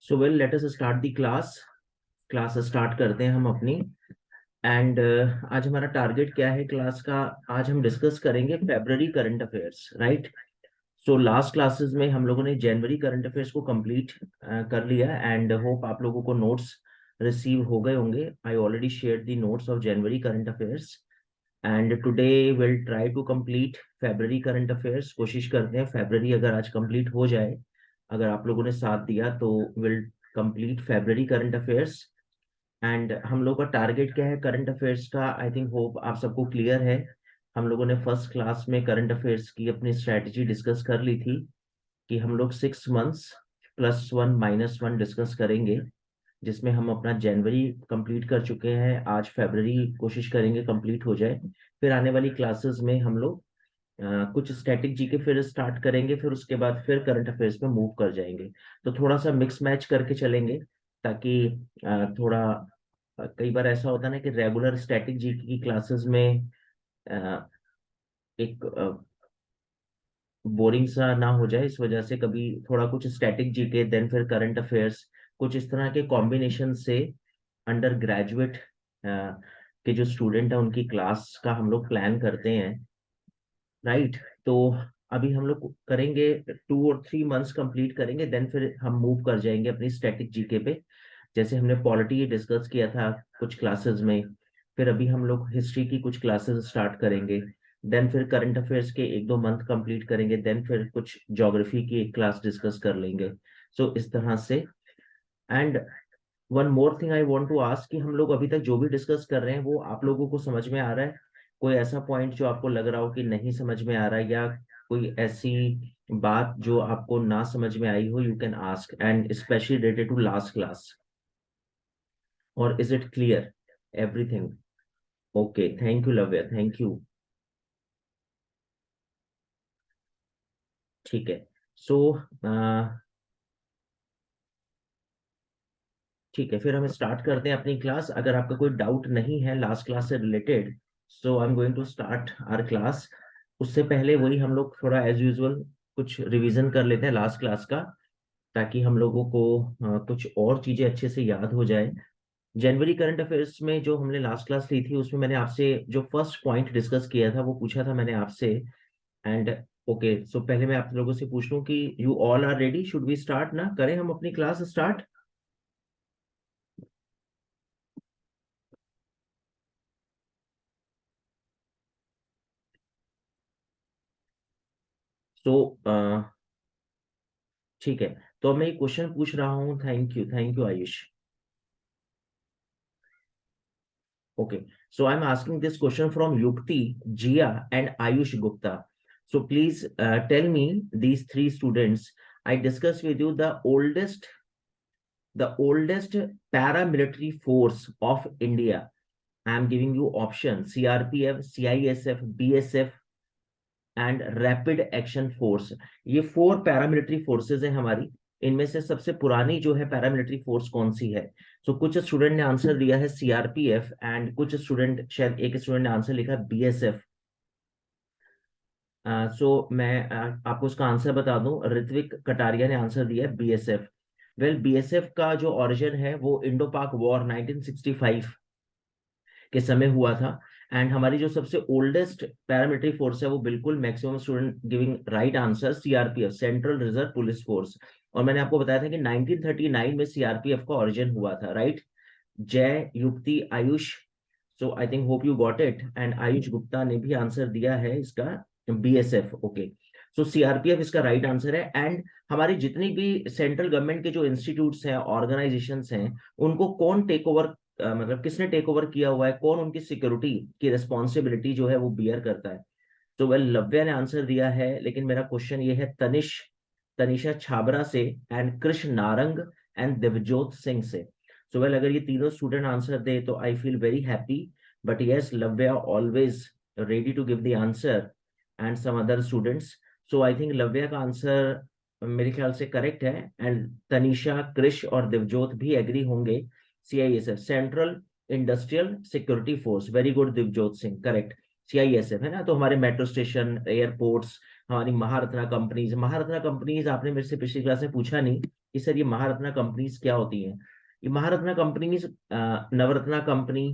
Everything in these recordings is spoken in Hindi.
So well late us start the class start करते हैं हम अपनी। एंड आज हमारा टारगेट क्या है क्लास का? आज हम डिस्कस करेंगे February current affairs, right? So last classes में हम लोगों ने जनवरी करंट अफेयर्स को कंप्लीट कर लिया एंड होप आप लोगों को नोट्स रिसीव हो गए होंगे। I already share the notes of January current affairs and today will try to complete February current affairs. कोशिश करते हैं फेब्रवरी अगर आज कंप्लीट हो जाए, अगर आप लोगों ने साथ दिया तो will complete February current affairs. And हम लोग का टारगेट क्या है करंट अफेयर्स का? आई थिंक होप आप सबको क्लियर है। हम लोगों ने फर्स्ट क्लास में करंट अफेयर्स की अपनी स्ट्रेटेजी डिस्कस कर ली थी कि हम लोग 6 मंथ्स +1 - 1 डिस्कस करेंगे, जिसमें हम अपना जनवरी कंप्लीट कर चुके हैं। आज फरवरी कोशिश करेंगे कंप्लीट हो जाए। फिर आने वाली क्लासेस में हम लोग कुछ स्टैटिक जीके फिर स्टार्ट करेंगे, फिर उसके बाद फिर करंट अफेयर्स में मूव कर जाएंगे। तो थोड़ा सा मिक्स मैच करके चलेंगे ताकि थोड़ा कई बार ऐसा होता है ना कि रेगुलर स्टैटिक जीके की क्लासेस में अ, एक बोरिंग सा ना हो जाए, इस वजह से कभी थोड़ा कुछ स्टैटिक जीके देन फिर करंट अफेयर्स, कुछ इस तरह के कॉम्बिनेशन से अंडर ग्रेजुएट के जो स्टूडेंट है उनकी क्लास का हम लोग प्लान करते हैं, राइट? तो अभी हम लोग करेंगे 2 और 3 मंथ्स कंप्लीट करेंगे, देन फिर हम मूव कर जाएंगे अपनी स्टैटिक जीके पे। जैसे हमने पॉलिटी डिस्कस किया था कुछ क्लासेस में, फिर अभी हम लोग हिस्ट्री की कुछ क्लासेस स्टार्ट करेंगे, देन फिर करंट अफेयर्स के 1-2 मंथ कंप्लीट करेंगे, देन फिर कुछ ज्योग्राफी की एक क्लास डिस्कस कर लेंगे। सो इस तरह से। And one more thing I want to ask कि हम लोग अभी तक जो भी डिस्कस कर रहे हैं वो आप लोगों को समझ में आ रहा है? कोई ऐसा पॉइंट जो आपको लग रहा हो कि नहीं समझ में आ रहा है, या कोई ऐसी बात जो आपको ना समझ में आई हो, you can ask, and specially related to last class. और is it clear everything? Okay, thank you Lavya, thank you. ठीक है। सो ठीक है, फिर हम स्टार्ट करते हैं अपनी क्लास। अगर आपका कोई डाउट नहीं है लास्ट क्लास से related, so I am going to start our class. उससे पहले वही हम लोग थोड़ा एज यूजुअल कुछ रिवीजन कर लेते हैं लास्ट क्लास का, ताकि हम लोगों को कुछ और चीजें अच्छे से याद हो जाए। जनवरी करंट अफेयर्स में जो हमने लास्ट क्लास ली थी उसमें मैंने आपसे जो फर्स्ट पॉइंट डिस्कस किया था वो पूछा था मैंने आपसे। एंड ओके, सो पहले मैं आप लोगों से पूछ लूं कि you all are ready? Should we start ना? करें हम अपनी क्लास स्टार्ट? सो ठीक है, तो अब मैं एक क्वेश्चन पूछ रहा हूँ। Thank you Ayush. Okay, so I'm asking this question from Yukti, Jia, and Ayush Gupta. So please tell me, these three students, I discuss with you the oldest paramilitary force of India. I am giving you option: CRPF, CISF, BSF and rapid action force. ये 4 पैरामिलिट्री फोर्सेज हैं हमारी। इनमें से सबसे पुरानी जो है पैरामिलिट्री फोर्स कौन सी है? सो कुछ स्टूडेंट ने आंसर दिया है सीआरपीएफ, एंड कुछ स्टूडेंट, शायद एक स्टूडेंट ने आंसर लिखा बीएसएफ। सो मैं आपको उसका आंसर बता दूं। ऋत्विक कटारिया ने आंसर दिया है बीएसएफ। वेल, बीएसएफ का जो ओरिजिन है वो इंडो पाक वॉर 1965 के समय हुआ था। एंड हमारी जो सबसे ओल्डेस्ट पैरामिलिट्री फोर्स है वो बिल्कुल maximum student giving right answer CRPF, central reserve police force. और मैंने आपको बताया था कि 1939 में सीआरपीएफ का ओरिजिन हुआ था, right? Jai, Yukti, Ayush, so I think hope you got it. And Ayush Gupta ने भी आंसर दिया है इसका बीएसएफ। ओके, सो सीआरपीएफ इसका राइट आंसर है। एंड हमारी जितनी भी सेंट्रल गवर्नमेंट के जो इंस्टीट्यूट्स हैं, ऑर्गेनाइजेशंस हैं, उनको कौन टेक ओवर, मतलब किसने टेक ओवर किया हुआ है, कौन उनकी सिक्योरिटी की रिस्पॉन्सिबिलिटी जो है वो बियर करता है? तो वेल, लव्या ने आंसर दिया है, लेकिन मेरा क्वेश्चन ये है तनिषा छाबरा से, एंड कृष्ण नारंग, एंड दिव्यजोत सिंह से। सो वेल, अगर ये तीनों स्टूडेंट आंसर दे तो I feel very happy. But yes, Lavya always ready to give the answer, and some other students. So I think Lavya का आंसर मेरे ख्याल से करेक्ट है, एंड तनिषा, कृष और दिवजोत भी एग्री होंगे। CISF, central industrial security force. Very good Divjot Singh, correct. CISF है ना? तो हमारे मेट्रो स्टेशन, एयरपोर्ट्स, हमारी महारत्ना कंपनीज। महारत्ना कंपनीज आपने मेरे से पिछली क्लास में पूछा नहीं कि सर ये महारत्ना कंपनीज क्या होती हैं। ये Maharatna companies Navratna company,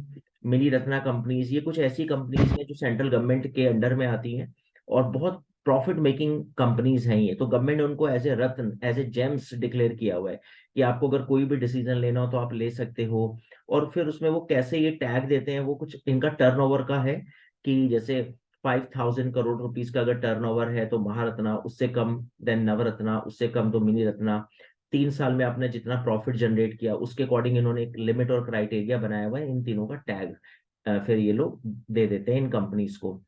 mini Ratna companies, ये कुछ ऐसी कंपनीज हैं जो सेंट्रल गवर्नमेंट के अंडर में आती हैं और बहुत प्रॉफिट मेकिंग कंपनीज हैं ये। तो गवर्नमेंट ने उनको as a ratna, as a gems declare किया हुआ है कि आपको अगर कोई भी डिसीजन लेना हो तो आप ले सकते हो। और फिर उसमें वो कैसे ये टैग देते हैं, वो कुछ इनका टर्नओवर का है कि जैसे 5,000 करोड़ रुपीस का अगर टर्नओवर है तो महारत्ना, उससे कम देन नवरत्ना, उससे कम तो मिनी रत्ना। 3 साल में आपने जितना प्रॉफिट जनरेट किया उसके अकॉर्डिंग इन्होंने एक लिमिट और क्राइटेरिया बनाया हुआ है, इन तीनों का टैग फिर ये लोग दे देते हैं इन कंपनीज को।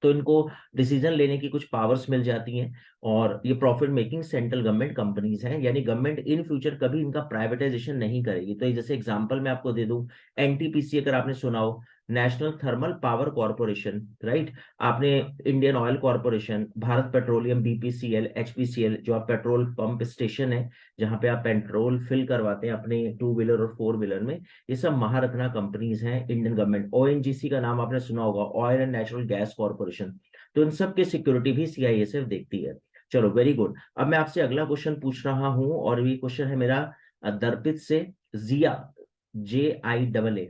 तो इनको डिसीजन लेने की कुछ पावर्स मिल जाती हैं और ये profit making central government companies हैं, यानी गवर्नमेंट इन फ्यूचर कभी इनका प्राइवेटाइजेशन नहीं करेगी। तो ये जैसे एग्जांपल मैं आपको दे दूं, एनटीपीसी अगर आपने सुना हो, national thermal power corporation, right. आपने Indian oil corporation, Bharat petroleum, BPCL, HPCL, जो आप पेट्रोल पंप स्टेशन है जहां पे आप पेट्रोल फिल करवाते हैं अपने 2 व्हीलर और 4 व्हीलर में, ये सब महारत्ना कंपनीज हैं इंडियन गवर्नमेंट। ओएनजीसी का नाम आपने सुना होगा, oil and natural gas corporation. तो इन सब की सिक्योरिटी भी सीआईएसएफ देखती है। चलो वेरी गुड। अब मैं आपसे अगला क्वेश्चन पूछ रहा हूं और ये क्वेश्चन है मेरा दर्पित से, Jiya, JIAA,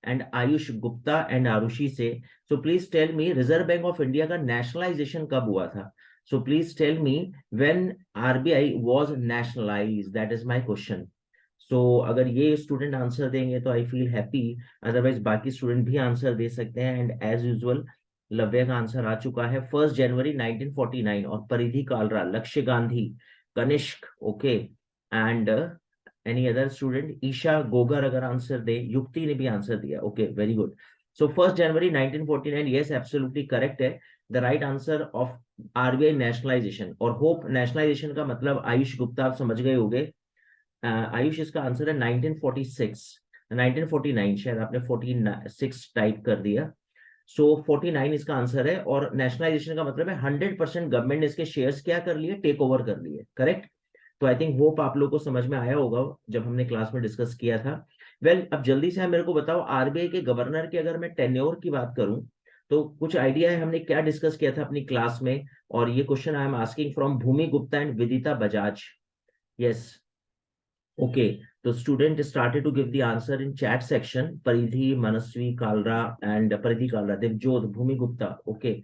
and Ayush Gupta and Aarushi से। So please tell me, reserve bank of India का नेशनलाइजेशन कब हुआ था? So please tell me when RBI was nationalise, that is my question. So अगर ये स्टूडेंट आंसर देंगे तो आई फील हैप्पी, अदरवाइज बाकी स्टूडेंट भी आंसर दे सकते हैं। एंड एज यूजुअल लव्य का आंसर आ चुका है 1 जनवरी 1949, और Paridhi Kalra, Lakshya Gandhi, Kanishk, okay. And any other student? Isha Gogar अगर आंसर दे, युक्ति ने भी आंसर दिया, ओके वेरी गुड। सो 1 जनवरी 1949, यस एब्सोल्युटली करेक्ट है the right answer of RBI nationalisation. और होप नेशनलाइजेशन का मतलब आयुष गुप्ता आप समझ गए होंगे। आयुष इसका आंसर है 1946, 1949, शायद आपने 46 टाइप कर दिया। सो 49 इसका आंसर है। और नेशनलाइजेशन का मतलब है 100% गवर्नमेंट ने इसके शेयर्स क्या कर लिए, टेक ओवर कर लिए, करेक्ट। तो आई थिंक होप आप लोगों को समझ में आया होगा जब हमने क्लास में डिस्कस किया था। वेल अब जल्दी से मेरे को बताओ, आरबीआई के गवर्नर की अगर मैं टेन्योर की बात करूं तो कुछ आइडिया है हमने क्या डिस्कस किया था अपनी क्लास में? और ये question I am asking from Bhumi Gupta and Vidita Bajaj. Yes, okay. तो student started to give the answer in chat section, Paridhi, Manasvi Kalra and Paridhi Kalra, Devjot, Bhumi Gupta, okay.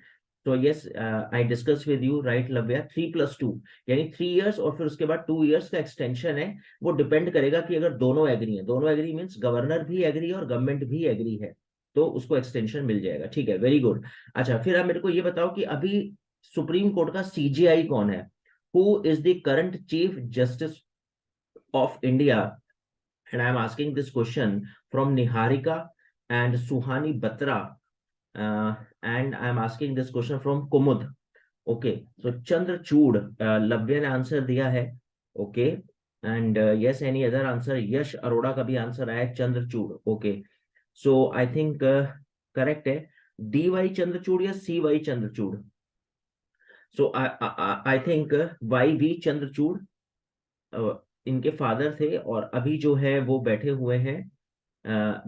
तो yes I discuss with you, right Lavya, 3+2 यानी 3 इयर्स, और फिर उसके बाद 2 इयर्स का एक्सटेंशन है। वो डिपेंड करेगा कि अगर दोनों एग्री है, दोनों एग्री मीन्स गवर्नर भी एग्री है और गवर्नमेंट भी एग्री है, तो उसको एक्सटेंशन मिल जाएगा, ठीक है, वेरी गुड। अच्छा फिर आप मेरे को ये बताओ कि अभी सुप्रीम कोर्ट का सीजीआई कौन है? Who is the current chief justice of India? And I am asking this question from Niharika and Suhani Batra. And I am asking this question from Kumud. Okay, so Chandrachud, Lavya ने आंसर दिया है, okay. And yes, any other answer? Yash Arora का भी आंसर आया है, Chandrachud, okay. So I think correct है DY चंद्रचूड़ या CY Chandrachud? So I think YV Chandrachud इनके फादर थे, और अभी जो है वो बैठे हुए हैं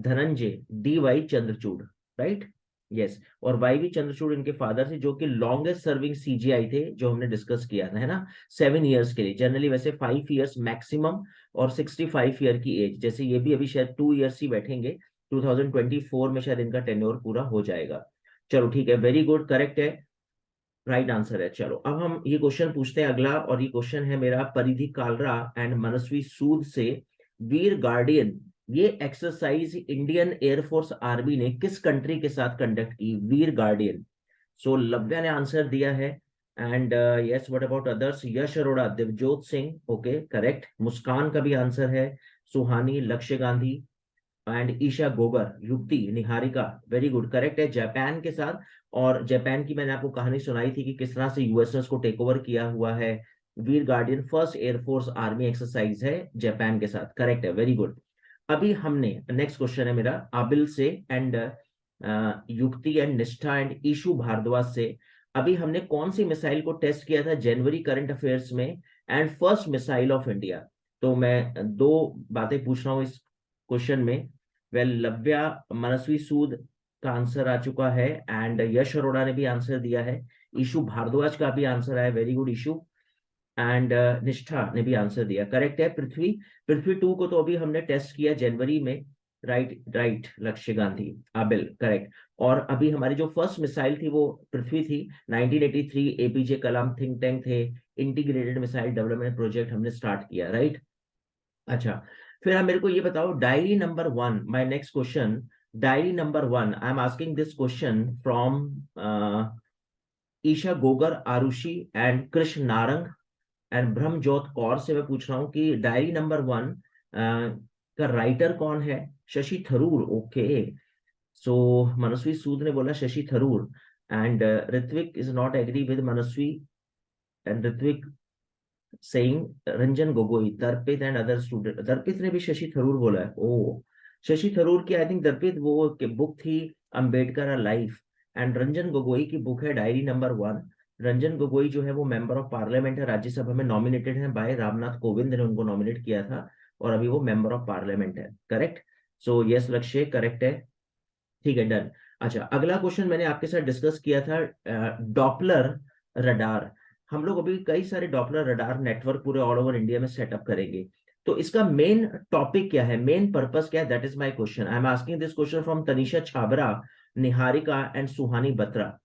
Dhananjay DY Chandrachud, right. Yes, और YV चंद्रचूड़ इनके फादर थे, जो कि लॉन्गेस्ट सर्विंग सीजीआई थे, जो हमने डिस्कस किया था, है ना, 7 इयर्स के लिए। जनरली वैसे 5 इयर्स मैक्सिमम, और 65 ईयर की एज। जैसे ये भी अभी शायद 2 इयर्स ही बैठेंगे, 2024 में शायद इनका टेन्योर पूरा हो जाएगा। चलो ठीक है, वेरी गुड, करेक्ट है, राइट आंसर है। चलो अब हम ये क्वेश्चन पूछते हैं अगला, और ये क्वेश्चन है मेरा परिधि कालरा एंड मनस्वी सूद से। वीर गार्डियन, ये एक्सरसाइज इंडियन एयरफोर्स आर्मी ने किस कंट्री के साथ कंडक्ट की? वीर गार्डियन। सो लव्या ने आंसर दिया है। And yes, what about others? Yash Arora, Divjot Singh, okay correct. Muskan का भी आंसर है, सुहानी, लक्ष्य गांधी एंड ईशा गोगर, युक्ति, निहारिका, वेरी गुड, करेक्ट है, जापान के साथ। और जापान की मैंने आपको कहानी सुनाई थी कि किस तरह से यूएसएस को टेक ओवर किया हुआ है। Veer guardian first air force army exercise है जापान के साथ, करेक्ट है, वेरी गुड। अभी हमने नेक्स्ट क्वेश्चन है मेरा आबिल से एंड युक्ति एंड निष्ठा एंड ईशु भारद्वाज से। अभी हमने कौन सी मिसाइल को टेस्ट किया था जनवरी करंट अफेयर्स में, and first missile of India? तो मैं दो बातें पूछ रहा हूँ इस क्वेश्चन में। वेल लव्या, मनस्वी सूद का आंसर आ चुका है, एंड यश अरोड़ा ने भी आंसर दिया है। ईशु भारद्वाज का भी आंसर आया, वेरी गुड ईशु। एंड निष्ठा ने भी आंसर दिया, करेक्ट है। पृथ्वी, पृथ्वी 2 को तो अभी हमने टेस्ट किया जनवरी में, राइट राइट। लक्ष्य गांधी, आबिल, करेक्ट। और अभी हमारी जो फर्स्ट मिसाइल थी वो पृथ्वी थी। 1983 एपीजे कलाम थिंक टैंक थे, इंटीग्रेटेड मिसाइल डेवलपमेंट प्रोजेक्ट हमने स्टार्ट किया, राइट। अच्छा, फिर आप मेरे को ये बताओ, diary number 1, my next question, diary number 1, I am asking this question from Isha Gogar Aarushi and Krishna Narang and Brahmjot Kaur से मैं पूछ रहा हूँ कि डायरी नंबर 1 का राइटर कौन है? शशि थरूर, ओके। सो मनस्वी सूद ने बोला Shashi Tharoor, and Ritvik is not agree with Manasvi, and Ritvik saying Ranjan Gogoi, Darpit and other student. Darpit ने भी शशि थरूर बोला है, ओ शशि थरूर की आई थिंक दर्पित वो बुक थी अंबेडकर लाइफ, एंड रंजन गोगोई की बुक है डायरी नंबर 1। रंजन गोगोई जो है वो मेंबर ऑफ पार्लियामेंट है, राज्यसभा में नॉमिनेटेड है बाय रामनाथ कोविंद ने उनको नॉमिनेट किया था, और अभी वो मेंबर ऑफ पार्लियामेंट है, करेक्ट। सो यस लक्ष्य, करेक्ट है, ठीक है, डन। अच्छा, अगला क्वेश्चन मैंने आपके साथ डिस्कस किया था, डॉपलर रडार। हम लोग अभी कई सारे डॉपलर रडार नेटवर्क पूरे ऑल ओवर इंडिया में सेटअप करेंगे। तो इसका मेन टॉपिक क्या है, मेन पर्पस क्या है, that is my question. I am asking this question from Tanisha Chhabra, Niharika and Suhani Batra.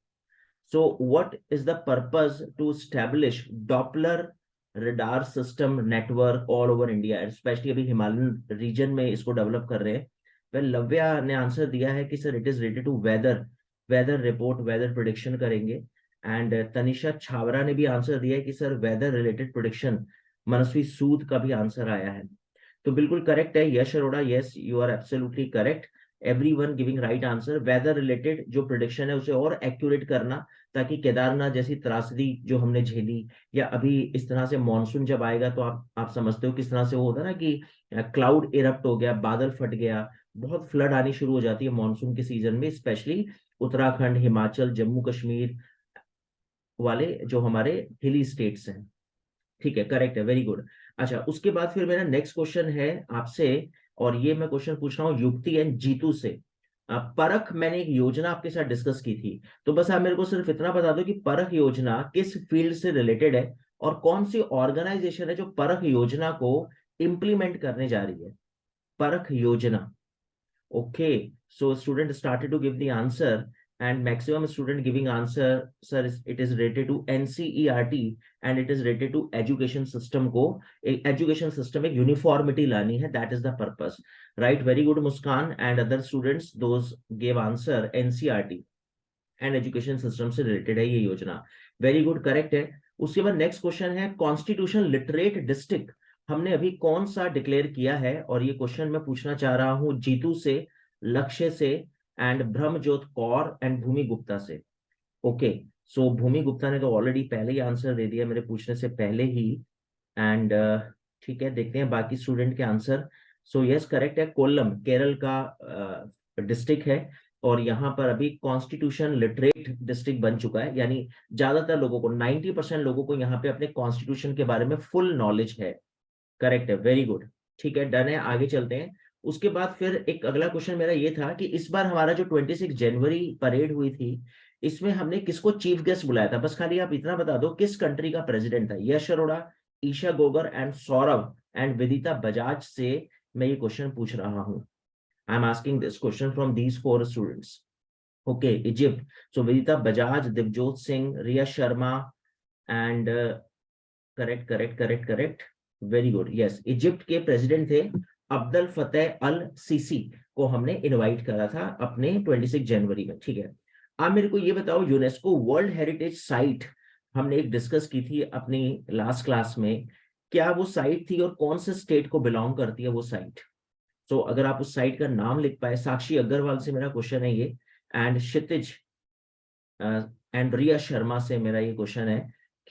So what is the purpose to establish Doppler radar system network all over India, especially अभी हिमालयन रीजन में इसको डेवलप कर रहे हैं? वेल लव्या ने आंसर दिया है कि sir it is related to weather, weather report, weather prediction करेंगे। एंड तनिषा छावरा ने भी आंसर दिया है कि sir weather related prediction. Manasvi Sood का भी आंसर आया है, तो बिल्कुल करेक्ट है। Yash Arora, yes you are absolutely correct, everyone giving right answer. Weather related जो प्रोडिक्शन है उसे और एक्यूरेट करना, ताकि केदारनाथ जैसी त्रासदी जो हमने झेली, या अभी इस तरह से मॉनसून जब आएगा तो आप समझते हो किस तरह से वो होता है ना कि क्लाउड इरप्ट हो गया, बादल फट गया, बहुत फ्लड आनी शुरू हो जाती है मॉनसून के सीजन में, स्पेशली उत्तराखंड, हिमाचल, जम्मू कश्मीर वाले जो हमारे हिली स्टेट्स हैं। ठीक है, करेक्ट है, वेरी गुड। अच्छा, उसके बाद फिर मेरा नेक्स्ट क्वेश्चन है आपसे, और ये मैं क्वेश्चन पूछ रहा हूँ युक्ति एंड जीतू से। परख, मैंने एक योजना आपके साथ डिस्कस की थी, तो बस आप मेरे को सिर्फ इतना बता दो कि परख योजना किस फील्ड से रिलेटेड है, और कौन सी ऑर्गेनाइजेशन है जो परख योजना को इंप्लीमेंट करने जा रही है। परख योजना, okay, so student started to give the answer, and maximum student giving answer, sir, it is related to NCERT and it is related to education system को, education system एक uniformity लानी है, that is the purpose, right? Very good Muskan and other students, those gave answer NCERT and education system से रिलेटेड है ये योजना, वेरी गुड, करेक्ट है। उसके बाद नेक्स्ट क्वेश्चन है कॉन्स्टिट्यूशन लिटरेट डिस्ट्रिक्ट हमने अभी कौन सा डिक्लेयर किया है, और ये क्वेश्चन मैं पूछना चाह रहा हूं जीतू से, लक्ष्य से, एंड ब्रह्मजोत कौर एंड भूमि गुप्ता से। ओके, सो भूमि गुप्ता ने तो ऑलरेडी पहले ही आंसर दे दिया मेरे पूछने से पहले ही, एंड ठीक है, देखते हैं बाकी स्टूडेंट के आंसर। सो यस, करेक्ट है, कोल्लम केरल का डिस्ट्रिक्ट है, और यहाँ पर अभी कॉन्स्टिट्यूशन लिटरेट डिस्ट्रिक्ट बन चुका है, यानी ज्यादातर लोगों को, 90% लोगों को यहाँ पे अपने कॉन्स्टिट्यूशन के बारे में फुल नॉलेज है, करेक्ट है, वेरी गुड, ठीक है, डन है, आगे चलते हैं। उसके बाद फिर एक अगला क्वेश्चन मेरा ये था कि इस बार हमारा जो 26 जनवरी परेड हुई थी, इसमें हमने किसको चीफ गेस्ट बुलाया था? बस खाली आप इतना बता दो किस कंट्री का प्रेसिडेंट था। यश अरोड़ा, ईशा गोगर एंड सौरभ एंड विदिता बजाज से मैं ये क्वेश्चन पूछ रहा हूँ। I am asking this question from these 4 students. Okay, Egypt, so Vidita Bajaj, Divjot Singh, Riya Sharma, and correct correct correct correct, very good, yes, Egypt के प्रेसिडेंट थे अब्दुल फतेह अल सीसी, को हमने इनवाइट करा था अपने 26 जनवरी में, ठीक है। आप मेरे को ये बताओ, यूनेस्को वर्ल्ड हेरिटेज साइट हमने एक डिस्कस की थी अपनी लास्ट क्लास में, क्या वो साइट थी और कौन से स्टेट को बिलोंग करती है वो साइट? तो अगर आप उस साइट का नाम लिख पाए, साक्षी अग्रवाल से मेरा क्वेश्चन है ये, and Kshitij and Riya Sharma से मेरा ये क्वेश्चन है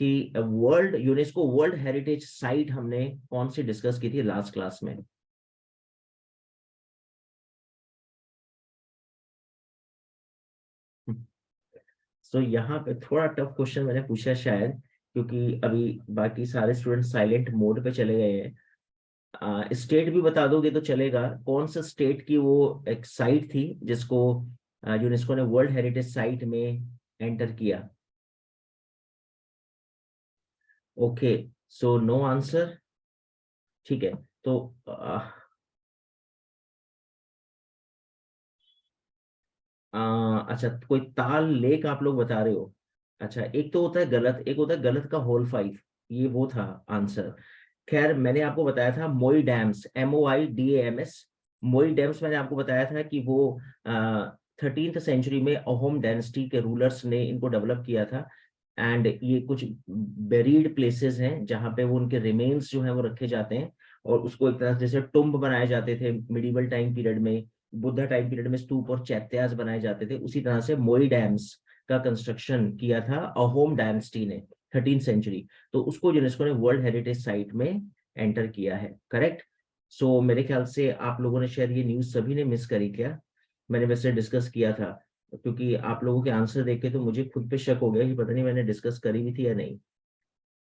कि world UNESCO world heritage site हमने कौन सी डिस्कस की थी लास्ट क्लास में? सो यहाँ पे थोड़ा टफ क्वेश्चन मैंने पूछा शायद, क्योंकि अभी बाकी सारे स्टूडेंट साइलेंट मोड पे चले गए हैं। स्टेट भी बता दोगे तो चलेगा, कौन सा स्टेट की वो एक साइट थी जिसको यूनेस्को ने वर्ल्ड हेरिटेज साइट में एंटर किया? Okay, so no answer. ठीक है, तो अच्छा, कोई ताल लेक आप लोग बता रहे हो। अच्छा, एक तो होता है गलत, एक होता है गलत का होल 5, ये वो था आंसर। खैर, मैंने आपको बताया था मोई डैम्स, MOIDAMS। मोई डैम्स मैंने आपको बताया था कि वो 13th सेंचुरी में अहोम डायनेस्टी के रूलर्स ने इनको डेवलप किया था। एंड ये कुछ बेरीड प्लेसेस हैं जहाँ पे वो उनके रिमेन्स जो है वो रखे जाते हैं, और उसको एक तरह से जैसे टुम्ब बनाए जाते थे मिडिवल टाइम पीरियड में, बुद्धा टाइम पीरियड में स्तूप और चैत्यास बनाए जाते थे, उसी तरह से मोई डैम्स का कंस्ट्रक्शन किया था अहोम डायनेस्टी ने 13th सेंचुरी। तो उसको यूनेस्को ने वर्ल्ड हेरिटेज साइट में एंटर किया है। करेक्ट। सो मेरे ख्याल से आप लोगों ने शायद ये न्यूज सभी ने मिस करी क्या। मैंने वैसे डिस्कस किया था, क्योंकि आप लोगों के आंसर देखे तो मुझे खुद पे शक हो गया कि पता नहीं मैंने डिस्कस करी भी थी या नहीं।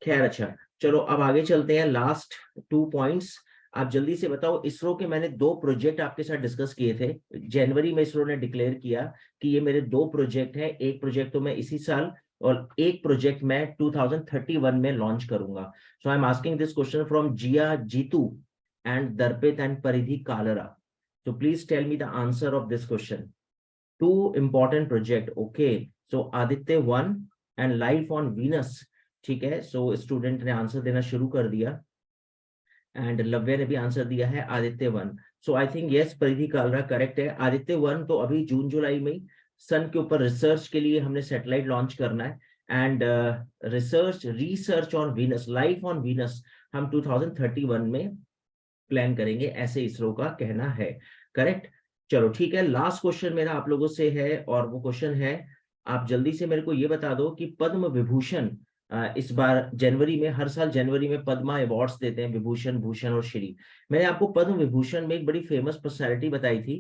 खैर, अच्छा, चलो अब आगे चलते हैं। लास्ट 2 पॉइंट्स, आप जल्दी से बताओ। इसरो के मैंने 2 प्रोजेक्ट आपके साथ डिस्कस किए थे। जनवरी में इसरो ने डिक्लेयर किया कि ये मेरे 2 प्रोजेक्ट हैं, एक प्रोजेक्ट तो मैं इसी साल और एक प्रोजेक्ट मैं 2031 में लॉन्च करूंगा। So I am asking this question from Jiya Jeetu and Darpit and Paridhi Kalra. So please tell me the answer of this question. Two important project. Okay. So Aditya 1 and Life on Venus. ठीक है, सो स्टूडेंट ने आंसर देना शुरू कर दिया, एंड लव्य ने भी आंसर दिया है आदित्य 1। सो आई थिंक यस, परिधि कालरा करेक्ट है। आदित्य 1 तो अभी जून जुलाई में सन के ऊपर रिसर्च के लिए हमने सैटेलाइट लॉन्च करना है, and research on Venus, life on Venus हम 2031 में प्लान करेंगे, ऐसे इसरो का कहना है। करेक्ट। चलो ठीक है, लास्ट क्वेश्चन मेरा आप लोगों से है, और वो क्वेश्चन है, आप जल्दी से मेरे को ये बता दो कि पद्म विभूषण, इस बार जनवरी में, हर साल जनवरी में पद्मा अवार्ड्स देते हैं, विभूषण, भूषण और श्री। मैंने आपको पद्म विभूषण में एक बड़ी फेमस पर्सनैलिटी बताई थी,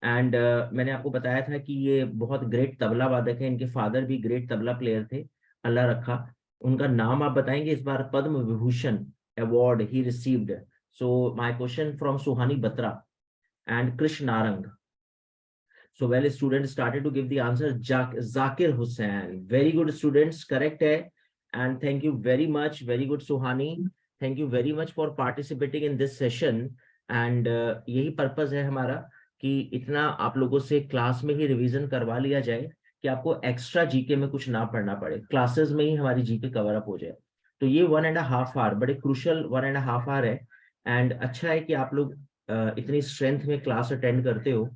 एंड मैंने आपको बताया था कि ये बहुत ग्रेट तबला वादक है, इनके फादर भी ग्रेट तबला प्लेयर थे, अल्लाह रखा। उनका नाम आप बताएंगे। इस बार Padma Vibhushan award he received. So my question from Suhani Batra and Krish Narang. So well, students started to give the answer. Zakir Hussain. Very good students, correct है. And thank you very much. Very good Suhani. Thank you very much for participating in this session. And यही पर्पस है हमारा कि इतना आप लोगों से क्लास में ही रिवीजन करवा लिया जाए कि आपको एक्स्ट्रा जीके में कुछ ना पढ़ना पड़े, क्लासेस में ही हमारी जीके कवर अप हो जाए। तो ये 1.5 आवर बड़े क्रूशल 1.5 आवर है, एंड अच्छा है कि आप लोग इतनी स्ट्रेंथ में क्लास अटेंड करते हो।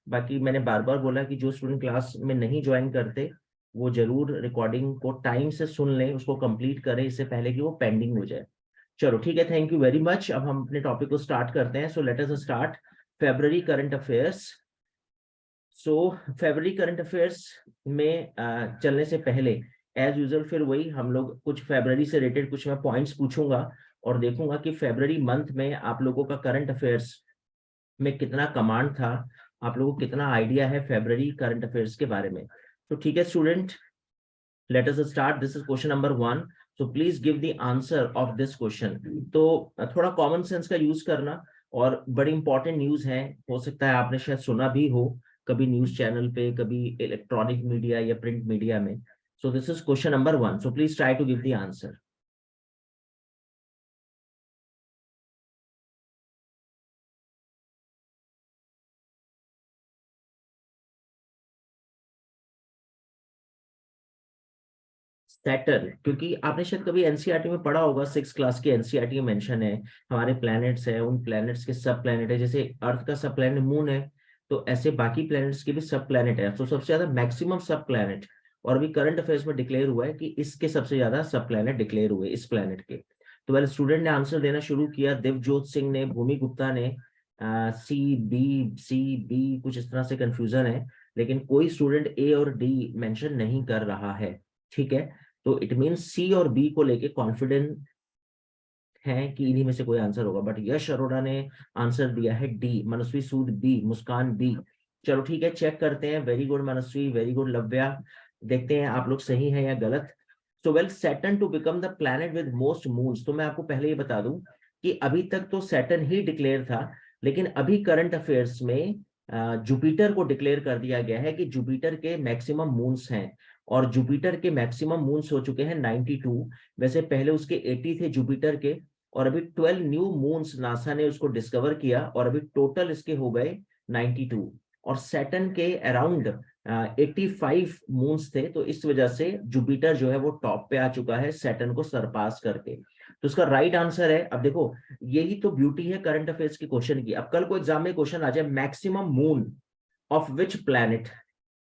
बाकी मैंने बार बार बोला कि जो स्टूडेंट क्लास में नहीं ज्वाइन करते वो जरूर रिकॉर्डिंग को टाइम से सुन लें, उसको कंप्लीट करें इससे पहले कि वो पेंडिंग हो जाए। चलो ठीक है, थैंक यू वेरी मच। अब हम अपने टॉपिक को स्टार्ट करते हैं। So let us start February current affairs. So February current affairs में चलने से पहले एज यूजुअल फिर वही हम लोग कुछ फेब्रुअरी से रिलेटेड कुछ मैं पॉइंट्स पूछूंगा, और देखूंगा कि फेब्रुअरी मंथ में आप लोगों का करंट अफेयर्स में कितना कमांड था, आप लोगों को कितना आइडिया है फेब्रुअरी करंट अफेयर्स के बारे में। तो ठीक है student, late us start. This is question number 1। So please give the answer of this question. तो थोड़ा कॉमन सेंस का यूज करना, और बड़ी इंपॉर्टेंट न्यूज है, हो सकता है आपने शायद सुना भी हो कभी न्यूज चैनल पे, कभी इलेक्ट्रॉनिक मीडिया या प्रिंट मीडिया में। So this is question number 1। So please try to give the answer. Saturn, क्योंकि आपने शायद कभी एनसीईआरटी में पढ़ा होगा, 6 क्लास की एनसीईआरटी में मेंशन है, हमारे प्लैनेट्स है, उन प्लैनेट्स के सब प्लैनेट है, जैसे अर्थ का सब प्लैनेट मून है, तो ऐसे बाकी प्लैनेट्स के भी सब प्लैनेट है। तो सबसे ज्यादा मैक्सिमम सब प्लैनेट, और अभी करंट अफेयर्स में डिक्लेयर हुआ है कि इसके सबसे ज्यादा सब प्लैनेट डिक्लेयर हुए इस प्लैनेट के। तो वेल, स्टूडेंट ने आंसर देना शुरू किया, दिवजोत सिंह ने, भूमि गुप्ता ने, सी बी कुछ इस तरह से कंफ्यूजन है, लेकिन कोई स्टूडेंट ए और डी मेंशन नहीं कर रहा है। ठीक है, तो इट मीन्स सी और बी को लेके कॉन्फिडेंट है कि इन्हीं में से कोई आंसर होगा, बट यश अरोड़ा ने आंसर दिया है D, Manasvi Sood B, Muskan B. चलो ठीक है, चेक करते हैं। Very good Manasvi, very good Lavya. देखते हैं आप लोग सही हैं या गलत। So well, Saturn to become the planet with most moons. तो मैं आपको पहले ही बता दूं कि अभी तक तो सैटर्न ही डिक्लेयर था, लेकिन अभी करंट अफेयर्स में जुपिटर को डिक्लेयर कर दिया गया है कि जुपिटर के मैक्सिमम मून्स हैं। और जुपिटर के मैक्सिमम मून्स हो चुके हैं 92। वैसे पहले उसके 80 थे जुपिटर के, और अभी 12 न्यू मून्स नासा ने उसको डिस्कवर किया, और अभी टोटल इसके हो गए 92। और सैटर्न के अराउंड 85 मून्स थे, तो इस वजह से जुपिटर जो है वो टॉप पे आ चुका है सैटर्न को सरपास करके। तो उसका राइट आंसर है, अब देखो यही तो ब्यूटी है करंट अफेयर्स के क्वेश्चन की। अब कल को एग्जाम में क्वेश्चन आ जाए maximum moon of which planet,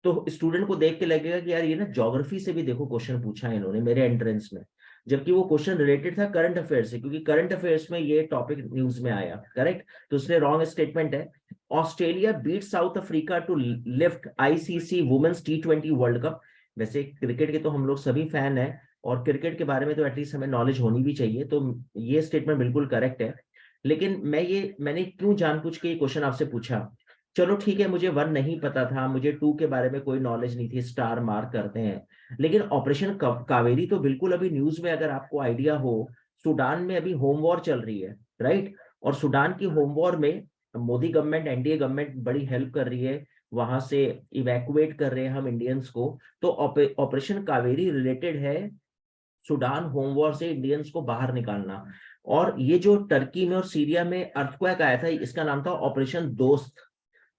तो स्टूडेंट को देख के लगेगा कि यार ये ना ज्योग्राफी से भी देखो क्वेश्चन पूछा है इन्होंने मेरे एंट्रेंस में, जबकि वो क्वेश्चन रिलेटेड था करंट अफेयर से, क्योंकि करंट अफेयर्स में ये टॉपिक न्यूज में आया। करेक्ट, तो उसने रॉन्ग स्टेटमेंट है। Australia beat South Africa to lift ICC women's T20 world cup. वैसे क्रिकेट के तो हम लोग सभी फैन हैं, और क्रिकेट के बारे में तो एटलीस्ट हमें नॉलेज होनी भी चाहिए, तो ये स्टेटमेंट बिल्कुल करेक्ट है। लेकिन मैंने क्यों जानबूझ के ये क्वेश्चन आपसे पूछा, चलो ठीक है, मुझे 1 नहीं पता था, मुझे 2 के बारे में कोई नॉलेज नहीं थी, स्टार मार्क करते हैं। लेकिन ऑपरेशन कावेरी तो बिल्कुल अभी न्यूज में, अगर आपको आइडिया हो, सूडान में अभी होम वॉर चल रही है, राइट। और सूडान की होम वॉर में मोदी गवर्नमेंट, एनडीए गवर्नमेंट बड़ी हेल्प कर रही है, वहां से इवैक्यूएट कर रहे हैं हम इंडियंस को। तो ऑपरेशन कावेरी रिलेटेड है सूडान होम वॉर से इंडियंस को बाहर निकालना। और ये जो टर्की में और सीरिया में अर्थक्वेक आया था, इसका नाम था ऑपरेशन दोस्त।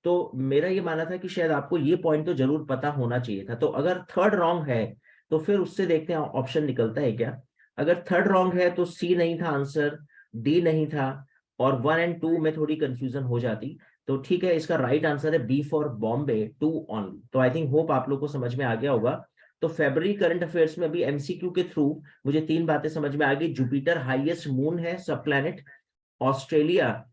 तो मेरा ये मानना था कि शायद आपको ये पॉइंट तो जरूर पता होना चाहिए था। तो अगर थर्ड रॉन्ग है तो फिर उससे देखते हैं ऑप्शन निकलता है क्या। अगर थर्ड रॉन्ग है तो सी नहीं था आंसर, डी नहीं था, और 1 एंड 2 में थोड़ी कंफ्यूजन हो जाती। तो ठीक है, इसका राइट आंसर है बी फॉर बॉम्बे 2 ऑनली। तो आई थिंक होप आप लोग को समझ में आ गया होगा। तो फेब्रुअरी करंट अफेयर्स में अभी एमसीक्यू के थ्रू मुझे 3 बातें समझ में आ गई। जुपिटर हाईएस्ट मून है, सब प्लैनेट। ऑस्ट्रेलिया,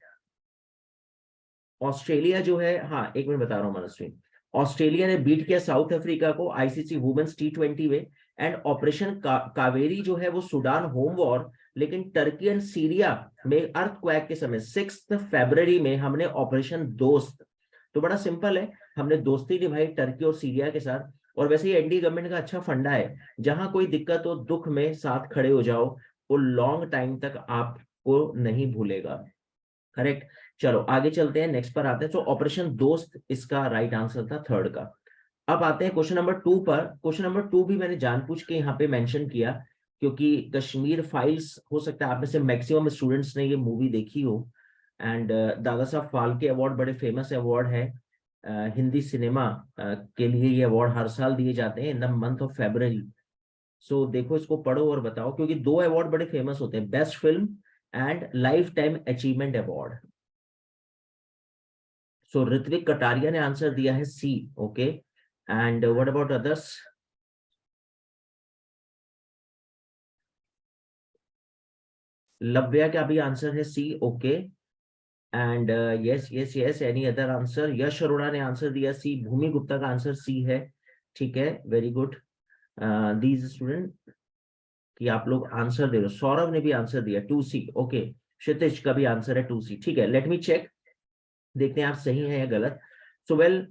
ऑस्ट्रेलिया जो है, हाँ एक मिनट बता रहा हूँ मनस्वी, ऑस्ट्रेलिया ने बीट किया साउथ अफ्रीका को आईसीसी वुमेन्स T20 में। एंड ऑपरेशन कावेरी जो है वो सूडान होम वॉर, लेकिन टर्की एंड सीरिया में अर्थक्वेक के समय 6 फरवरी में हमने ऑपरेशन दोस्त। तो बड़ा सिंपल है, हमने दोस्ती निभाई टर्की और सीरिया के साथ। और वैसे ही एनडीए गवर्नमेंट का अच्छा फंडा है, जहां कोई दिक्कत हो दुख में साथ खड़े हो जाओ, वो लॉन्ग टाइम तक आपको नहीं भूलेगा। करेक्ट। चलो आगे चलते हैं, नेक्स्ट पर आते हैं। तो ऑपरेशन दोस्त इसका राइट आंसर था थर्ड का। अब आते हैं क्वेश्चन नंबर 2 पर। क्वेश्चन नंबर 2 भी मैंने जानबूझ के यहाँ पे मेंशन किया, क्योंकि कश्मीर फाइल्स, हो सकता है आप में से मैक्सिमम स्टूडेंट्स ने ये मूवी देखी हो। एंड दादा साहब फाल्के अवार्ड बड़े फेमस अवार्ड है हिंदी सिनेमा के लिए। ये अवार्ड हर साल दिए जाते हैं in the month of February. So देखो इसको पढ़ो और बताओ, क्योंकि 2 अवार्ड बड़े फेमस होते हैं, best film and lifetime achievement award. So Ritvik Kataria ने आंसर दिया है C. Okay, and what about others? Lavya का भी आंसर है C. Okay, and yes yes yes, any other answer? Yash Arora ने आंसर दिया सी, भूमि गुप्ता का आंसर सी है। ठीक है, वेरी गुड दीज स्टूडेंट कि आप लोग आंसर दे रहे हो। सौरभ ने भी आंसर दिया 2C। ओके, क्षितिज का भी आंसर है 2C। ठीक है, लेट मी चेक, देखते हैं आप सही हैं या गलत। So well,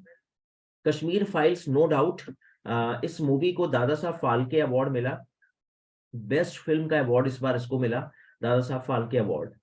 Kashmir files no doubt, इस मूवी को दादा साहब फाल्के अवार्ड मिला, बेस्ट फिल्म का अवार्ड इस बार इसको मिला, दादा साहब फाल्के अवार्ड।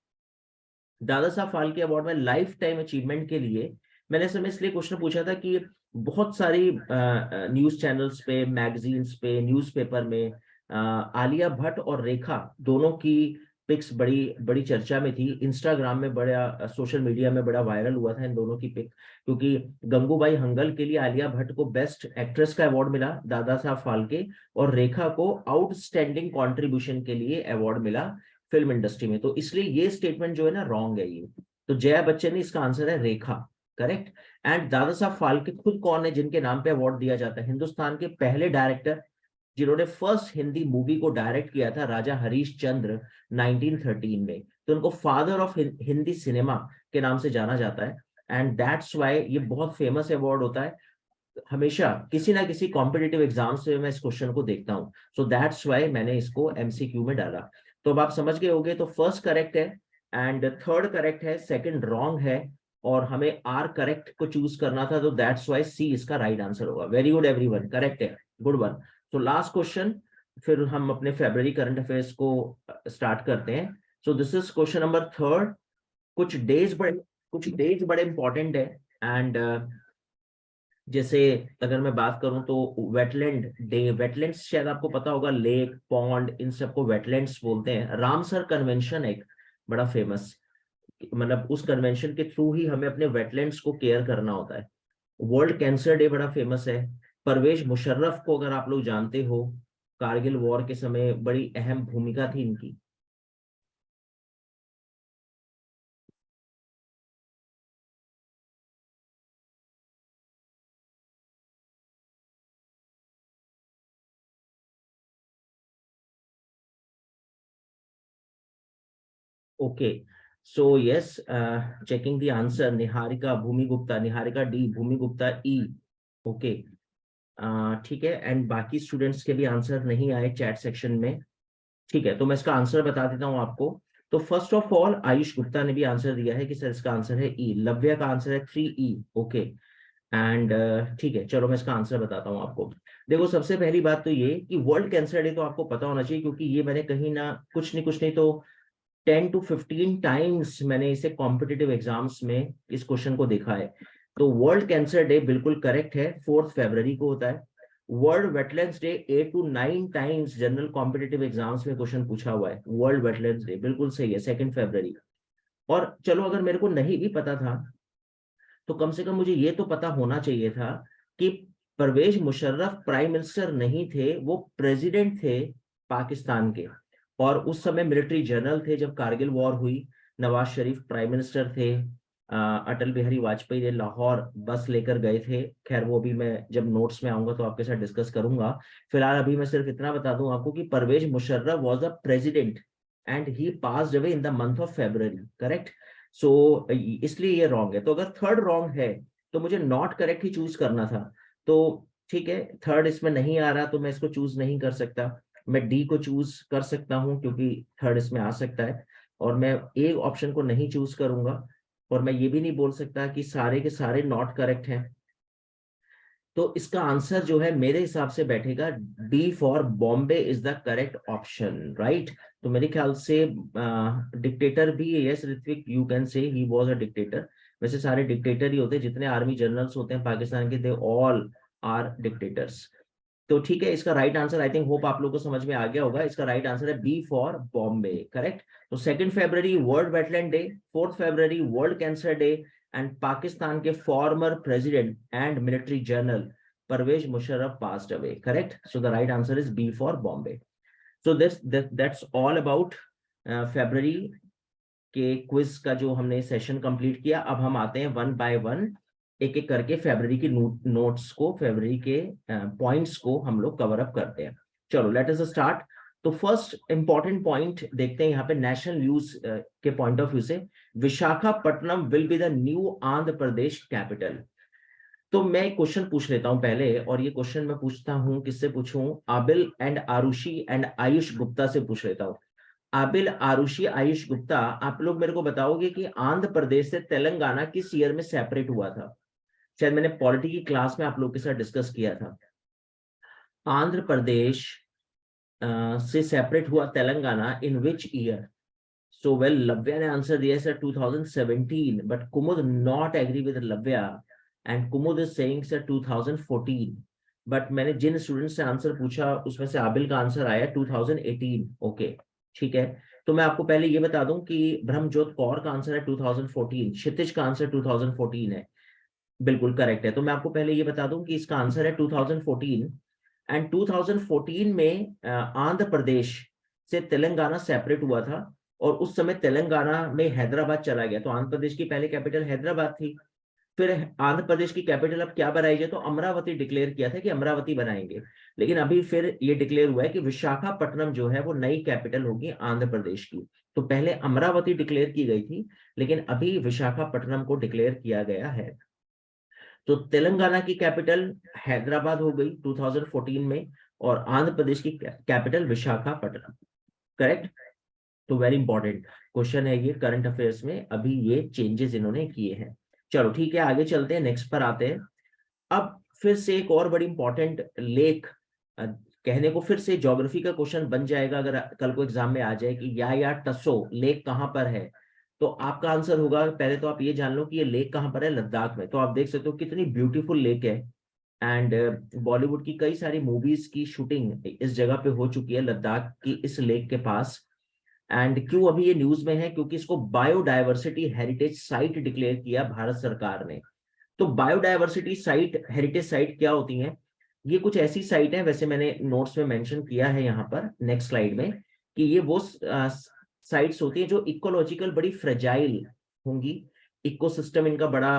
दादा साहब फाल्के अवार्ड में लाइफ टाइम अचीवमेंट के लिए मैंने समय इसलिए क्वेश्चन पूछा था कि बहुत सारी न्यूज चैनल्स पे, मैगजीन्स पे, न्यूज़पेपर में आलिया भट्ट और रेखा दोनों की पिक्स बड़ी बड़ी चर्चा में थी। इंस्टाग्राम में बड़ा, सोशल मीडिया में बड़ा वायरल हुआ था इन दोनों की पिक, क्योंकि गंगूबाई हंगल के लिए आलिया भट्ट को बेस्ट एक्ट्रेस का अवार्ड मिला दादा साहब फाल्के, और रेखा को आउटस्टैंडिंग कंट्रीब्यूशन के लिए अवार्ड मिला फिल्म इंडस्ट्री में। तो इसलिए ये स्टेटमेंट जो है ना रॉन्ग है ये। तो जया बच्चन ने इसका आंसर है रेखा। करेक्ट। एंड दादा साहब फाल्के खुद कौन है जिनके नाम पे अवार्ड दिया जाता है? हिंदुस्तान के पहले डायरेक्टर, जिन्होंने फर्स्ट हिंदी मूवी को डायरेक्ट किया था, राजा हरीश चंद्र 1913 में। तो उनको फादर ऑफ हिंदी सिनेमा के नाम से जाना जाता है। एंड दैट्स वाई ये बहुत फेमस अवार्ड होता है। हमेशा किसी ना किसी कॉम्पिटेटिव एग्जाम से मैं इस क्वेश्चन को देखता हूँ। सो दैट्स वाई मैंने इसको एमसीक्यू में डाला। तो अब आप समझ गए होंगे, तो फर्स्ट करेक्ट है, एंड थर्ड करेक्ट है, सेकंड रॉन्ग है, और हमें आर करेक्ट को चूज करना था, तो दैट्स वाई सी इसका राइट आंसर होगा। वेरी गुड एवरीवन, करेक्ट है, गुड वन। तो लास्ट क्वेश्चन, फिर हम अपने फेब्रुअरी करंट अफेयर्स को स्टार्ट करते हैं। सो this is question number third. कुछ डेज बड़े इंपॉर्टेंट है, एंड जैसे अगर मैं बात करूं तो वेटलैंड डे, वेटलैंड्स शायद आपको पता होगा, लेक पॉन्ड इन सबको वेटलैंड्स बोलते हैं। रामसर कन्वेंशन एक बड़ा फेमस, मतलब उस कन्वेंशन के थ्रू ही हमें अपने वेटलैंड्स को केयर करना होता है। वर्ल्ड कैंसर डे बड़ा फेमस है। परवेज मुशर्रफ को अगर आप लोग जानते हो, कारगिल वॉर के समय बड़ी अहम भूमिका थी इनकी। Okay, so yes, checking the answer, Niharika Bhumi Gupta, Niharika D, Bhumi Gupta E. Okay, ठीक है, एंड बाकी स्टूडेंट्स के भी आंसर नहीं आए चैट सेक्शन में। ठीक है, तो मैं इसका आंसर बता देता हूँ आपको। तो first of all Ayush Gupta ने भी आंसर दिया है कि सर इसका आंसर है ई, लव्या का आंसर है 3E। ओके, एंड ठीक है, चलो मैं इसका आंसर बताता हूँ आपको। देखो, सबसे पहली बात तो ये कि वर्ल्ड कैंसर डे तो आपको पता होना चाहिए, क्योंकि ये मैंने कहीं ना कुछ नहीं तो 10 to 15 टाइम्स मैंने इसे कॉम्पिटिटिव एग्जाम्स में इस क्वेश्चन को देखा है। तो वर्ल्ड कैंसर डे बिल्कुल करेक्ट है, 4 फरवरी को होता है। World wetlands day 8 to 9 times general competitive exams में क्वेश्चन पूछा हुआ है। वर्ल्ड वेटलैंड्स डे बिल्कुल सही है, 2 फरवरी। और चलो, अगर मेरे को नहीं भी पता था तो कम से कम मुझे ये तो पता होना चाहिए था कि परवेज मुशर्रफ प्राइम मिनिस्टर नहीं थे, वो प्रेसिडेंट थे पाकिस्तान के। और उस समय मिलिट्री जनरल थे जब कारगिल वॉर हुई। नवाज शरीफ प्राइम मिनिस्टर थे। अटल बिहारी वाजपेयी ने लाहौर बस लेकर गए थे। खैर, वो भी मैं जब नोट्स में आऊंगा तो आपके साथ डिस्कस करूंगा। फिलहाल अभी मैं सिर्फ इतना बता दूं आपको कि Pervez Musharraf was a president and he passed away in the month of February. Correct. So इसलिए ये रॉन्ग है। तो अगर थर्ड रॉन्ग है तो मुझे नॉट करेक्ट ही चूज करना था। तो ठीक है, थर्ड इसमें नहीं आ रहा तो मैं इसको चूज नहीं कर सकता। मैं डी को चूज कर सकता हूं क्योंकि थर्ड इसमें आ सकता है। और मैं ए ऑप्शन को नहीं चूज करूंगा। और मैं ये भी नहीं बोल सकता कि सारे के सारे नॉट करेक्ट हैं। तो इसका आंसर जो है मेरे हिसाब से बैठेगा D for Bombay is the correct option, right. तो मेरे ख्याल से डिक्टेटर भी, yes Ritwik, you can say he was a dictator. वैसे सारे डिक्टेटर ही होते हैं, जितने आर्मी जनरल्स होते हैं पाकिस्तान के, दे ऑल आर डिक्टेटर्स। तो ठीक है, इसका right answer, I think hope आप लोगों को समझ में आ गया होगा, इसका राइट आंसर है बी फॉर बॉम्बे, करेक्ट। तो 2 फरवरी वर्ल्ड वेटलैंड डे, 4 फरवरी world cancer day, and Pakistan के former president and military general Pervez Musharraf passed away, correct. So the right answer is B for Bombay. So that's all about फरवरी के क्विज का जो हमने सेशन कंप्लीट किया। अब हम आते हैं वन बाय वन, एक एक करके फरवरी के नोट्स को, फरवरी के पॉइंट्स को हम लोग कवर अप करते हैं। चलो, लेट अस स्टार्ट। तो फर्स्ट इंपॉर्टेंट पॉइंट देखते हैं यहाँ पे नेशनल व्यूज के पॉइंट ऑफ व्यू से। Visakhapatnam will be the new Andhra Pradesh capital. तो मैं एक क्वेश्चन पूछ लेता हूं पहले, और ये क्वेश्चन मैं पूछता हूं, किससे पूछूं? आबिल एंड आरुषि एंड आयुष गुप्ता से पूछ लेता हूं। आबिल, आरुषि, आयुष गुप्ता, आप लोग मेरे को बताओगे कि आंध्र प्रदेश से तेलंगाना किस ईयर में सेपरेट हुआ था? शायद मैंने पॉलिटी की क्लास में आप लोग के साथ डिस्कस किया था। आंध्र प्रदेश से सेपरेट हुआ Telangana in which year? So well, Lavya ने आंसर दिया sir 2017, but Kumud not agree with Lavya and Kumud is saying sir 2014। But मैंने जिन स्टूडेंट से आंसर पूछा उसमें से आबिल का आंसर आया 2018। ओके, ठीक है। तो मैं आपको पहले ये बता दूं कि ब्रह्मजोत कौर का आंसर है 2014, क्षितिज का आंसर 2014 है। बिल्कुल करेक्ट है। तो मैं आपको पहले ये बता दूं कि इसका आंसर है 2014। एंड 2014 में आंध्र प्रदेश से तेलंगाना सेपरेट हुआ था। और उस समय तेलंगाना में हैदराबाद चला गया। तो आंध्र प्रदेश की पहले कैपिटल हैदराबाद थी। फिर आंध्र प्रदेश की कैपिटल अब क्या बनाई जाए, तो अमरावती डिक्लेयर किया था कि अमरावती बनाएंगे। लेकिन अभी फिर ये डिक्लेयर हुआ है कि विशाखापट्टनम जो है वो नई कैपिटल होगी आंध्र प्रदेश की। तो पहले अमरावती डिक्लेयर की गई थी, लेकिन अभी विशाखापट्टनम को डिक्लेयर किया गया है। तो तेलंगाना की कैपिटल हैदराबाद हो गई 2014 में, और आंध्र प्रदेश की कैपिटल विशाखापट्टनम, करेक्ट। तो वेरी इंपॉर्टेंट क्वेश्चन है ये करंट अफेयर्स में, अभी ये चेंजेस इन्होंने किए हैं। चलो ठीक है, आगे चलते हैं, नेक्स्ट पर आते हैं। अब फिर से एक और बड़ी इंपॉर्टेंट लेक, कहने को फिर से ज्योग्राफी का क्वेश्चन बन जाएगा अगर कल को एग्जाम में आ जाए कि या टसो लेक कहाँ पर है। तो आपका आंसर होगा, पहले तो आप ये जान लो कि ये लेक कहाँ पर है, लद्दाख में। तो आप देख सकते हो कितनी ब्यूटीफुल लेक है। एंड बॉलीवुड की कई सारी मूवीज की शूटिंग इस जगह पे हो चुकी है, लद्दाख की इस लेक के पास। एंड क्यों अभी ये न्यूज में है, क्योंकि इसको बायोडायवर्सिटी हेरिटेज साइट डिक्लेयर किया भारत सरकार ने। तो बायोडायवर्सिटी साइट, हेरिटेज साइट क्या होती हैं? ये कुछ ऐसी साइट है, वैसे मैंने नोट्स में मेंशन किया है यहाँ पर नेक्स्ट स्लाइड में, कि ये वो साइट्स होती हैं जो इकोलॉजिकल बड़ी फ्रेजाइल होंगी। इकोसिस्टम इनका बड़ा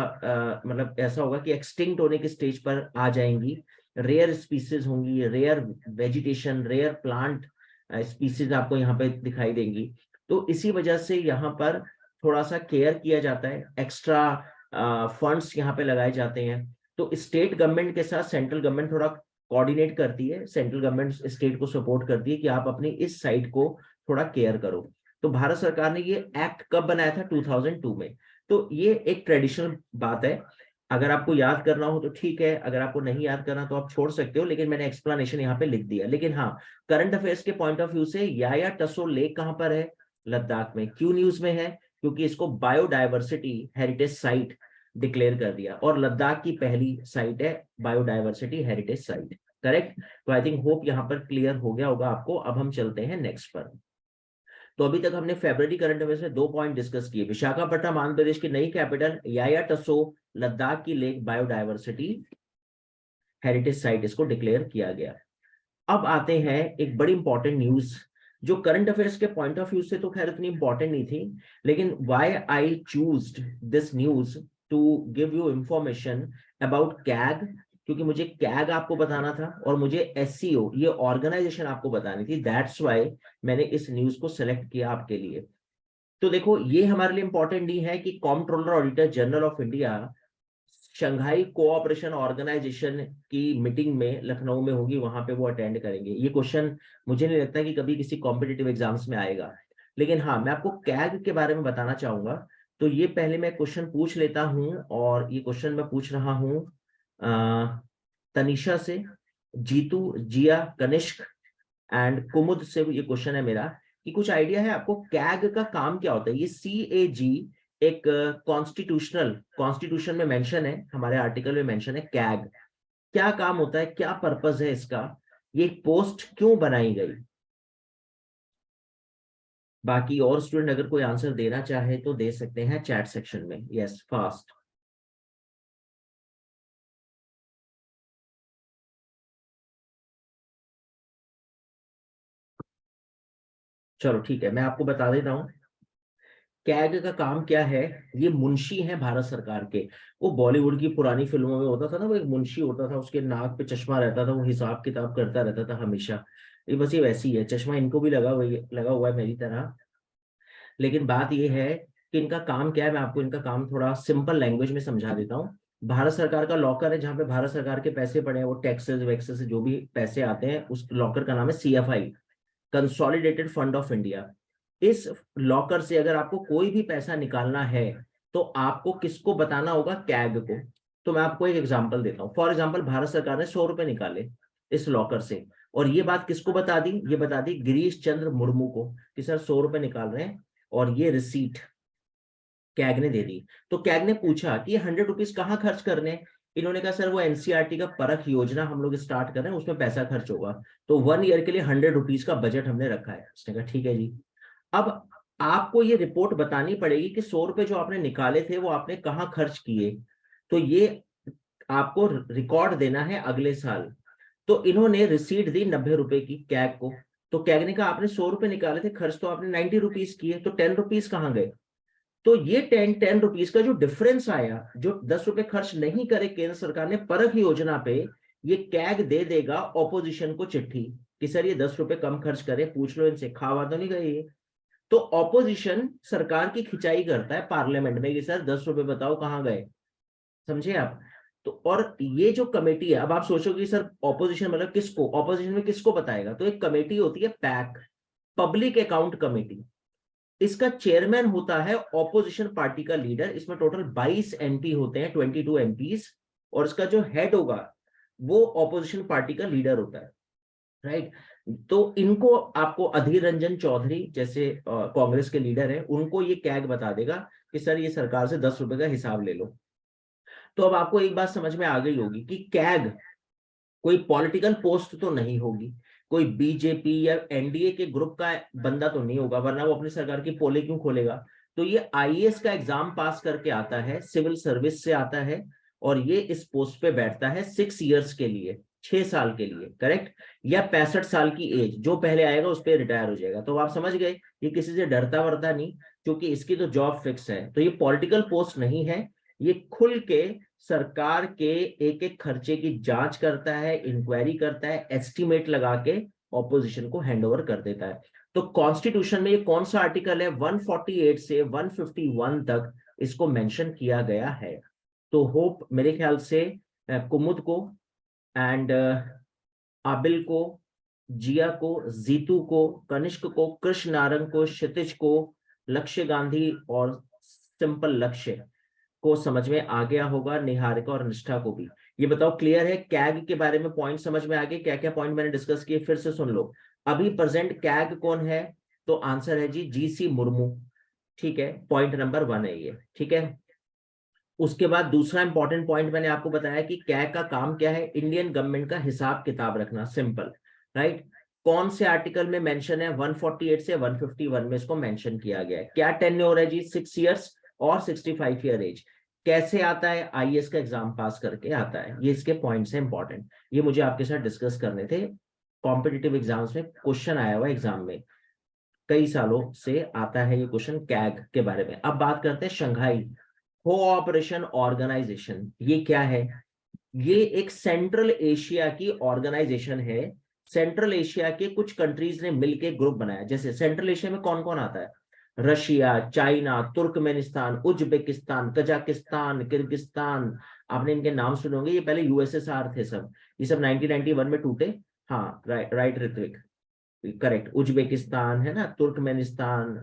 मतलब ऐसा होगा कि एक्सटिंक्ट होने के स्टेज पर आ जाएंगी। रेयर स्पीसीज होंगी, rare vegetation, rare plant species आपको यहाँ पे दिखाई देंगी। तो इसी वजह से यहाँ पर थोड़ा सा केयर किया जाता है, एक्स्ट्रा फंड्स यहाँ पे लगाए जाते हैं। तो स्टेट गवर्नमेंट के साथ सेंट्रल गवर्नमेंट थोड़ा कोऑर्डिनेट करती है, सेंट्रल गवर्नमेंट स्टेट को सपोर्ट करती है कि आप अपनी इस साइट को थोड़ा केयर करो। तो भारत सरकार ने ये एक्ट कब बनाया था? 2002 में। तो ये एक ट्रेडिशनल बात है, अगर आपको याद करना हो तो ठीक है, अगर आपको नहीं याद करना तो आप छोड़ सकते हो, लेकिन मैंने एक्सप्लेनेशन यहाँ पे लिख दिया। लेकिन हाँ, करंट अफेयर्स के पॉइंट ऑफ व्यू से याया टसो लेक कहाँ पर है? लद्दाख में। क्यों न्यूज में है? क्योंकि इसको बायोडायवर्सिटी हेरिटेज साइट डिक्लेयर कर दिया, और लद्दाख की पहली साइट है बायोडायवर्सिटी हेरिटेज साइट। करेक्ट? तो आई थिंक होप यहाँ पर क्लियर हो गया होगा आपको। अब हम चलते हैं नेक्स्ट पर। तो अभी तक हमने फेब्रुअरी करंट अफेयर्स में 2 पॉइंट डिस्कस किए। विशाखापट्टनम आंध्र प्रदेश की नई कैपिटल, याया टसो लद्दाख की लेक बायोडायवर्सिटी हेरिटेज साइट इसको डिक्लेयर किया गया। अब आते हैं एक बड़ी इंपॉर्टेंट न्यूज, जो करंट अफेयर्स के पॉइंट ऑफ व्यू से तो खैर इतनी इंपॉर्टेंट नहीं थी, लेकिन why I choose this news to give you information about CAG, क्योंकि मुझे कैग आपको बताना था और मुझे एससीओ ये ऑर्गेनाइजेशन आपको बतानी थी। दैट्स व्हाई मैंने इस न्यूज को सेलेक्ट किया आपके लिए। तो देखो, ये हमारे लिए इंपॉर्टेंट नहीं है कि comptroller auditor general of India Shanghai cooperation organisation की मीटिंग में लखनऊ में होगी, वहां पे वो अटेंड करेंगे। ये क्वेश्चन मुझे नहीं लगता कि कभी किसी कॉम्पिटिटिव एग्जाम्स में आएगा। लेकिन हाँ, मैं आपको कैग के बारे में बताना चाहूंगा। तो ये पहले मैं क्वेश्चन पूछ लेता हूं, और ये क्वेश्चन मैं पूछ रहा हूं तनिषा से, जीतू, जिया, कनिष्क एंड कुमुद से। ये क्वेश्चन है मेरा कि कुछ आइडिया है आपको कैग का काम क्या होता है? ये CAG एक कॉन्स्टिट्यूशन में मेंशन है, हमारे आर्टिकल में मेंशन है। कैग क्या काम होता है, क्या पर्पस है इसका, ये पोस्ट क्यों बनाई गई? बाकी और स्टूडेंट अगर कोई आंसर देना चाहे तो दे सकते हैं चैट सेक्शन में। Yes, fast. चलो ठीक है, मैं आपको बता देता हूँ कैग का काम क्या है। ये मुंशी हैं भारत सरकार के। वो बॉलीवुड की पुरानी फिल्मों में होता था ना, वो एक मुंशी होता था, उसके नाक पे चश्मा रहता था, वो हिसाब किताब करता रहता था हमेशा। ये बस ये वैसी है, चश्मा इनको भी लगा हुआ है मेरी तरह। लेकिन बात ये है कि इनका काम क्या है, मैं आपको इनका काम थोड़ा सिंपल लैंग्वेज में समझा देता हूँ। भारत सरकार का लॉकर है, जहाँ पे भारत सरकार के पैसे पड़े हैं, वो टैक्सेस वैक्सेस से जो भी पैसे आते हैं, उस लॉकर का नाम है CFI, consolidated fund of India. इस लॉकर से अगर आपको कोई भी पैसा निकालना है तो आपको किसको बताना होगा? कैग को। तो मैं आपको एक एग्जांपल देता हूँ। फॉर एग्जांपल, भारत सरकार ने 100 रुपए निकाले इस लॉकर से, और ये बात किसको बता दी? ये बता दी गिरीश चंद्र मुर्मू को कि सर 100 रुपए निकाल रहे हैं, और ये रिसीट कैग ने दे दी। तो कैग ने पूछा कि ये 100 रुपीज कहाँ खर्च करने हैं? इन्होंने कहा सर वो NCERT का परख योजना हम लोग स्टार्ट कर रहे हैं, उसमें पैसा खर्च होगा, तो 1 ईयर के लिए 100 रुपीज का बजट हमने रखा है। उसने कहा ठीक है जी। अब आपको ये रिपोर्ट बतानी पड़ेगी कि 100 रुपए जो आपने निकाले थे वो आपने कहाँ खर्च किए। तो ये आपको रिकॉर्ड देना है अगले साल। तो इन्होंने रिसीट दी 90 रुपए की कैग को। तो कैग ने कहा आपने 100 रुपए निकाले थे, खर्च तो आपने 90 रुपीज किए, तो 10 रुपीज कहाँ गए? तो ये 10 रुपीज का जो डिफरेंस आया, जो 10 रुपए खर्च नहीं करे केंद्र सरकार ने परख योजना पे, ये कैग दे देगा ऑपोजिशन को चिट्ठी कि सर ये 10 रुपए कम खर्च करे, पूछ लो इनसे, खावा तो नहीं गए ये। तो ऑपोजिशन सरकार की खिंचाई करता है पार्लियामेंट में कि सर 10 रुपए बताओ कहाँ गए। समझे आप? तो और ये जो कमेटी है, अब आप सोचोगे सर ऑपोजिशन मतलब किसको, ऑपोजिशन में किसको बताएगा? तो एक कमेटी होती है पैक, पब्लिक अकाउंट कमेटी। इसका चेयरमैन होता है ऑपोजिशन पार्टी का लीडर। इसमें टोटल 22 MP होते हैं, 22 MPs, और इसका जो हेड होगा वो ऑपोजिशन पार्टी का लीडर होता है। राइट? तो इनको, आपको अधीर रंजन चौधरी जैसे कांग्रेस के लीडर है, उनको ये कैग बता देगा कि सर ये सरकार से 10 रुपए का हिसाब ले लो। तो अब आपको एक बात समझ में आ गई होगी कि कैग कोई पॉलिटिकल पोस्ट तो नहीं होगी, कोई बीजेपी या एनडीए के ग्रुप का बंदा तो नहीं होगा, वरना वो अपनी सरकार की पोले क्यों खोलेगा। तो ये आईएएस का एग्जाम पास करके आता है, सिविल सर्विस से आता है, और ये इस पोस्ट पे बैठता है 6 इयर्स के लिए, 6 साल के लिए, करेक्ट। या 65 साल की एज, जो पहले आएगा उस पर रिटायर हो जाएगा। तो आप समझ गए, ये किसी से डरता वरता नहीं, क्योंकि इसकी तो जॉब फिक्स है। तो ये पॉलिटिकल पोस्ट नहीं है, ये खुल के सरकार के एक एक खर्चे की जांच करता है, इंक्वायरी करता है, एस्टिमेट लगा के ऑपोजिशन को हैंडओवर कर देता है। तो कॉन्स्टिट्यूशन में ये कौन सा आर्टिकल है, 148 से 151 तक इसको मेंशन किया गया है। तो होप मेरे ख्याल से कुमुद को एंड आबिल को, जिया को, जीतू को, कनिष्क को, कृष्ण नारंग को, क्षितिज को, लक्ष्य गांधी और सिंपल लक्ष्य को समझ में आ गया होगा, निहारिका और निष्ठा को भी। ये बताओ क्लियर है कैग के बारे में, पॉइंट समझ में आ गए, क्या क्या पॉइंट मैंने डिस्कस किए फिर से सुन लो। अभी प्रेजेंट कैग कौन है, तो आंसर है जी जीसी मुर्मू, ठीक है, पॉइंट नंबर 1 है ये, ठीक है। उसके बाद दूसरा इंपॉर्टेंट पॉइंट मैंने आपको बताया कि कैग का काम क्या है, इंडियन गवर्नमेंट का हिसाब किताब रखना, सिंपल, राइट। कौन से आर्टिकल में मेंशन है, 148 से 151 में इसको मेंशन किया गया है। क्या टेन्योर है जी, 6 इयर्स और 65 ईयर एज। कैसे आता है, आईएएस का एग्जाम पास करके आता है। ये इसके पॉइंट्स हैं इंपॉर्टेंट, ये मुझे आपके साथ डिस्कस करने थे। कॉम्पिटिटिव एग्जाम्स में क्वेश्चन आया हुआ एग्जाम में, कई सालों से आता है ये क्वेश्चन कैग के बारे में। अब बात करते हैं शंघाई कोऑपरेशन ऑर्गेनाइजेशन, ये क्या है। ये एक सेंट्रल एशिया की ऑर्गेनाइजेशन है। सेंट्रल एशिया के कुछ कंट्रीज ने मिलकर ग्रुप बनाया। जैसे सेंट्रल एशिया में कौन कौन आता है, Russia, China, Turkmenistan, Uzbekistan, Kazakhstan, Kyrgyzstan. आपने इनके नाम सुने होंगे, ये पहले यूएसएसआर थे सब, ये सब 1991 में टूटे। हाँ right right Ritvik, correct. Uzbekistan है ना, तुर्कमेनिस्तान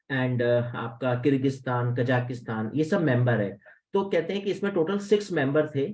एंड आपका किर्गिस्तान, कजाकिस्तान, ये सब मेंबर है। तो कहते हैं कि इसमें टोटल 6 मेंबर थे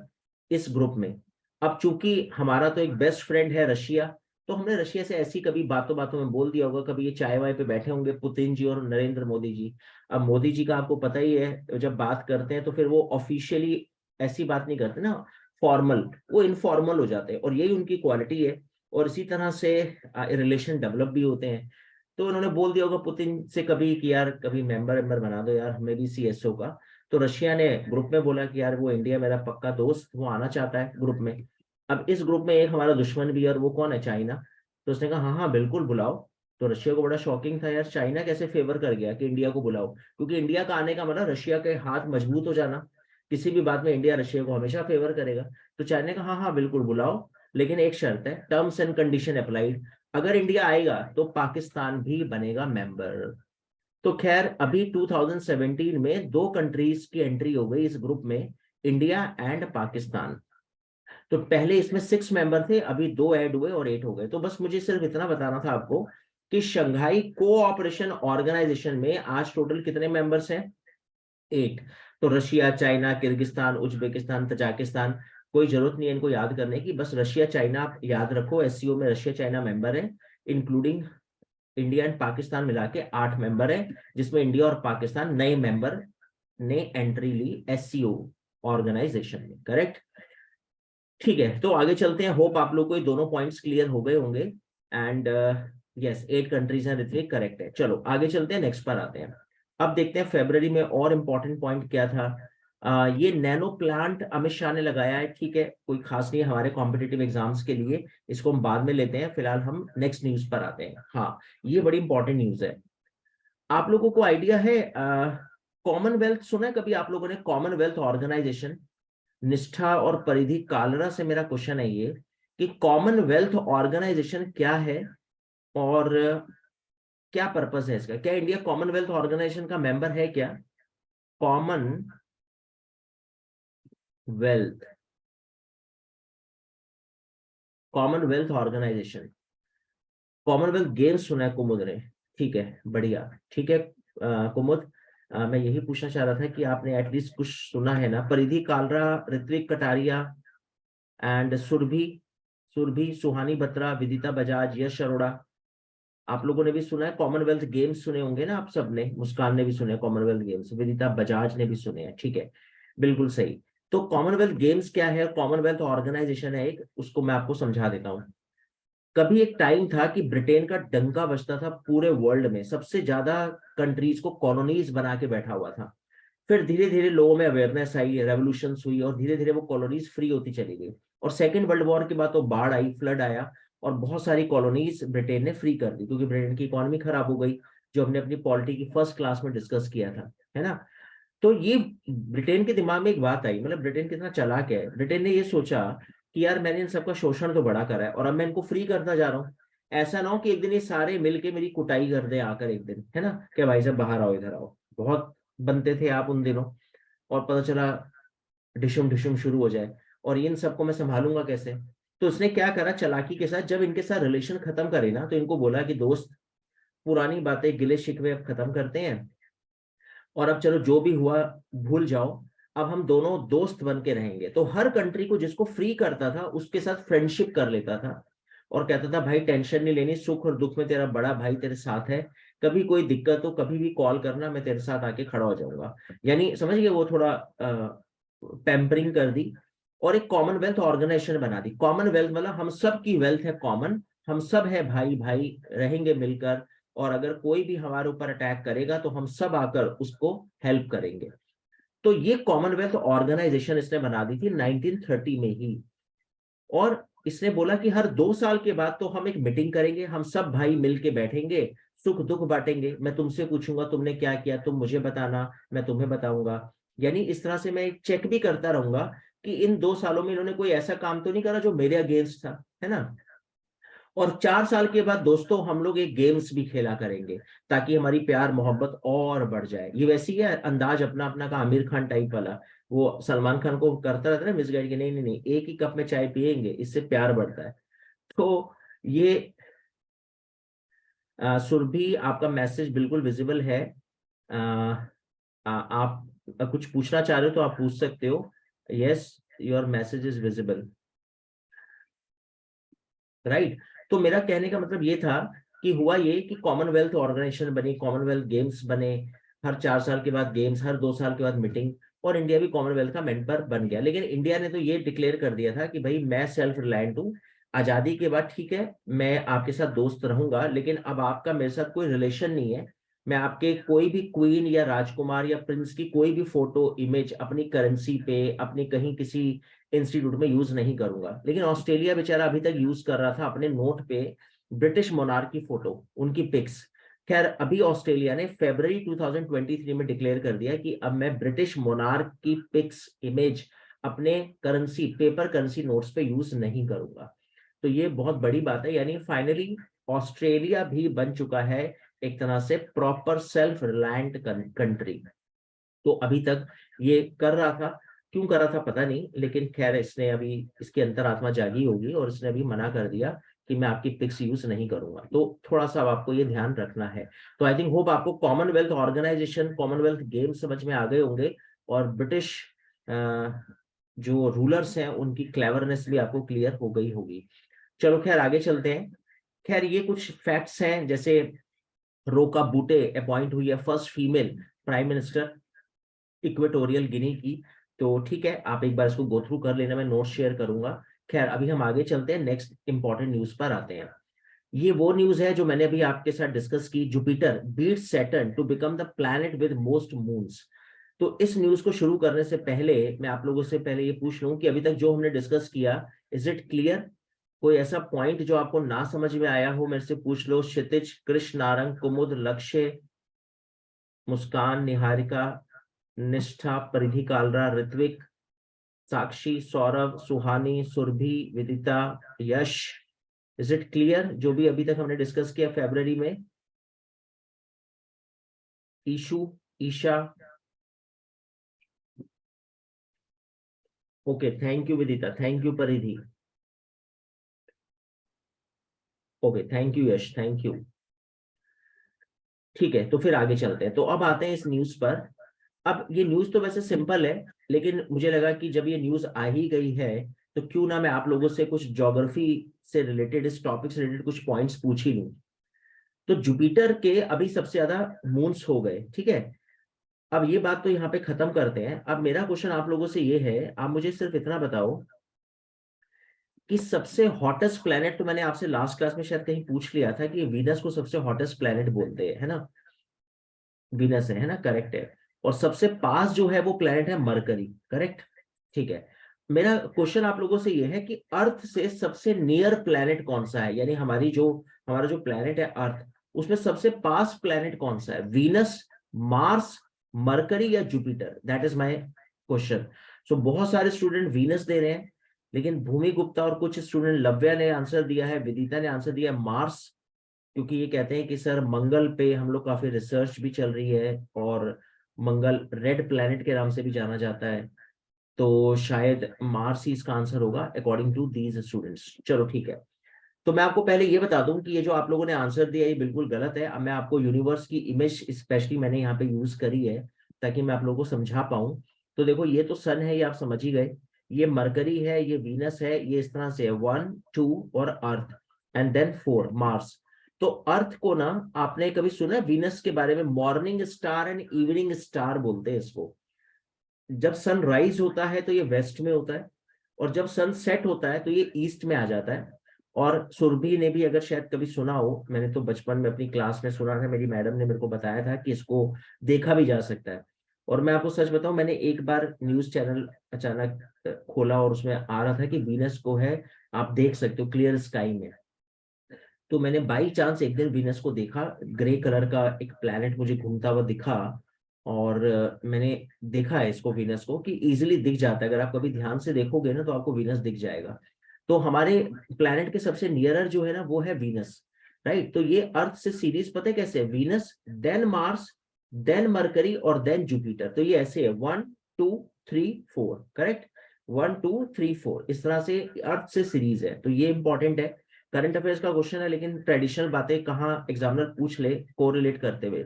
इस ग्रुप में। अब चूंकि हमारा तो एक बेस्ट फ्रेंड है रशिया, तो हमने रशिया से ऐसी कभी बातों बातों में बोल दिया होगा, कभी ये चाय वाय पे बैठे होंगे पुतिन जी और नरेंद्र मोदी जी। अब मोदी जी का आपको पता ही है, जब बात करते हैं तो फिर वो ऑफिशियली ऐसी बात नहीं करते ना, फॉर्मल, वो इनफॉर्मल हो जाते हैं, और यही उनकी क्वालिटी है। और इसी तरह से रिलेशन डेवलप भी होते हैं। तो उन्होंने बोल दिया होगा पुतिन से कभी कि यार कभी मेंबर मेंबर बना दो यार हमें भी सीएसओ का। तो रशिया ने ग्रुप में बोला कि यार वो इंडिया मेरा पक्का दोस्त, वो आना चाहता है ग्रुप में। अब इस ग्रुप में एक हमारा दुश्मन भी है, और वो कौन है, चाइना। तो उसने कहा हाँ हाँ बिल्कुल बुलाओ। तो रशिया को बड़ा शॉकिंग था, यार चाइना कैसे फेवर कर गया कि इंडिया को बुलाओ, क्योंकि इंडिया का आने का मतलब रशिया के हाथ मजबूत हो जाना। किसी भी बात में इंडिया रशिया को हमेशा फेवर करेगा। तो चाइना ने कहा हाँ हाँ बिल्कुल बुलाओ, लेकिन एक शर्त है, टर्म्स एंड कंडीशन अप्लाइड, अगर इंडिया आएगा तो पाकिस्तान भी बनेगा मेंबर। तो खैर अभी 2017 में 2 कंट्रीज की एंट्री हो गई इस ग्रुप में, इंडिया एंड पाकिस्तान। तो पहले इसमें 6 मेंबर थे, अभी 2 ऐड हुए और 8 हो गए। तो बस मुझे सिर्फ इतना बताना था आपको कि शंघाई कोऑपरेशन ऑर्गेनाइजेशन में आज टोटल कितने मेंबर्स हैं, 8। तो Russia, China, Kyrgyzstan, Uzbekistan, Tajikistan, कोई जरूरत नहीं है इनको याद करने की, बस रशिया चाइना आप याद रखो। एससीओ में रशिया चाइना मेंबर है, इंक्लूडिंग इंडिया एंड पाकिस्तान मिला के 8 मेंबर है, जिसमें इंडिया और पाकिस्तान नए मेंबर ने एंट्री ली एससीओ ऑर्गेनाइजेशन में, करेक्ट। ठीक है, तो आगे चलते हैं। होप आप लोग को ये दोनों पॉइंट्स क्लियर हो गए होंगे। एंड यस 8 कंट्रीज हैं ऋत्विक, करेक्ट है। चलो आगे चलते हैं, नेक्स्ट पर आते हैं। अब देखते हैं फरवरी में और इम्पोर्टेंट पॉइंट क्या था। ये नैनो प्लांट अमित शाह ने लगाया है, ठीक है, कोई खास नहीं है हमारे कॉम्पिटिटिव एग्जाम्स के लिए, इसको हम बाद में लेते हैं, फिलहाल हम नेक्स्ट न्यूज पर आते हैं। हाँ, ये बड़ी इंपॉर्टेंट न्यूज है। आप लोगों को आइडिया है, कॉमनवेल्थ सुना है कभी आप लोगों ने, कॉमनवेल्थ ऑर्गेनाइजेशन। निष्ठा और परिधि कालरा से मेरा क्वेश्चन है ये कि कॉमनवेल्थ ऑर्गेनाइजेशन क्या है, और क्या पर्पस है इसका, क्या इंडिया कॉमनवेल्थ ऑर्गेनाइजेशन का मेंबर है क्या। Commonwealth Commonwealth organisation, Commonwealth games सुना है कुमुद ने, ठीक है बढ़िया, ठीक है। कुमुद, मैं यही पूछना चाह रहा था कि आपने एटलीस्ट कुछ सुना है ना। परिधि कालरा, ऋत्विक कटारिया एंड सुरभि, सुरभि सुहानी बत्रा, विदिता बजाज, यश अरोड़ा, आप लोगों ने भी सुना है। कॉमनवेल्थ गेम्स सुने होंगे ना आप सबने, मुस्कान ने भी सुने कॉमनवेल्थ गेम्स, विदिता बजाज ने भी सुने हैं, ठीक है बिल्कुल सही। तो कॉमनवेल्थ गेम्स क्या है, कॉमनवेल्थ ऑर्गेनाइजेशन है एक, उसको मैं आपको समझा देता हूँ। कभी एक टाइम था कि ब्रिटेन का डंका बजता था पूरे वर्ल्ड में, सबसे ज्यादा कंट्रीज को कॉलोनीज बना के बैठा हुआ था। फिर धीरे धीरे लोगों में अवेयरनेस आई, रेवोल्यूशन हुई, और धीरे धीरे वो कॉलोनीज फ्री होती चली गई। और सेकेंड वर्ल्ड वॉर के बाद तो बाढ़ आई, फ्लड आया, और बहुत सारी कॉलोनीज ब्रिटेन ने फ्री कर दी, क्योंकि ब्रिटेन की इकोनॉमी खराब हो गई, जो हमने अपनी पॉलिटी की फर्स्ट क्लास में डिस्कस किया था, है ना। तो ये ब्रिटेन के दिमाग में एक बात आई, मतलब ब्रिटेन कितना चालाक है, ब्रिटेन ने ये सोचा कि यार मैंने इन सबका शोषण तो बड़ा करा है, और अब मैं इनको फ्री करता जा रहा हूँ। ऐसा ना हो कि एक दिन ये सारे मिलके मेरी कुटाई कर दे आकर एक दिन, है ना, कि भाई साहब बाहर आओ, इधर आओ। बहुत बनते थे आप उन दिनों, और पता चला डिशुम डिशुम शुरू हो जाए, और इन सबको मैं संभालूंगा कैसे। तो उसने क्या करा चालाकी के साथ, जब इनके साथ रिलेशन खत्म करे ना, तो इनको बोला कि दोस्त, पुरानी बातें गिले शिकवे अब खत्म करते हैं, और अब चलो जो भी हुआ भूल जाओ, अब हम दोनों दोस्त बन के रहेंगे। तो हर कंट्री को जिसको फ्री करता था उसके साथ फ्रेंडशिप कर लेता था, और कहता था भाई टेंशन नहीं लेनी, सुख और दुख में तेरा बड़ा भाई तेरे साथ है, कभी कोई दिक्कत हो कभी भी कॉल करना, मैं तेरे साथ आके खड़ा हो जाऊंगा। यानी समझ गए, वो थोड़ा पैम्परिंग कर दी, और एक कॉमनवेल्थ ऑर्गेनाइजेशन बना दी। कॉमनवेल्थ मतलब हम सब की वेल्थ है कॉमन, हम सब है भाई भाई, रहेंगे मिलकर, और अगर कोई भी हमारे ऊपर अटैक करेगा तो हम सब आकर उसको हेल्प करेंगे। तो ये कॉमनवेल्थ ऑर्गेनाइजेशन इसने बना दी थी 1930 में ही। और इसने बोला कि हर 2 साल के बाद तो हम एक मीटिंग करेंगे, हम सब भाई मिलके बैठेंगे, सुख दुख बांटेंगे, मैं तुमसे पूछूंगा तुमने क्या किया, तुम मुझे बताना, मैं तुम्हें बताऊंगा। यानी इस तरह से मैं एक चेक भी करता रहूंगा कि इन 2 सालों में इन्होंने कोई ऐसा काम तो नहीं करा जो मेरे अगेंस्ट था, है ना। और 4 साल के बाद दोस्तों हम लोग एक गेम्स भी खेला करेंगे, ताकि हमारी प्यार मोहब्बत और बढ़ जाए। ये वैसी है अंदाज अपना अपना का, आमिर खान टाइप वाला, वो सलमान खान को करता रहता है ना मिस गाइड के, नहीं नहीं नहीं, एक ही कप में चाय पियेंगे, इससे प्यार बढ़ता है। तो ये सुरभि आपका मैसेज बिल्कुल विजिबल है। आ, आप कुछ पूछना चाह रहे हो तो आप पूछ सकते हो। Yes, your message is visible, right. तो मेरा कहने का मतलब ये था कि हुआ ये कि कॉमनवेल्थ ऑर्गेनाइजेशन बनी, कॉमनवेल्थ गेम्स बने, हर 4 साल के बाद गेम्स, हर 2 साल के बाद मीटिंग, और इंडिया भी कॉमनवेल्थ का मेंबर बन गया। लेकिन इंडिया ने तो ये डिक्लेयर कर दिया था कि भाई मैं सेल्फ रिलायंट हूँ, आजादी के बाद ठीक है मैं आपके साथ दोस्त रहूंगा, लेकिन अब आपका मेरे साथ कोई रिलेशन नहीं है। मैं आपके कोई भी क्वीन या राजकुमार या प्रिंस की कोई भी फोटो इमेज अपनी करेंसी पे, अपनी कहीं किसी इंस्टीट्यूट में यूज नहीं करूंगा। लेकिन ऑस्ट्रेलिया बेचारा अभी तक यूज कर रहा था अपने नोट पे ब्रिटिश मोनार्क की फोटो, उनकी पिक्स। खैर अभी ऑस्ट्रेलिया ने फरवरी 2023 में डिक्लेयर कर दिया कि अब मैं ब्रिटिश मोनार्क की पिक्स इमेज अपने करेंसी, पेपर करेंसी नोट्स पे यूज नहीं करूंगा। तो ये बहुत बड़ी बात है, यानी फाइनली ऑस्ट्रेलिया भी बन चुका है एक तरह से प्रॉपर सेल्फ रिलायंट कंट्री। तो अभी तक ये कर रहा था, क्यों कर रहा था पता नहीं, लेकिन खैर इसने अभी, इसकी अंतरात्मा जागी होगी, और इसने अभी मना कर दिया कि मैं आपकी पिक्स यूज नहीं करूंगा। तो थोड़ा सा आपको ये ध्यान रखना है। तो आई थिंक होप आपको कॉमनवेल्थ ऑर्गेनाइजेशन, कॉमनवेल्थ गेम समझ में आ गए होंगे, और ब्रिटिश जो रूलर्स हैं उनकी क्लेवरनेस भी आपको क्लियर हो गई होगी। चलो खैर आगे चलते हैं। खैर ये कुछ फैक्ट्स हैं, जैसे रोका बूटे अपॉइंट हुई है first female prime minister Equatorial Guinea की। तो ठीक है, आप एक बार इसको गो थ्रू कर लेना, मैं नोट शेयर करूंगा। खैर अभी हम आगे चलते हैं, नेक्स्ट इंपॉर्टेंट न्यूज पर आते हैं। ये वो न्यूज है जो मैंने अभी आपके साथ डिस्कस की, Jupiter beat Saturn to become the planet with most moons. तो इस न्यूज को शुरू करने से पहले मैं आप लोगों से पहले ये पूछ लूं कि अभी तक जो हमने डिस्कस किया, इज इट क्लियर? कोई ऐसा पॉइंट जो आपको ना समझ में आया हो मेरे से पूछ लो। क्षितिज, कृष्ण, नारंग, कुमुद, लक्ष्य, मुस्कान, Niharika, Nishtha, Paridhi, Kalra, Ritvik, Sakshi, Saurabh, Suhani, Surbhi, Vidita, Yash, is it clear जो भी अभी तक हमने डिस्कस किया फरवरी में? Ishu, Isha, okay thank you Vidita, thank you Paridhi, okay thank you Yash, thank you. ठीक है, तो फिर आगे चलते हैं। तो अब आते हैं इस न्यूज पर। अब ये न्यूज तो वैसे सिंपल है, लेकिन मुझे लगा कि जब ये न्यूज आ ही गई है तो क्यों ना मैं आप लोगों से कुछ ज्योग्राफी से रिलेटेड, इस टॉपिक से रिलेटेड कुछ पॉइंट्स पूछ ही लूं। तो जुपिटर के अभी सबसे ज्यादा मून्स हो गए, ठीक है। अब ये बात तो यहाँ पे खत्म करते हैं। अब मेरा क्वेश्चन आप लोगों से ये है, आप मुझे सिर्फ इतना बताओ कि सबसे हॉटेस्ट प्लेनेट, तो मैंने आपसे लास्ट क्लास में शायद कहीं पूछ लिया था कि वीनस को सबसे हॉटेस्ट प्लेनेट बोलते हैं, है ना? वीनस है ना, करेक्ट है। और सबसे पास जो है वो प्लेनेट है मरकरी, करेक्ट। ठीक है, मेरा क्वेश्चन आप लोगों से ये है कि अर्थ से सबसे नियर प्लेनेट कौन सा है, यानी हमारा जो प्लेनेट है अर्थ, उसमें सबसे पास प्लेनेट कौन सा है? वीनस, मार्स, मरकरी या Jupiter? That is my question. So बहुत सारे स्टूडेंट वीनस दे रहे हैं, लेकिन भूमि गुप्ता और कुछ स्टूडेंट, लव्या ने आंसर दिया है, विदिता ने आंसर दिया है मार्स, क्योंकि ये कहते हैं कि सर मंगल पे हम लोग काफी रिसर्च भी चल रही है और मंगल रेड प्लैनेट के नाम से भी जाना जाता है, तो शायद मार्स ही इसका आंसर होगा अकॉर्डिंग टू दीज स्टूडेंट्स। चलो ठीक है, तो मैं आपको पहले ये बता दूं कि ये जो आप लोगों ने आंसर दिया ये बिल्कुल गलत है। अब मैं आपको यूनिवर्स की इमेज स्पेशली मैंने यहाँ पे यूज करी है ताकि मैं आप लोगों को समझा पाऊं। तो देखो, ये तो सन है, ये आप समझ ही गए, ये मरकरी है, ये वीनस है, ये इस तरह से है 1 2 और अर्थ, एंड देन 4 मार्स। तो अर्थ को ना, आपने कभी सुना है वीनस के बारे में morning star and evening star बोलते हैं इसको। जब सन राइज होता है तो ये वेस्ट में होता है, और जब सन सेट होता है तो ये ईस्ट में आ जाता है। और सुरभि ने भी अगर शायद कभी सुना हो, मैंने तो बचपन में अपनी क्लास में सुना था, मेरी मैडम ने मेरे को बताया था कि इसको देखा भी जा सकता है। और मैं आपको सच बताऊं, मैंने एक बार न्यूज चैनल अचानक खोला और उसमें आ रहा था कि वीनस को है, आप देख सकते हो क्लियर स्काई में। तो मैंने बाई चांस एक दिन वीनस को देखा, ग्रे कलर का एक प्लैनेट मुझे घूमता हुआ दिखा। और मैंने देखा है इसको, वीनस को, कि इजीली दिख जाता है, अगर आप कभी ध्यान से देखोगे ना तो आपको वीनस दिख जाएगा। तो हमारे प्लैनेट के सबसे नियरर जो है ना वो है वीनस, राइट। तो ये अर्थ से सीरीज पता है कैसे है? Venus, then Mars, then Mercury और देन जुपिटर। तो ये ऐसे है 1 2 3 4, करेक्ट। 1 2 3 4 इस तरह से अर्थ से सीरीज है। तो ये इंपॉर्टेंट है, करंट अफेयर्स का क्वेश्चन है, लेकिन ट्रेडिशनल बातें कहाँ एग्जामिनर पूछ ले कोरिलेट करते हुए।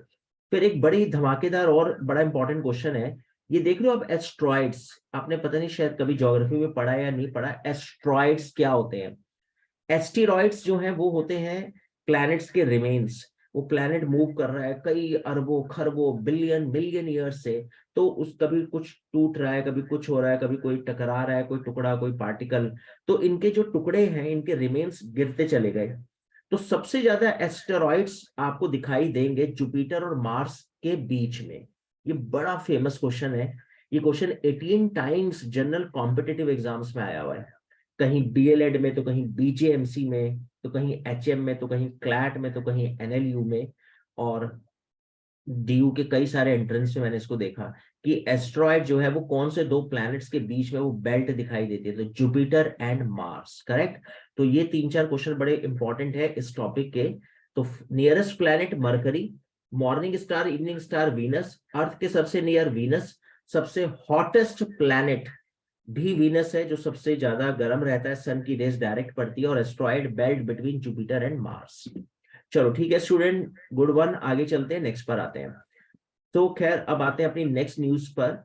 फिर एक बड़ी धमाकेदार और बड़ा इंपॉर्टेंट क्वेश्चन है, ये देख लो आप, एस्ट्रॉइड्स। आपने पता नहीं शायद कभी ज्योग्राफी में पढ़ा या नहीं पढ़ा, एस्ट्रॉइड्स क्या होते हैं? एस्टेरॉइड्स जो हैं वो होते हैं प्लैनेट्स के रिमेन्स। वो प्लैनेट मूव कर रहा है कई अरबों खरबों बिलियन मिलियन ईयर से, तो उस कभी कुछ टूट रहा है, कभी कुछ हो रहा है, कभी कोई टकरा रहा है, कोई टुकड़ा, कोई पार्टिकल, तो इनके जो टुकड़े हैं, इनके रिमेन्स गिरते चले गए। तो सबसे ज्यादा एस्टेरॉइड्स आपको दिखाई देंगे जुपिटर और मार्स के बीच में। ये बड़ा फेमस क्वेश्चन है। ये question 18 times general competitive exams में आया हुआ है, कहीं डीएलएड में, तो कहीं बीजेएमसी में, तो कहीं एचएम में, तो कहीं क्लैट में, तो कहीं एनएलयू में, और डीयू के कई सारे एंट्रेंस में मैंने इसको देखा कि एस्ट्रॉयड जो है वो कौन से दो प्लैनेट्स के बीच में वो बेल्ट दिखाई देती है, तो जुपिटर एंड मार्स, करेक्ट। तो ये 3 4 क्वेश्चन बड़े इंपॉर्टेंट है इस टॉपिक के। तो nearest planet Mercury, morning star evening star Venus, earth के सबसे नियर वीनस, सबसे हॉटेस्ट प्लैनेट भी वीनस है जो सबसे ज्यादा गर्म रहता है, सन की रेस डायरेक्ट पड़ती है, और asteroid belt between Jupiter and Mars. चलो ठीक है स्टूडेंट, गुड वन, आगे चलते हैं, नेक्स्ट पर आते हैं। तो खैर अब आते हैं अपनी नेक्स्ट न्यूज पर।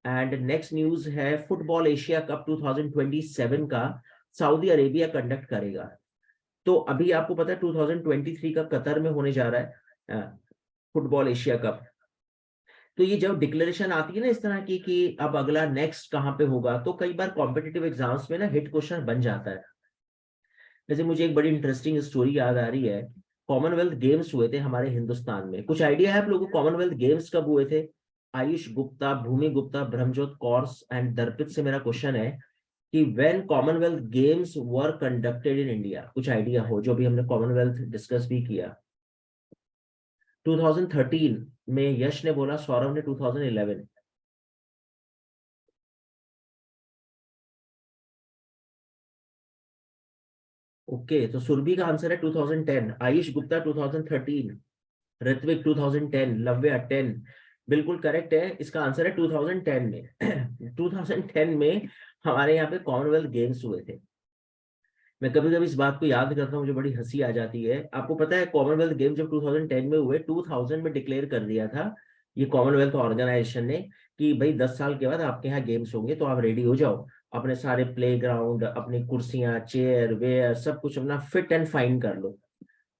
एंड नेक्स्ट न्यूज है फुटबॉल एशिया कप 2027 का सऊदी अरेबिया कंडक्ट करेगा। तो अभी आपको पता है 2023 का कतर में होने जा रहा है फुटबॉल एशिया कप। तो ये जब डिक्लेरेशन आती है ना इस तरह की कि अब अगला नेक्स्ट कहाँ पे होगा, तो कई बार कॉम्पिटिटिव एग्जाम्स में ना हिट क्वेश्चन बन जाता है। जैसे मुझे एक बड़ी इंटरेस्टिंग स्टोरी याद आ रही है, कॉमनवेल्थ गेम्स हुए थे हमारे हिंदुस्तान में, कुछ आइडिया है आप लोगों को कॉमनवेल्थ गेम्स कब हुए थे? आयुष गुप्ता, भूमि गुप्ता, ब्रह्मजोत कौर एंड दर्पित से मेरा क्वेश्चन है कि when Commonwealth games were conducted in India, कुछ आइडिया हो, जो भी हमने कॉमनवेल्थ डिस्कस भी किया। 2013 में यश ने बोला, सौरभ ने 2011। ओके, तो सुरभि का आंसर है 2010, आयुष गुप्ता 2013, ऋत्विक 2010, लव्या 10। बिल्कुल करेक्ट है, इसका आंसर है 2010 में 2010 में हमारे यहाँ पे कॉमनवेल्थ गेम्स हुए थे। मैं कभी कभी इस बात को याद करता हूँ, मुझे बड़ी हंसी आ जाती है। आपको पता है कॉमनवेल्थ गेम जब 2010 में हुए, 2000 में डिक्लेयर कर दिया था ये कॉमनवेल्थ ऑर्गेनाइजेशन ने कि भाई 10 साल के बाद आपके यहाँ गेम्स होंगे, तो आप रेडी हो जाओ, अपने सारे प्ले ग्राउंड, अपनी कुर्सियां, चेयर वेयर, सब कुछ अपना फिट एंड फाइन कर लो।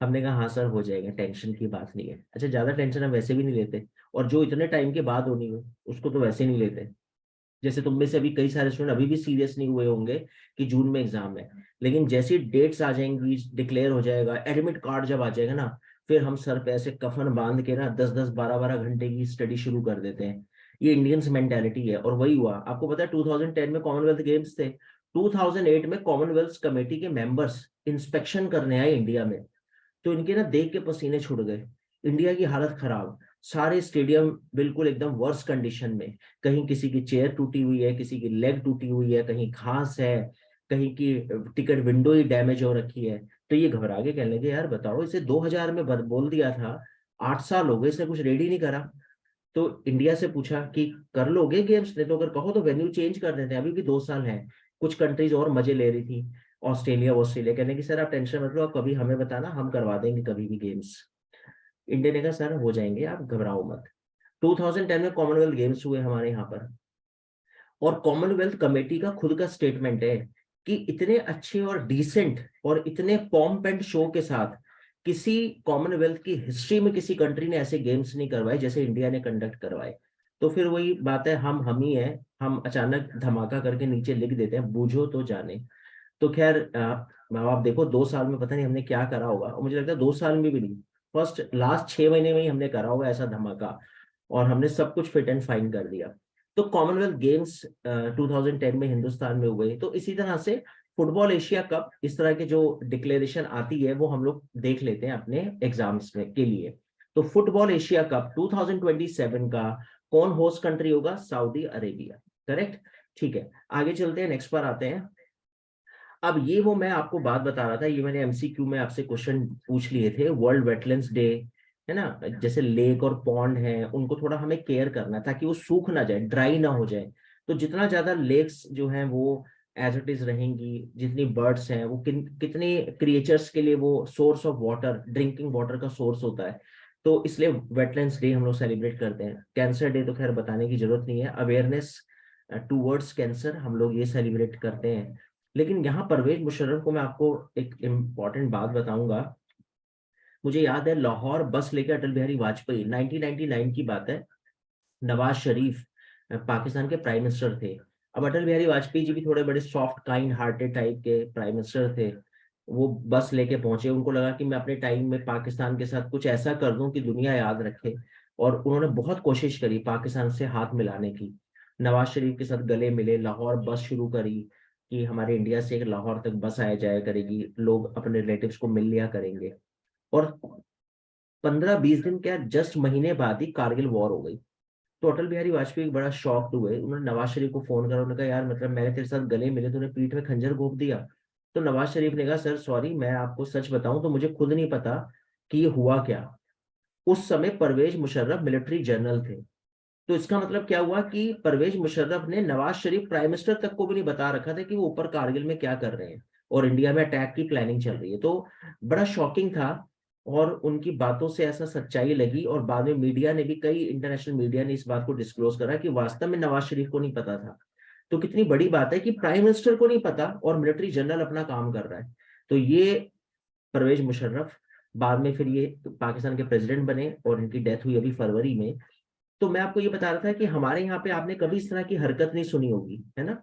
हमने कहा हाँ सर हो जाएगा, टेंशन की बात नहीं है। अच्छा, ज्यादा टेंशन हम वैसे भी नहीं लेते, और जो इतने टाइम के बाद होनी हो उसको तो वैसे नहीं लेते। जैसे तुम में से अभी कई सारे स्टूडेंट अभी भी सीरियस नहीं हुए होंगे कि जून में एग्जाम है, लेकिन जैसी डेट्स आ जाएंगी, डिक्लेयर हो जाएगा, एडमिट कार्ड जब आ जाएगा ना, फिर हम सर पे ऐसे कफन बांध के ना 10-10 12-12 घंटे की स्टडी शुरू कर देते हैं। ये इंडियंस मेंटेलिटी है, और वही हुआ। आपको पता है 2010 में कॉमनवेल्थ गेम्स थे, 2008 में कॉमनवेल्थ कमेटी के मेंबर्स इंस्पेक्शन करने आए इंडिया में, तो इनके ना देख के पसीने छूट गए। इंडिया की हालत खराब, सारे स्टेडियम बिल्कुल एकदम वर्स्ट कंडीशन में, कहीं किसी की चेयर टूटी हुई है, किसी की लेग टूटी हुई है, कहीं घास है, कहीं की टिकट विंडो ही डैमेज हो रखी है। तो ये घबरा के कहने लगे यार बताओ, इसे 2000 में बोल दिया था, 8 साल हो गए, इसने कुछ रेडी नहीं करा। तो इंडिया से पूछा कि कर लोगे गेम्स, नहीं तो अगर कहो तो वेन्यू चेंज कर देते हैं, अभी भी 2 साल हैं। कुछ कंट्रीज और मजे ले रही थी, ऑस्ट्रेलिया ऑस्ट्रेलिया, कहने की सर आप टेंशन मत लो, आप कभी हमें बताना, हम करवा देंगे कभी भी गेम्स। इंडिया ने कहा सर हो जाएंगे, आप घबराओ मत। 2010 में कॉमनवेल्थ गेम्स हुए हमारे यहाँ पर, और कॉमनवेल्थ कमेटी का खुद का स्टेटमेंट है कि इतने अच्छे और डिसेंट और इतने पॉम्प एंड शो के साथ किसी कॉमनवेल्थ की हिस्ट्री में किसी कंट्री ने ऐसे गेम्स नहीं करवाए जैसे इंडिया ने कंडक्ट करवाए। तो फिर वही बात है, हम ही है, हम अचानक धमाका करके नीचे लिख देते हैं बूझो तो जाने। तो खैर माँ बाप देखो, 2 साल में पता नहीं हमने क्या करा होगा, और मुझे लगता है 2 साल में भी नहीं, फर्स्ट लास्ट 6 महीने में ही हमने करा होगा ऐसा धमाका, और हमने सब कुछ फिट एंड फाइन कर दिया। तो कॉमनवेल्थ गेम्स 2010 में हिंदुस्तान में हुए। तो इसी तरह से फुटबॉल एशिया कप, इस तरह के जो डिक्लेरेशन आती है वो हम लोग देख लेते हैं अपने एग्जाम्स में के लिए। तो फुटबॉल एशिया कप 2027 का कौन होस्ट कंट्री होगा? Saudi Arabia. करेक्ट। ठीक है, आगे चलते हैं, नेक्स्ट पर आते हैं। अब ये वो मैं आपको बात बता रहा था, ये मैंने एमसीक्यू में आपसे क्वेश्चन पूछ लिए थे, वर्ल्ड वेटलैंड्स डे है ना, जैसे लेक और पॉन्ड है उनको थोड़ा हमें केयर करना है ताकि वो सूख ना जाए, ड्राई ना हो जाए। तो जितना ज्यादा लेक्स जो हैं वो एज इट इज रहेंगी, जितनी बर्ड्स हैं वो कितने क्रिएचर्स के लिए वो source of water, drinking water का सोर्स होता है। तो इसलिए वेटलैंड्स डे हम लोग सेलिब्रेट करते हैं। कैंसर डे तो खैर बताने की जरूरत नहीं है, अवेयरनेस टूवर्ड्स कैंसर हम लोग ये सेलिब्रेट करते हैं। लेकिन यहाँ परवेज मुशर्रफ को मैं आपको एक इम्पॉर्टेंट बात बताऊंगा। मुझे याद है लाहौर बस लेके अटल बिहारी वाजपेयी, 1999 की बात है, नवाज शरीफ पाकिस्तान के प्राइम मिनिस्टर थे। अब अटल बिहारी वाजपेयी जी भी थोड़े बड़े सॉफ्ट काइंड हार्टेड टाइप के प्राइम मिनिस्टर थे। वो बस लेके पहुंचे, उनको लगा कि मैं अपने टाइम में पाकिस्तान के साथ कुछ ऐसा कर दूं कि दुनिया याद रखे, और उन्होंने बहुत कोशिश करी पाकिस्तान से हाथ मिलाने की। नवाज शरीफ के साथ गले मिले, लाहौर बस शुरू करी कि हमारे इंडिया से एक लाहौर तक बस आया जाया करेगी, लोग अपने रिलेटिव्स को मिल लिया करेंगे। और 15-20 दिन क्या, जस्ट महीने बाद ही कारगिल वॉर हो गई। तो अटल बिहारी वाजपेयी बड़ा शॉक्ड हुए, उन्होंने नवाज शरीफ को फोन करा, उन्होंने कहा यार मतलब मैंने तेरे साथ गले मिले, तूने पीठ में खंजर घोंप दिया। तो नवाज शरीफ ने कहा सर सॉरी, मैं आपको सच बताऊं तो मुझे खुद नहीं पता कि ये हुआ क्या। उस समय परवेज मुशर्रफ मिलिट्री जनरल थे। तो इसका मतलब क्या हुआ कि परवेज मुशर्रफ ने नवाज शरीफ प्राइम मिनिस्टर तक को भी नहीं बता रखा था कि वो ऊपर कारगिल में क्या कर रहे हैं और इंडिया में अटैक की प्लानिंग चल रही है। तो बड़ा शॉकिंग था, और उनकी बातों से ऐसा सच्चाई लगी, और बाद में मीडिया ने भी, कई इंटरनेशनल मीडिया ने इस बात को डिस्क्लोज करा कि वास्तव में नवाज शरीफ को नहीं पता था। तो कितनी बड़ी बात है कि प्राइम मिनिस्टर को नहीं पता और मिलिट्री जनरल अपना काम कर रहा है। तो ये परवेज मुशर्रफ बाद में फिर ये पाकिस्तान के प्रेसिडेंट बने, और इनकी डेथ हुई अभी फरवरी में। तो मैं आपको ये बता रहा था कि हमारे यहाँ पे आपने कभी इस तरह की हरकत नहीं सुनी होगी, है ना?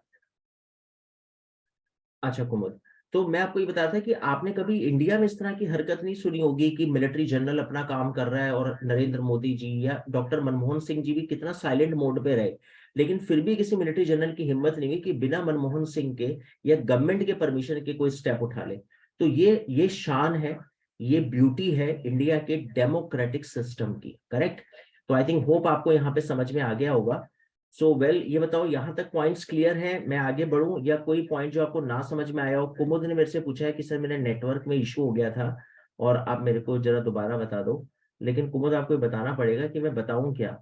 अच्छा कुमुद, तो मैं आपको ये बता रहा था कि आपने कभी इंडिया में इस तरह की हरकत नहीं सुनी होगी कि मिलिट्री जनरल अपना काम कर रहा है, और नरेंद्र मोदी जी या डॉक्टर मनमोहन सिंह जी भी कितना साइलेंट मोड पे रहे, लेकिन फिर भी किसी मिलिट्री जनरल की हिम्मत नहीं हुई कि बिना मनमोहन सिंह के या गवर्नमेंट के परमिशन के कोई स्टेप उठा ले। तो ये शान है, ये ब्यूटी है इंडिया के डेमोक्रेटिक सिस्टम की। करेक्ट। तो आई थिंक होप आपको यहाँ पे समझ में आ गया होगा। सो वेल, ये बताओ यहाँ तक पॉइंट्स क्लियर हैं, मैं आगे बढ़ूं, या कोई पॉइंट जो आपको ना समझ में आया हो? कुमुद ने मेरे से पूछा है कि सर मेरे नेटवर्क में इशू हो गया था, और आप मेरे को जरा दोबारा बता दो। लेकिन कुमुद आपको ये बताना पड़ेगा कि मैं बताऊं क्या,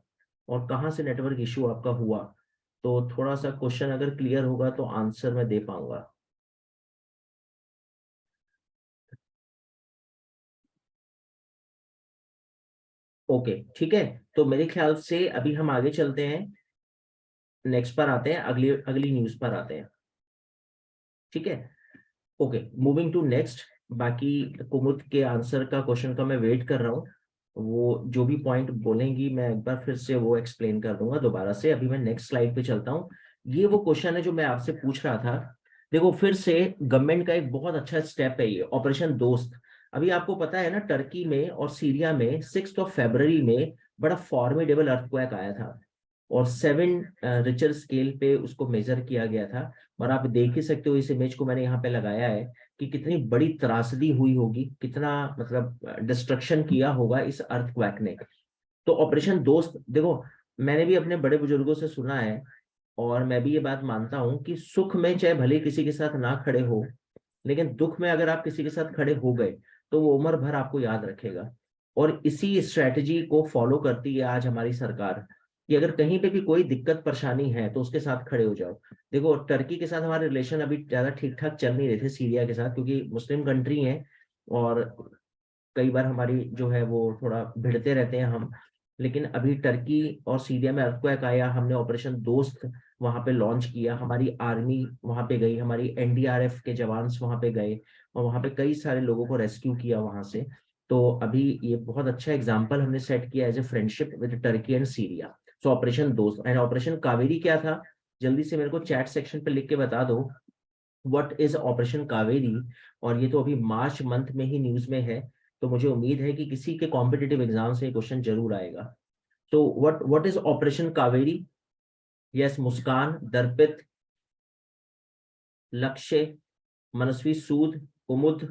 और कहाँ से नेटवर्क इशू आपका हुआ। तो थोड़ा सा क्वेश्चन अगर क्लियर होगा तो आंसर मैं दे पाऊंगा। ओके ठीक है, तो मेरे ख्याल से अभी हम आगे चलते हैं, नेक्स्ट पर आते हैं, अगली अगली न्यूज पर आते हैं। ठीक है। Okay, moving to next. बाकी कुमुद के आंसर का क्वेश्चन का मैं वेट कर रहा हूँ। वो जो भी पॉइंट बोलेंगी मैं एक बार फिर से वो एक्सप्लेन कर दूंगा दोबारा से। अभी मैं नेक्स्ट स्लाइड पे चलता हूँ। ये वो क्वेश्चन है जो मैं आपसे पूछ रहा था। देखो फिर से गवर्नमेंट का एक बहुत अच्छा स्टेप है ये ऑपरेशन दोस्त। अभी आपको पता है ना, टर्की में और सीरिया में 6 फरवरी में बड़ा फॉर्मिडेबल अर्थक्वेक आया था, और 7 रिचर स्केल पे उसको मेजर किया गया था। और आप देख ही सकते हो, इस इमेज को मैंने यहाँ पे लगाया है कि कितनी बड़ी त्रासदी हुई होगी, कितना मतलब डिस्ट्रक्शन किया होगा इस अर्थक्वेक ने। तो ऑपरेशन दोस्त देखो, मैंने भी अपने बड़े बुजुर्गों से सुना है, और मैं भी ये बात मानता हूं कि सुख में चाहे भले किसी के साथ ना खड़े हो, लेकिन दुख में अगर आप किसी के साथ खड़े हो गए तो वो उम्र भर आपको याद रखेगा। और इसी स्ट्रेटजी को फॉलो करती है आज हमारी सरकार, कि अगर कहीं पे भी कोई दिक्कत परेशानी है तो उसके साथ खड़े हो जाओ। देखो टर्की के साथ हमारे रिलेशन अभी ज्यादा ठीक ठाक चल नहीं रहे थे सीरिया के साथ, क्योंकि मुस्लिम कंट्री है, और कई बार हमारी जो है वो थोड़ा भिड़ते रहते हैं हम। लेकिन अभी टर्की और सीरिया में अर्थक्वेक आया, हमने ऑपरेशन दोस्त वहां पे लॉन्च किया, हमारी आर्मी वहां पे गई, हमारी एनडीआरएफ के जवान वहां पे गए, और वहां पे कई सारे लोगों को रेस्क्यू किया वहां से। तो अभी ये बहुत अच्छा एग्जाम्पल हमने सेट किया as a friendship with Turkey and Syria. So operation Dost and operation Kaveri क्या था, जल्दी से मेरे को चैट सेक्शन पे लिख के बता दो, व्हाट इज ऑपरेशन कावेरी। और ये तो अभी मार्च मंथ में ही न्यूज में है, तो मुझे उम्मीद है कि किसी के कॉम्पिटिटिव एग्जाम से क्वेश्चन जरूर आएगा। तो what is operation Kaveri. Yes, Muskan, Darpit, Lakshya, Manasvi Sood, Kumud,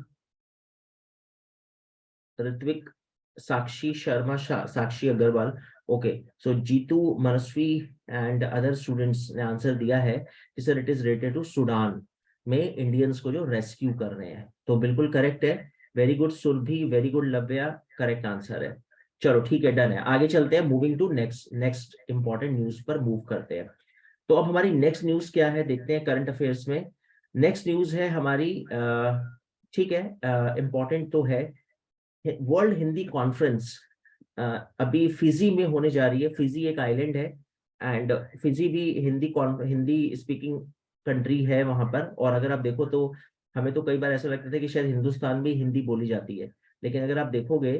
Ritvik, Sakshi Sharma, Sakshi Agarwal. Okay, so Jeetu, Manasvi and other students ने आंसर दिया है कि sir it is related to Sudan में इंडियंस को जो रेस्क्यू कर रहे हैं। तो बिल्कुल करेक्ट है। Very good Surabhi, very good Lavya, correct answer है। चलो ठीक है, डन है। आगे चलते हैं, moving to next next important news पर मूव करते हैं। तो अब हमारी नेक्स्ट न्यूज क्या है, देखते हैं करंट अफेयर्स में। नेक्स्ट न्यूज है हमारी, ठीक है, इंपॉर्टेंट तो है। वर्ल्ड हिंदी कॉन्फ्रेंस अभी फिजी में होने जा रही है। फिजी एक आइलैंड है, एंड फिजी भी हिंदी स्पीकिंग कंट्री है वहां पर। और अगर आप देखो तो हमें तो कई बार ऐसा लगता था कि शायद हिंदुस्तान में हिंदी बोली जाती है, लेकिन अगर आप देखोगे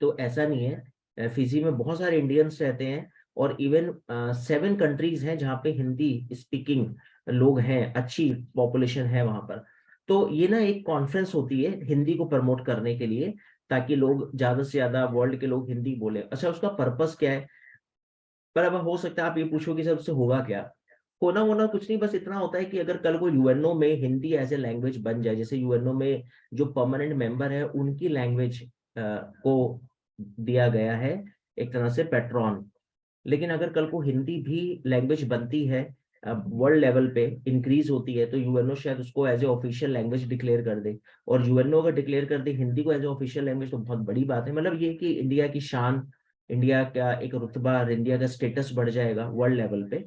तो ऐसा नहीं है। फिजी में बहुत सारे इंडियंस रहते हैं, और इवन 7 कंट्रीज हैं जहाँ पे हिंदी स्पीकिंग लोग हैं, अच्छी पॉपुलेशन है वहां पर। तो ये ना एक कॉन्फ्रेंस होती है हिंदी को प्रमोट करने के लिए, ताकि लोग ज्यादा से ज्यादा वर्ल्ड के लोग हिंदी बोले। अच्छा, उसका पर्पस क्या है? पर अब हो सकता है आप ये पूछो कि सर उससे होगा क्या। होना होना कुछ नहीं, बस इतना होता है कि अगर कल को यूएनओ में हिंदी एज ए लैंग्वेज बन जाए, जैसे यूएनओ में जो परमानेंट मेंबर है उनकी लैंग्वेज को दिया गया है एक तरह से पेट्रॉन। लेकिन अगर कल को हिंदी भी लैंग्वेज बनती है, वर्ल्ड लेवल पे इंक्रीज होती है, तो यूएनओ शायद उसको as a official language declare कर दे। और यूएनओ अगर डिक्लेयर कर दे हिंदी को एज ए ऑफिशियल लैंग्वेज, तो बहुत बड़ी बात है। मतलब ये कि इंडिया की शान, इंडिया का एक रुतबा, इंडिया का स्टेटस बढ़ जाएगा वर्ल्ड लेवल पे।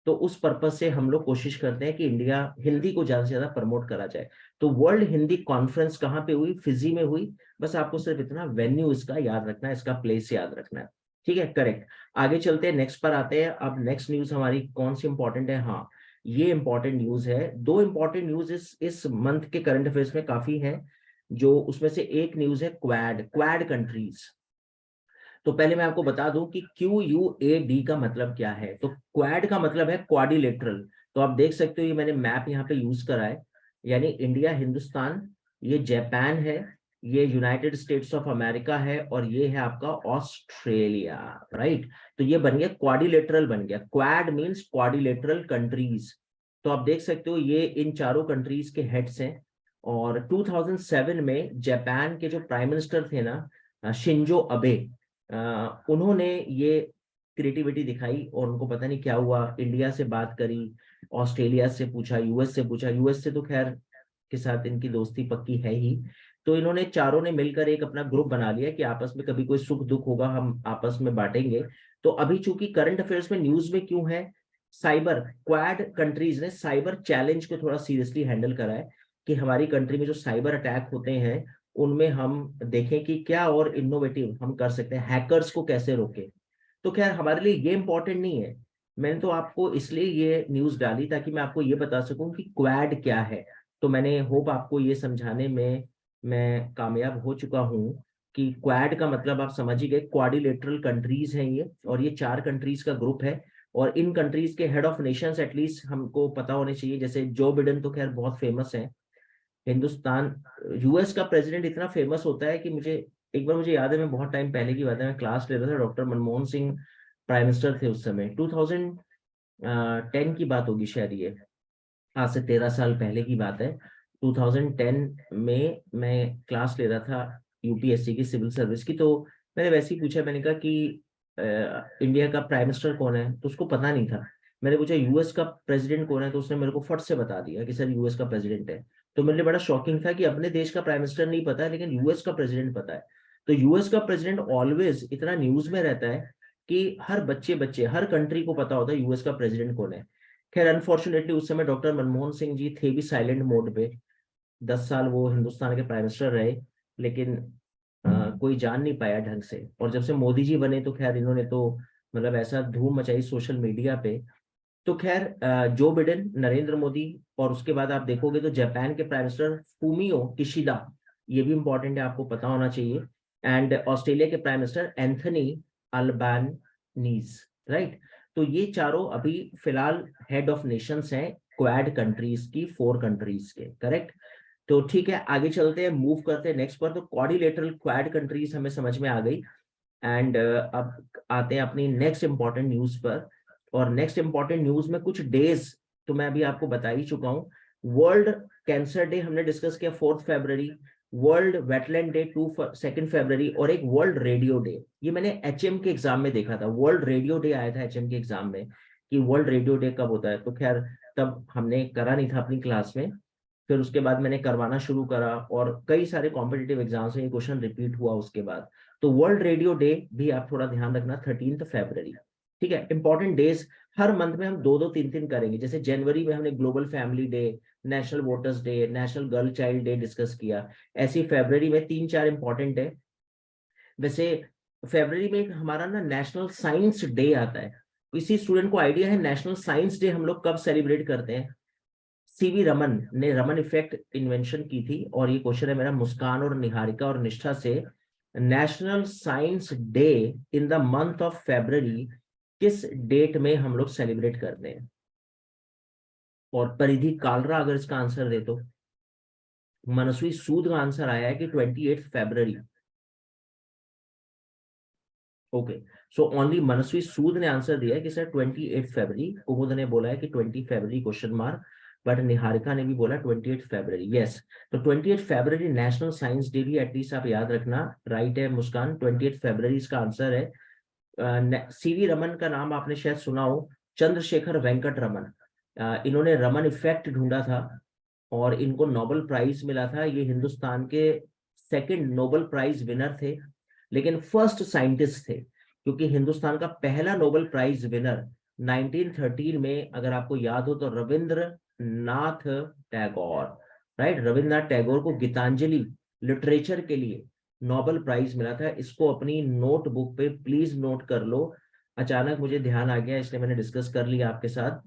तो उस पर्पज से हम लोग कोशिश करते हैं कि इंडिया हिंदी को ज्यादा से ज्यादा प्रमोट करा जाए। तो वर्ल्ड हिंदी कॉन्फ्रेंस कहाँ पे हुई? फिजी में हुई। बस आपको सिर्फ इतना वेन्यू इसका याद रखना है, इसका प्लेस याद रखना है। ठीक है, करेक्ट। आगे चलते हैं, नेक्स्ट पर आते हैं। अब नेक्स्ट न्यूज हमारी कौन सी इंपॉर्टेंट है? हाँ, ये इंपॉर्टेंट न्यूज है। 2 इंपॉर्टेंट न्यूज इस मंथ के करंट अफेयर्स में काफी है। जो उसमें से एक न्यूज है क्वाड क्वाड कंट्रीज। तो पहले मैं आपको बता दूं कि QUAD का मतलब क्या है। तो क्वाड का मतलब है क्वाड्रिलेटरल। तो आप देख सकते हो, ये मैंने मैप यहाँ पे यूज करा है। यानी इंडिया, हिंदुस्तान, ये जापान है, ये यूनाइटेड स्टेट्स ऑफ अमेरिका है, और ये है आपका ऑस्ट्रेलिया। राइट। तो ये बन गया क्वाड्रिलेटरल, बन गया। Quad means quadrilateral countries. तो आप देख सकते हो ये इन चारों कंट्रीज के हेड्स हैं। और 2007 में जापान के जो प्राइम मिनिस्टर थे ना, शिंजो अबे, उन्होंने ये क्रिएटिविटी दिखाई, और उनको पता नहीं क्या हुआ, इंडिया से बात करी, ऑस्ट्रेलिया से पूछा, यूएस से पूछा। यूएस से तो खैर के साथ इनकी दोस्ती पक्की है ही। तो इन्होंने चारों ने मिलकर एक अपना ग्रुप बना लिया कि आपस में कभी कोई सुख दुख होगा हम आपस में बांटेंगे। तो अभी चूंकि करंट अफेयर्स में न्यूज में क्यों है, साइबर, क्वाड कंट्रीज ने साइबर चैलेंज को थोड़ा सीरियसली हैंडल करा है, कि हमारी कंट्री में जो साइबर अटैक होते हैं उनमें हम देखें कि क्या और इनोवेटिव हम कर सकते हैं, हैकर्स को कैसे रोके। तो खैर हमारे लिए ये इंपॉर्टेंट नहीं है। मैंने तो आपको इसलिए ये न्यूज डाली ताकि मैं आपको ये बता सकूं कि क्वाड क्या है। तो मैंने होप आपको ये समझाने में मैं कामयाब हो चुका हूँ कि क्वाड का मतलब आप समझ ही गए, क्वाड्रिलेटरल कंट्रीज हैं ये, और ये 4 कंट्रीज का ग्रुप है। और इन कंट्रीज के हेड ऑफ नेशंस एटलीस्ट हमको पता होने चाहिए। जैसे जो बिडेन तो खैर बहुत फेमस है। हिंदुस्तान, यूएस का प्रेसिडेंट इतना फेमस होता है कि मुझे एक बार मुझे याद है, मैं बहुत टाइम पहले की बात है, मैं क्लास ले रहा था, doctor Manmohan Singh prime minister थे उस समय, 2010 की बात होगी शायद ये, आज से 13 साल पहले की बात है। 2010 में मैं क्लास ले रहा था यूपीएससी की, सिविल सर्विस की। तो मैंने वैसे ही पूछा, मैंने कहा कि इंडिया का प्राइम मिनिस्टर कौन है, तो उसको पता नहीं था। मैंने पूछा यूएस का प्रेसिडेंट कौन है, तो उसने मेरे को फट से बता दिया कि सर यूएस का प्रेसिडेंट है। तो मेरे लिए बड़ा शॉकिंग था कि अपने देश का प्राइम मिनिस्टर नहीं पता है लेकिन यूएस का प्रेसिडेंट पता है। तो यूएस का प्रेसिडेंट ऑलवेज इतना न्यूज में रहता है कि हर बच्चे बच्चे हर कंट्री को पता होता है यूएस का प्रेसिडेंट कौन है। खैर अनफॉर्चुनेटली उस समय डॉक्टर मनमोहन सिंह जी थे भी साइलेंट मोड पे। 10 साल वो हिंदुस्तान के प्राइम मिनिस्टर रहे, लेकिन कोई जान नहीं पाया ढंग से। और जब से मोदी जी बने तो खैर इन्होंने तो मतलब ऐसा धूम मचाई सोशल मीडिया पे। तो खैर जो बिडेन, नरेंद्र मोदी, और उसके बाद आप देखोगे तो जापान के प्राइम मिनिस्टर फूमियो किशिदा, ये भी इंपॉर्टेंट है, आपको पता होना चाहिए। एंड ऑस्ट्रेलिया के prime minister Anthony Albanese, right. तो ये चारों अभी फिलहाल हेड ऑफ नेशंस हैं क्वाड कंट्रीज की, 4 कंट्रीज के, करेक्ट। तो ठीक है, आगे चलते हैं, मूव करते हैं नेक्स्ट पर। तो क्वाड्रिलेटरल क्वाड कंट्रीज हमें समझ में आ गई। एंड अब आते हैं अपनी नेक्स्ट इंपॉर्टेंट न्यूज पर। और नेक्स्ट इंपॉर्टेंट न्यूज में कुछ डेज तो मैं अभी आपको बता ही चुका हूँ। वर्ल्ड कैंसर डे हमने डिस्कस किया 4 फरवरी, वर्ल्ड वेटलैंड डे 2 फरवरी, और एक वर्ल्ड रेडियो डे। ये मैंने एचएम के एग्जाम में देखा था, वर्ल्ड रेडियो डे आया था एचएम के एग्जाम में कि वर्ल्ड रेडियो डे कब होता है। तो खैर तब हमने करा नहीं था अपनी क्लास में, फिर उसके बाद मैंने करवाना शुरू करा और कई सारे कॉम्पिटिटिव एग्जाम्स में ये क्वेश्चन रिपीट हुआ उसके बाद। तो वर्ल्ड रेडियो डे भी आप थोड़ा ध्यान रखना, 13 फरवरी। ठीक है, इंपॉर्टेंट डेज हर मंथ में हम 2-2 3-3 करेंगे। जैसे जनवरी में हमने global family day, national voters day, national girl child day discuss किया। ऐसे ही फरवरी में 3-4 इंपॉर्टेंट है। वैसे फरवरी में हमारा ना नेशनल साइंस डे आता है। किसी स्टूडेंट को आइडिया है नेशनल साइंस डे हम लोग कब सेलिब्रेट करते हैं? सीवी रमन ने रमन इफेक्ट इन्वेंशन की थी। और ये क्वेश्चन है मेरा मुस्कान और निहारिका और निष्ठा से, national science day in the month of February किस डेट में हम लोग सेलिब्रेट करते हैं? और परिधि कालरा अगर इसका आंसर दे तो। मनस्वी सूद का आंसर आया है कि 28 फरवरी। ओके, सो ओनली मनस्वी सूद ने आंसर दिया है कि सर 28 फरवरी। कुमुद ने बोला है कि 20 फरवरी क्वेश्चन मार्क, बट निहारिका ने भी बोला 28 फरवरी। यस, तो 28 फरवरी नेशनल साइंस डे भी एटलीस्ट आप याद रखना। राइट है मुस्कान, 28 फरवरी इसका आंसर है। सीवी रमन का नाम आपने शायद सुना हो, चंद्रशेखर वेंकट रमन। इन्होंने रमन इफेक्ट ढूंढा था और इनको नोबेल प्राइज मिला था। ये हिंदुस्तान के सेकंड नोबेल प्राइज विनर थे, लेकिन फर्स्ट साइंटिस्ट थे, क्योंकि हिंदुस्तान का पहला नोबेल प्राइज विनर 1913 में अगर आपको याद हो तो रविंद्रनाथ टैगोर, राइट। रविंद्रनाथ टैगोर को गीतांजलि लिटरेचर के लिए नोबेल प्राइज मिला था। इसको अपनी नोटबुक पे प्लीज नोट कर लो। अचानक मुझे ध्यान आ गया इसलिए मैंने डिस्कस कर लिया आपके साथ।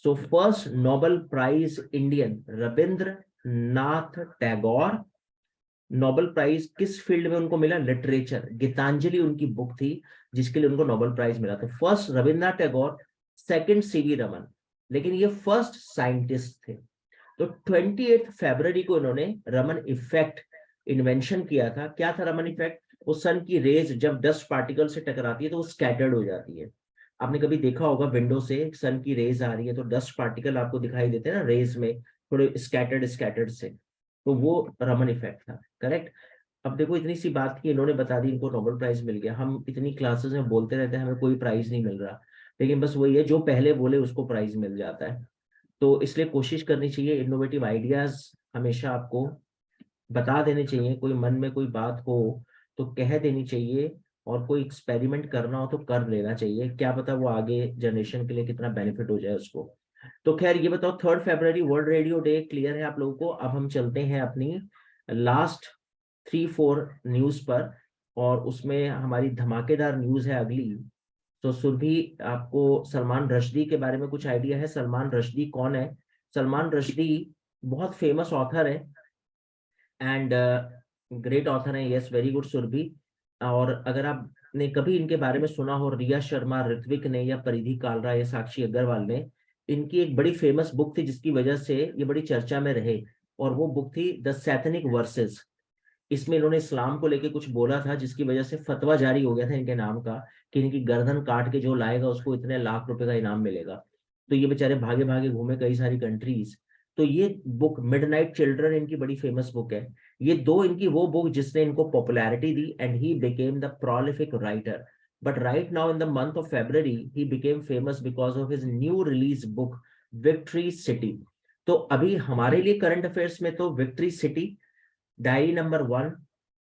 So first Nobel prize Indian Rabindranath Tagore. Nobel prize किस फील्ड में उनको मिला? लिटरेचर। गीतांजलि उनकी बुक थी जिसके लिए उनको नोबेल प्राइज मिला। तो first Rabindranath Tagore, second CV Raman, लेकिन ये फर्स्ट साइंटिस्ट थे। तो 28 फरवरी को इन्होंने रमन इफेक्ट इन्वेंशन किया था। क्या था रमन इफेक्ट? वो सन की रेज जब डस्ट पार्टिकल से टकराती है तो वो स्कैटर्ड हो जाती है। आपने कभी देखा होगा विंडो से सन की रेज आ रही है तो डस्ट पार्टिकल आपको दिखाई देते हैं ना रेज में, थोड़े स्कैटर्ड स्कैटर्ड से। तो वो रमन इफेक्ट था, करेक्ट। अब देखो इतनी सी बात की इन्होंने बता दी, इनको नोबेल प्राइज मिल गया। हम इतनी क्लासेस में बोलते रहते हैं हमें कोई प्राइज नहीं मिल रहा, लेकिन बस वही है, जो पहले बोले उसको प्राइज मिल जाता है। तो इसलिए कोशिश करनी चाहिए, इनोवेटिव आइडियाज हमेशा आपको बता देने चाहिए। कोई मन में कोई बात हो तो कह देनी चाहिए, और कोई एक्सपेरिमेंट करना हो तो कर लेना चाहिए, क्या पता वो आगे जनरेशन के लिए कितना बेनिफिट हो जाए उसको। तो खैर ये बताओ, 3 फरवरी वर्ल्ड रेडियो डे क्लियर है आप लोगों को? अब हम चलते हैं अपनी लास्ट 3-4 न्यूज पर, और उसमें हमारी धमाकेदार न्यूज है अगली। तो सुरभि, आपको सलमान रश्दी के बारे में कुछ आइडिया है? सलमान रश्दी कौन है? सलमान रश्दी बहुत फेमस ऑथर है एंड ग्रेट ऑथर है, यस, वेरी गुड सुरभि। और अगर आपने कभी इनके बारे में सुना हो, रिया शर्मा, ऋत्विक ने, या परिधि कालरा, या साक्षी अग्रवाल ने, इनकी एक बड़ी फेमस बुक थी जिसकी वजह से ये बड़ी चर्चा में रहे, और वो बुक थी द सैथनिक वर्सेस। इसमें इन्होंने इस्लाम को लेके कुछ बोला था जिसकी वजह से फतवा जारी हो गया था इनके नाम का, कि इनकी गर्दन काट के जो लाएगा उसको इतने लाख रुपए का इनाम मिलेगा। तो ये बेचारे भागे भागे घूमे कई सारी कंट्रीज। तो ये बुक मिडनाइट चिल्ड्रन इनकी बड़ी फेमस बुक है। ये दो इनकी वो बुक जिसने इनको popularity the, and he became the prolific writer. But right now in the month of February he became famous because of his new release book victory city. तो अभी हमारे लिए करंट अफेयर्स में तो victory city, diary number 1,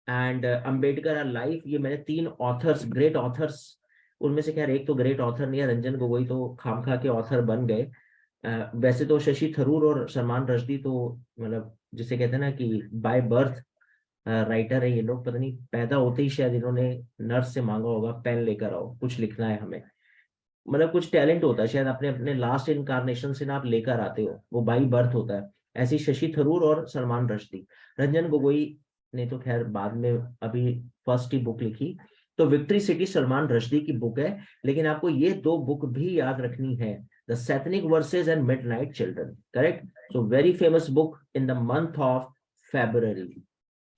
and Ambedkar our life, ये मैंने 3 ऑथर्स, ग्रेट ऑथर्स, उनमें से खैर एक तो ग्रेट ऑथर नहीं है, रंजन गोगोई तो खामखा के ऑथर बन गए। वैसे तो शशि थरूर और सलमान रश्दी तो मतलब जिसे कहते हैं ना कि बाय बर्थ राइटर है ये लोग। पता नहीं पैदा होते ही शायद इन्होंने नर्स से मांगा होगा पेन लेकर आओ कुछ लिखना है हमें, मतलब कुछ टैलेंट होता है शायद, अपने अपने लास्ट इनकारनेशन से ना आप लेकर आते हो, वो बाई बर्थ होता है। ऐसे ही शशि थरूर और सलमान रश्दी। रंजन गोगोई ने तो खैर बाद में अभी फर्स्ट ही बुक लिखी। तो विक्ट्री सिटी सलमान रश्दी की बुक है, लेकिन आपको ये 2 बुक भी याद रखनी है, the satanic verses and midnight children, correct. So very famous book in the month of February.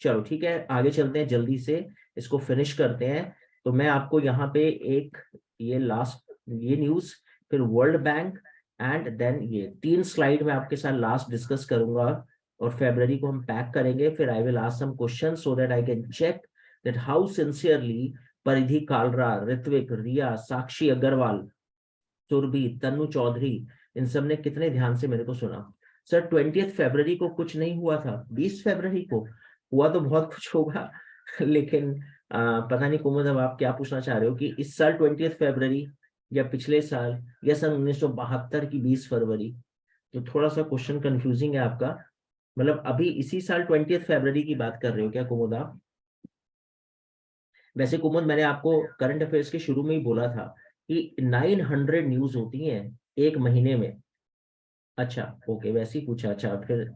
चलो ठीक है, आगे चलते हैं, जल्दी से इसको फिनिश करते हैं। तो मैं आपको यहाँ पे एक, ये लास्ट, ये न्यूज, फिर वर्ल्ड बैंक, एंड देन ये 3 स्लाइड में आपके साथ लास्ट डिस्कस करूंगा, और फेब्रवरी को हम पैक करेंगे। फिर I will ask some question so that I can check that how sincerely Paridhi Kalra, Ritwik, रिया, साक्षी अग्रवाल, सुरभि, तन्नू चौधरी, इन सब ने कितने ध्यान से मेरे को सुना। सर 20 फरवरी को कुछ नहीं हुआ था, 20 फरवरी को हुआ तो बहुत कुछ होगा लेकिन पता नहीं कुमुद, अब आप क्या पूछना चाह रहे हो कि इस साल 20 फरवरी, या पिछले साल, या सन 1972 की 20 फरवरी? तो थोड़ा सा क्वेश्चन कंफ्यूजिंग है आपका। मतलब अभी इसी साल 20 फरवरी की बात कर रहे हो क्या कुमुद आप? वैसे कुमुद मैंने आपको करंट अफेयर्स के शुरू में ही बोला था कि 900 न्यूज होती हैं एक महीने में। अच्छा ओके, वैसे ही पूछा। अच्छा फिर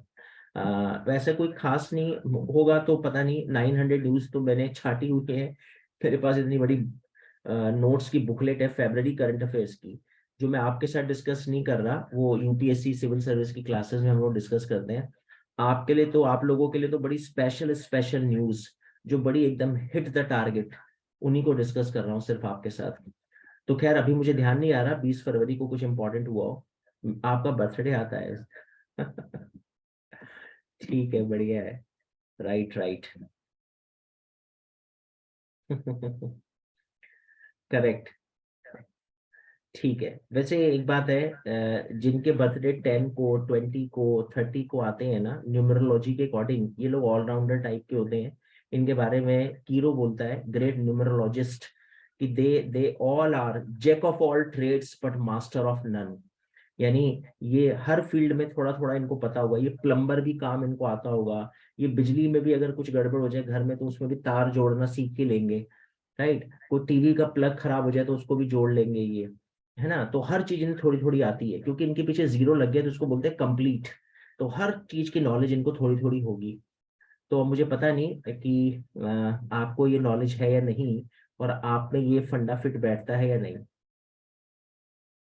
वैसे कोई खास नहीं होगा, तो पता नहीं। 900 न्यूज तो मैंने छाटी हुई है, मेरे पास इतनी बड़ी नोट्स की बुकलेट है फैब्रवरी करंट अफेयर्स की। जो मैं आपके साथ डिस्कस नहीं कर रहा, वो यूपीएससी सिविल सर्विस की क्लासेस में हम लोग डिस्कस करते हैं। आपके लिए तो, आप लोगों के लिए तो बड़ी स्पेशल स्पेशल न्यूज, जो बड़ी एकदम हिट द टारगेट, उन्हीं को डिस्कस कर रहा हूँ सिर्फ आपके साथ। तो खैर अभी मुझे ध्यान नहीं आ रहा 20 फरवरी को कुछ इंपॉर्टेंट हुआ हो। आपका बर्थडे आता है ठीक है, बढ़िया है। Right right correct. ठीक है, वैसे एक बात है, जिनके बर्थडे 10 को, 20 को, 30 को आते हैं ना, न्यूमरोलॉजी के अकॉर्डिंग ये लोग ऑलराउंडर टाइप के होते हैं। इनके बारे में कीरो बोलता है, ग्रेट न्यूमरोलॉजिस्ट, कि they all are jack of all trades but master of none. यानी ये हर फील्ड में थोड़ा थोड़ा इनको पता होगा, ये प्लम्बर भी काम इनको आता होगा, ये बिजली में भी अगर कुछ गड़बड़ हो जाए घर में तो उसमें भी तार जोड़ना सीख के लेंगे, राइट। कोई टीवी का प्लग खराब हो जाए तो उसको भी जोड़ लेंगे ये, है ना। तो हर चीज इन्हें थोड़ी थोड़ी आती है, क्योंकि इनके पीछे जीरो लग गया तो उसको बोलते हैं कंप्लीट। तो हर चीज की नॉलेज इनको थोड़ी थोड़ी होगी। तो मुझे पता नहीं कि आपको ये नॉलेज है या नहीं, और आप में ये फंडा फिट बैठता है या नहीं,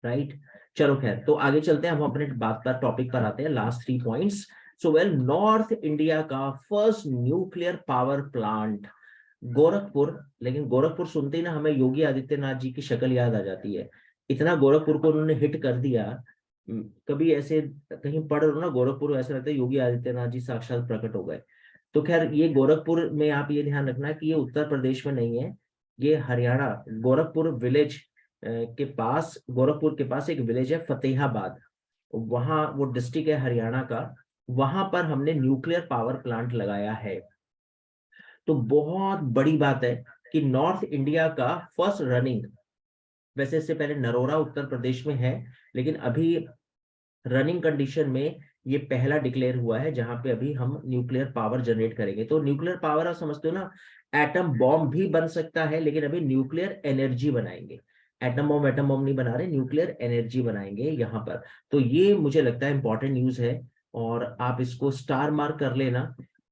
राइट। चलो खैर, तो आगे चलते हैं, हम अपने बात पर, टॉपिक पर आते हैं, last 3 points. So well, north India का first nuclear power plant Gorakhpur. लेकिन गोरखपुर सुनते ही ना हमें योगी आदित्यनाथ जी की शक्ल याद आ जाती है, इतना गोरखपुर को उन्होंने हिट कर दिया। कभी ऐसे कहीं पढ़ रहे हो ना गोरखपुर, ऐसा लगता है योगी आदित्यनाथ जी साक्षात प्रकट हो गए। तो खैर ये गोरखपुर में आप ये ध्यान रखना कि ये उत्तर प्रदेश में नहीं है, ये हरियाणा, गोरखपुर विलेज के पास, गोरखपुर के पास एक विलेज है फतेहाबाद, वहां वो डिस्ट्रिक्ट है हरियाणा का। वहां पर हमने न्यूक्लियर पावर प्लांट लगाया है। तो बहुत बड़ी बात है कि नॉर्थ इंडिया का फर्स्ट रनिंग, वैसे इससे पहले नरोरा उत्तर प्रदेश में है, लेकिन अभी रनिंग कंडीशन में ये पहला डिक्लेयर हुआ है जहां पे अभी हम न्यूक्लियर पावर जनरेट करेंगे। तो न्यूक्लियर पावर आप समझते हो ना, एटम बॉम्ब भी बन सकता है, लेकिन अभी न्यूक्लियर एनर्जी बनाएंगे। एटम बॉम्ब नहीं बना रहे, न्यूक्लियर एनर्जी बनाएंगे यहाँ पर। तो ये मुझे लगता है इंपॉर्टेंट न्यूज है। और आप इसको स्टार मार्क कर लेना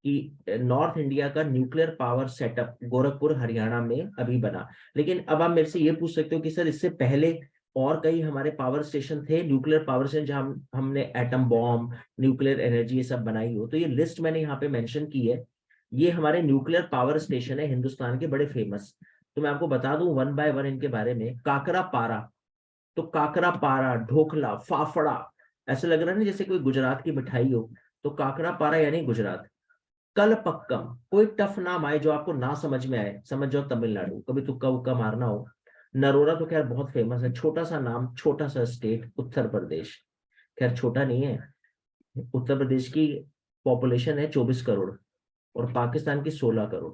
कि नॉर्थ इंडिया का nuclear power setup Gorakhpur Haryana में अभी बना। लेकिन अब आप मेरे से ये पूछ सकते हो कि सर इससे पहले और कई हमारे पावर स्टेशन थे, न्यूक्लियर पावर स्टेशन, जहां हमने एटम बॉम्ब, न्यूक्लियर एनर्जी ये सब बनाई हो। तो ये लिस्ट मैंने यहाँ पे मेंशन की है। ये हमारे न्यूक्लियर पावर स्टेशन है हिंदुस्तान के, बड़े फेमस। तो मैं आपको बता दूं वन बाय वन इनके बारे में। काकरा पारा, तो काकरा पारा, ढोकला, फाफड़ा, ऐसा लग रहा है ना जैसे कोई गुजरात की मिठाई हो। तो काकरा पारा यानी गुजरात। कल पक्कम, कोई टफ नाम आए जो आपको ना समझ में आए, समझ जाओ तमिलनाडु, कभी तुक्का उक्का मारना हो। नरोरा तो खैर बहुत फेमस है, छोटा सा नाम, छोटा सा स्टेट, उत्तर प्रदेश। खैर छोटा नहीं है, उत्तर प्रदेश की पॉपुलेशन है 24 करोड़, और पाकिस्तान की 16 करोड़।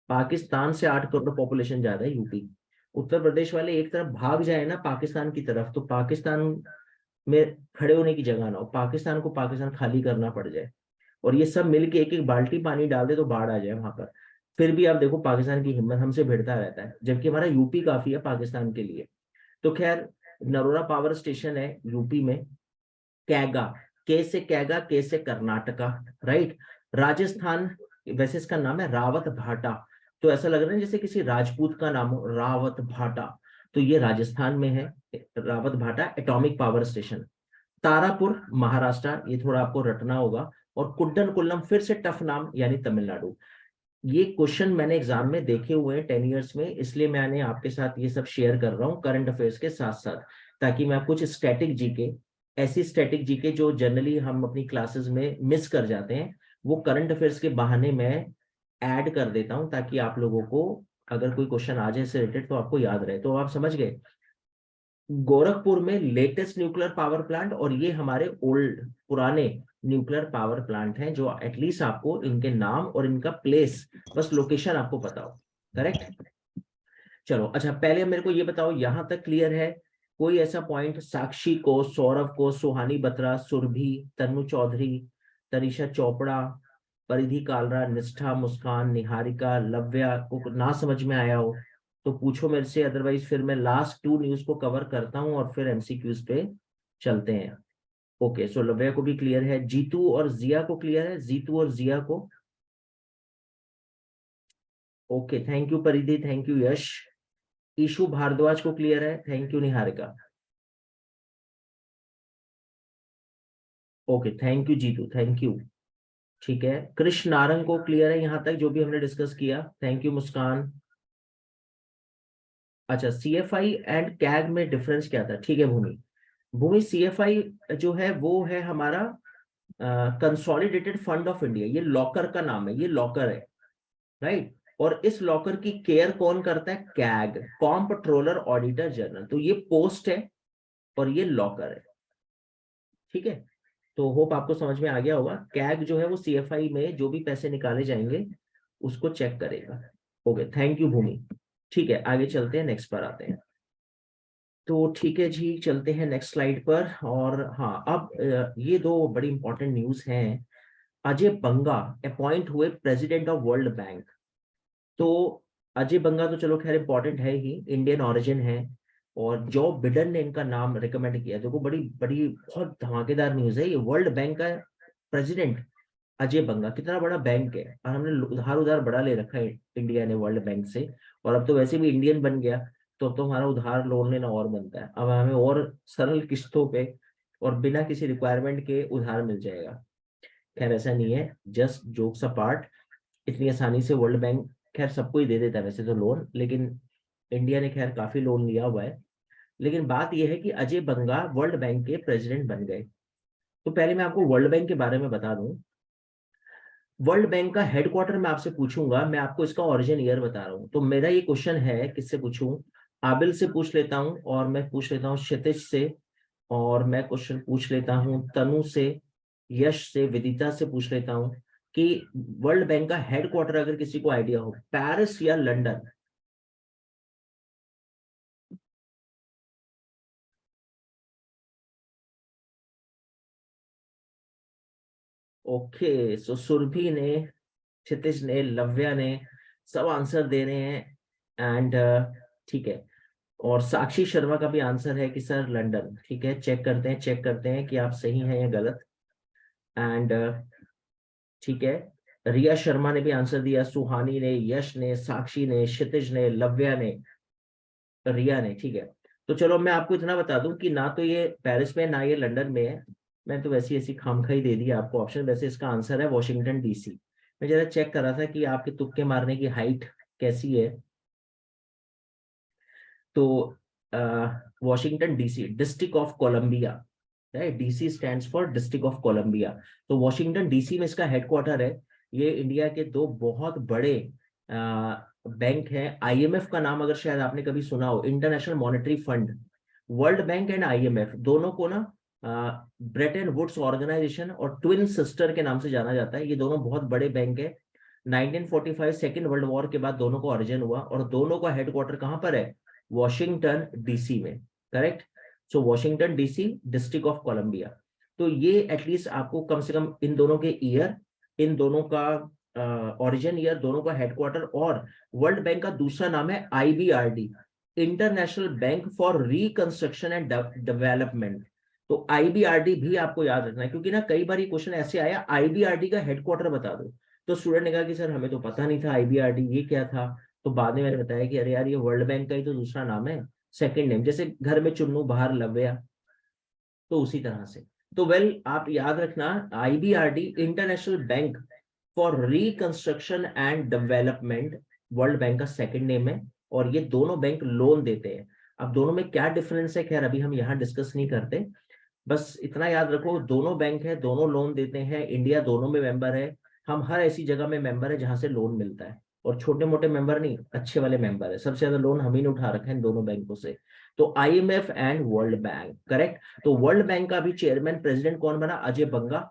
पाकिस्तान से 8 करोड़ पॉपुलेशन ज्यादा है यूपी। उत्तर प्रदेश वाले एक तरफ भाग जाए ना पाकिस्तान की तरफ, तो पाकिस्तान में खड़े होने की जगह ना हो, पाकिस्तान को पाकिस्तान खाली करना पड़ जाए, और ये सब मिलके एक एक बाल्टी पानी डाल दे तो बाढ़ आ जाए वहां पर। फिर भी आप देखो पाकिस्तान की हिम्मत हमसे भिड़ता रहता है, जबकि हमारा यूपी काफी है पाकिस्तान के लिए। तो खैर, नरोरा पावर स्टेशन है यूपी में। कैगा, के से कैगा, के से कर्नाटका, राइट। राजस्थान, वैसे इसका नाम है रावत भाटा, तो ऐसा लग रहा है जैसे किसी राजपूत का नाम हो, रावत भाटा। तो ये राजस्थान में है, रावत भाटा atomic power station. Tarapur Maharashtra, ये थोड़ा आपको रटना होगा। और कुड्डन कुल्लम, फिर से टफ नाम, यानी तमिलनाडु। ये क्वेश्चन मैंने एग्जाम में देखे हुए हैं 10 ईयर्स में, इसलिए मैंने आपके साथ ये सब शेयर कर रहा हूँ करंट अफेयर्स के साथ साथ, ताकि मैं कुछ स्टैटिक जीके, ऐसी स्टैटिक जीके जो जनरली हम अपनी क्लासेस में मिस कर जाते हैं, वो करंट अफेयर्स के बहाने मैं ऐड कर देता हूँ, ताकि आप लोगों को अगर कोई क्वेश्चन आ जाए इससे रिलेटेड तो आपको याद रहे। तो आप समझ गए, गोरखपुर में लेटेस्ट न्यूक्लियर पावर प्लांट, और ये हमारे ओल्ड पुराने न्यूक्लियर पावर प्लांट हैं, जो एटलीस्ट आपको इनके नाम और इनका प्लेस, बस लोकेशन आपको पता हो। करेक्ट। चलो अच्छा, पहले मेरे को ये बताओ यहां तक क्लियर है? कोई ऐसा पॉइंट साक्षी को, सौरभ को, सुहानी बत्रा, सुरभि, तनु चौधरी, तनिषा चोपड़ा, परिधि कालरा, निष्ठा, मुस्कान, निहारिका, लव्या को ना समझ में आया हो तो पूछो मेरे से, अदरवाइज फिर मैं लास्ट 2 न्यूज को कवर करता हूं और फिर एमसीक्यूज पे चलते हैं। ओके, सो लव्या को भी क्लियर है, जीतू और जिया को क्लियर है, जीतू और जिया को। Okay, thank you Paridhi, thank you Yash. Ishu Bhardwaj को क्लियर है, thank you Niharika. Okay, thank you Jeetu, thank you. ठीक है, कृष्ण नारंग को क्लियर है यहां तक जो भी हमने डिस्कस किया, थैंक यू मुस्कान। अच्छा, सीएफआई एंड कैग में डिफरेंस क्या था? ठीक है भूमि, भूमि सीएफआई जो है वो है हमारा कंसोलिडेटेड फंड ऑफ इंडिया, ये लॉकर का नाम है, ये लॉकर है, राइट। और इस लॉकर की केयर कौन करता है? CAG, comptroller auditor general. तो ये पोस्ट है और ये लॉकर है, ठीक है। तो होप आपको समझ में आ गया होगा, कैग जो है वो सीएफआई में जो भी पैसे निकाले जाएंगे उसको चेक करेगा। ओके, थैंक यू भूमि। ठीक है, आगे चलते हैं, नेक्स्ट पर आते हैं। तो ठीक है जी, चलते हैं नेक्स्ट स्लाइड पर। और हाँ, अब ये दो बड़ी इंपॉर्टेंट न्यूज हैं। अजय बंगा अपॉइंट हुए प्रेसिडेंट ऑफ वर्ल्ड बैंक। तो अजय बंगा तो चलो खैर इंपॉर्टेंट है ही, इंडियन ओरिजिन है, और जो बिडेन ने इनका नाम रिकमेंड किया। देखो बड़ी बड़ी बहुत धमाकेदार न्यूज है, ये वर्ल्ड बैंक का प्रेसिडेंट अजय बंगा। कितना बड़ा बैंक है, और हमने उधार उधार बड़ा ले रखा है इंडिया ने वर्ल्ड बैंक से, और अब तो वैसे भी इंडियन बन गया, तो हमारा उधार लोन लेना और बनता है, अब हमें और सरल किस्तों पे और बिना किसी रिक्वायरमेंट के उधार मिल जाएगा। खैर ऐसा नहीं है, जस्ट जोक्स अपार्ट, इतनी आसानी से वर्ल्ड बैंक खैर सबको ही दे देता है वैसे तो लोन, लेकिन इंडिया ने खैर काफी लोन लिया हुआ है। लेकिन बात यह है कि अजय बंगा वर्ल्ड बैंक के प्रेसिडेंट बन गए। तो पहले मैं आपको वर्ल्ड बैंक के बारे में बता दूं। वर्ल्ड बैंक का हेडक्वार्टर मैं आपसे पूछूंगा, मैं आपको इसका ओरिजिन ईयर बता रहा हूँ। तो मेरा ये क्वेश्चन है, किससे पूछूं? आबिल से पूछ लेता हूँ, और मैं पूछ लेता हूँ क्षितिज से, और मैं क्वेश्चन पूछ लेता हूँ तनु से, यश से, विदिता से पूछ लेता हूँ कि वर्ल्ड बैंक का हेडक्वार्टर अगर किसी को आइडिया हो, पेरिस या लंदन? ओके, सो सुरभि ने, क्षितिज ने, लव्या ने सब आंसर दे रहे हैं, एंड ठीक है। और साक्षी शर्मा का भी आंसर है कि सर लंदन। ठीक है, चेक करते हैं, चेक करते हैं कि आप सही हैं या गलत। एंड ठीक है, रिया शर्मा ने भी आंसर दिया, सुहानी ने, यश ने, साक्षी ने, क्षितिज ने, लव्या ने, रिया ने। ठीक है, तो चलो मैं आपको इतना बता दूं कि ना तो ये पेरिस में ना ये लंदन में है। मैं तो वैसी ऐसी खामखा ही दे दिया आपको ऑप्शन। वैसे इसका आंसर है वॉशिंगटन डीसी। मैं जरा चेक कर रहा था कि आपके तुक्के मारने की हाइट कैसी है। तो Washington DC, district of Columbia, right, DC stands for district of Columbia. तो वॉशिंगटन डीसी में इसका हेडक्वार्टर है। ये इंडिया के दो बहुत बड़े बैंक हैं। आईएमएफ का नाम अगर शायद आपने कभी सुना हो, international monetary fund, world bank and IMF दोनों को ना ब्रेटन वुड्स ऑर्गेनाइजेशन और ट्विन सिस्टर के नाम से जाना जाता है। ये दोनों बहुत बड़े बैंक है। 1945 सेकेंड वर्ल्ड वॉर के बाद दोनों का ओरिजिन हुआ और दोनों का हेडक्वार्टर कहाँ पर है? वॉशिंगटन डीसी में। Correct. So Washington DC, district of Columbia. तो ये एटलीस्ट आपको कम से कम इन दोनों के ईयर, इन दोनों का ओरिजिन ईयर, दोनों का हेडक्वार्टर, और वर्ल्ड बैंक का दूसरा नाम है IBRD, international bank for reconstruction and development. तो आईबीआरडी भी आपको याद रखना है, क्योंकि ना कई बार ये क्वेश्चन ऐसे आया, आईबीआरडी का हेडक्वार्टर बता दो। तो स्टूडेंट ने कहा कि सर हमें तो पता नहीं था आईबीआरडी ये क्या था। तो बाद में मैंने बताया कि अरे यार ये वर्ल्ड बैंक का ही तो दूसरा नाम है, सेकंड नेम, जैसे घर में चुन्नू बाहर लव्या, तो उसी तरह से। तो वेल आप याद रखना, IBRD international bank for reconstruction and development, world bank का सेकंड नेम है। और ये दोनों बैंक लोन देते हैं। अब दोनों में क्या डिफरेंस है, खैर अभी हम यहाँ डिस्कस नहीं करते। बस इतना याद रखो, दोनों बैंक है, दोनों लोन देते हैं, इंडिया दोनों में मेंबर है। हम हर ऐसी जगह में मेंबर है जहां से लोन मिलता है, और छोटे मोटे मेंबर नहीं, अच्छे वाले मेंबर है। सबसे ज्यादा लोन हम ही ने उठा रखा है इन दोनों बैंकों से। तो IMF and world bank, correct. तो वर्ल्ड बैंक का भी चेयरमैन प्रेसिडेंट कौन बना? अजय बंगा।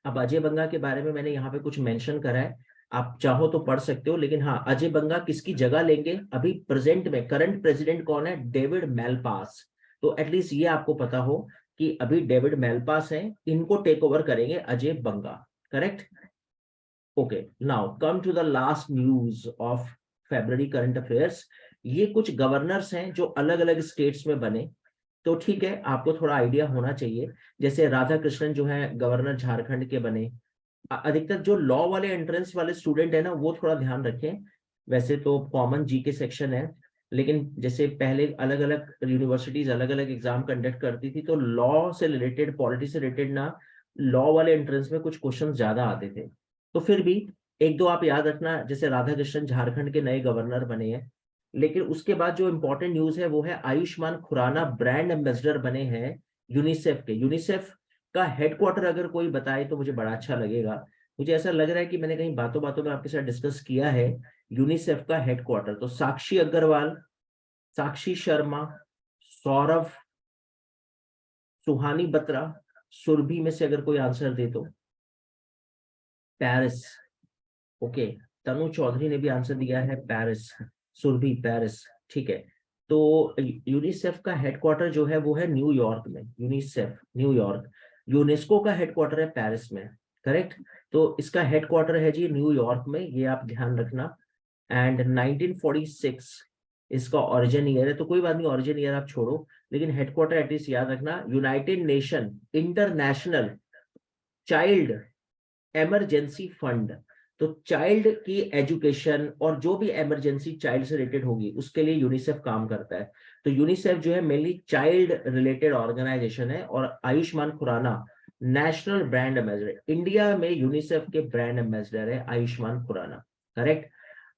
अब अजय बंगा के बारे में मैंने यहाँ पे कुछ मेंशन करा है, आप चाहो तो पढ़ सकते हो। लेकिन हाँ, अजय बंगा किसकी जगह लेंगे? अभी प्रेजेंट में करंट प्रेसिडेंट कौन है? डेविड मेलपास। तो एटलीस्ट ये आपको पता हो कि अभी डेविड मेलपास है, इनको टेक ओवर करेंगे Ajay Banga. Correct. Okay, now come to the last news of February current affairs. ये कुछ गवर्नर्स हैं जो अलग अलग स्टेट्स में बने, तो ठीक है, आपको थोड़ा आइडिया होना चाहिए। जैसे राधा कृष्णन जो है गवर्नर झारखंड के बने। अधिकतर जो लॉ वाले एंट्रेंस वाले स्टूडेंट है ना, वो थोड़ा ध्यान रखें। वैसे तो कॉमन जी के सेक्शन है, लेकिन जैसे पहले अलग अलग यूनिवर्सिटीज अलग अलग एग्जाम कंडक्ट करती थी, तो लॉ से रिलेटेड, पॉलिटी से रिलेटेड ना, लॉ वाले एंट्रेंस में कुछ क्वेश्चन ज्यादा आते थे। तो फिर भी एक दो आप याद रखना, जैसे राधा कृष्णन झारखंड के नए गवर्नर बने हैं। लेकिन उसके बाद जो इंपॉर्टेंट न्यूज है वो है आयुष्मान खुराना ब्रांड एम्बेसडर बने हैं यूनिसेफ के। यूनिसेफ का हेडक्वार्टर अगर कोई बताए तो मुझे बड़ा अच्छा लगेगा। मुझे ऐसा लग रहा है कि मैंने कहीं बातों बातों में आपके साथ डिस्कस किया है यूनिसेफ का हेडक्वार्टर। तो साक्षी अग्रवाल, साक्षी शर्मा, सौरभ, सुहानी बत्रा, सुरभि में से अगर कोई आंसर दे तो। पेरिस। ओके, तनु चौधरी ने भी आंसर दिया है पेरिस। सुरभि पेरिस। ठीक है। तो यूनिसेफ का हेडक्वार्टर जो है वो है न्यूयॉर्क में। UNICEF New York. यूनेस्को का हेडक्वार्टर है पेरिस में। करेक्ट। तो इसका हेडक्वार्टर है जी न्यूयॉर्क में, ये आप ध्यान रखना। एंड 1946 इसका ओरिजिन ईयर है। तो कोई बात नहीं, ओरिजिन ईयर आप छोड़ो, लेकिन हेडक्वार्टर एटलीस्ट याद रखना। United nation international child emergency fund. तो चाइल्ड की एजुकेशन और जो भी इमरजेंसी चाइल्ड से रिलेटेड होगी उसके लिए यूनिसेफ काम करता है। तो यूनिसेफ जो है मेनली चाइल्ड रिलेटेड ऑर्गेनाइजेशन है। और Ayushmann Khurrana national brand ambassador, India में यूनिसेफ के ब्रांड एम्बेसडर है आयुष्मान खुराना। करेक्ट।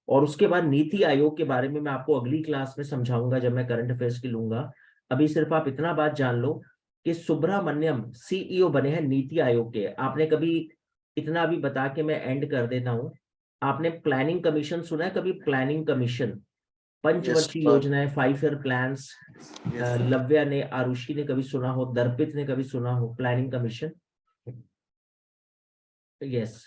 और उसके बाद नीति आयोग के बारे में मैं आपको अगली क्लास में समझाऊंगा जब मैं करंट अफेयर्स की लूंगा। अभी सिर्फ आप इतना बात जान लो कि सुब्रमण्यम सीईओ बने हैं नीति आयोग के। आपने कभी, इतना भी बता के मैं एंड कर देता हूं, आपने प्लानिंग कमीशन सुना है कभी? प्लानिंग कमीशन, पंचवर्षीय योजनाएं, 5 ईयर प्लान्स। लव्या ने, आरुषि ने कभी सुना हो, दर्पित ने कभी सुना हो planning commission? Yes.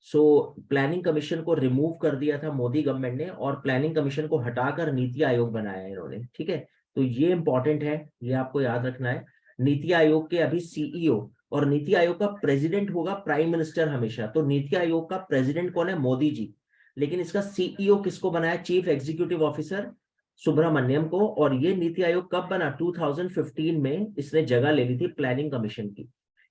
So planning commission को रिमूव कर दिया था मोदी गवर्नमेंट ने, और प्लानिंग कमीशन को हटाकर नीति आयोग बनाया है इन्होंने। ठीक है। तो ये इंपॉर्टेंट है, ये आपको याद रखना है। नीति आयोग के अभी सीईओ, और नीति आयोग का प्रेसिडेंट होगा प्राइम मिनिस्टर हमेशा। तो नीति आयोग का प्रेसिडेंट कौन है? मोदी जी। लेकिन इसका सीईओ किसको बनाया? चीफ एग्जीक्यूटिव ऑफिसर सुब्रमण्यम को। और ये नीति आयोग कब बना? 2015 में इसने जगह ले ली थी प्लानिंग कमीशन की।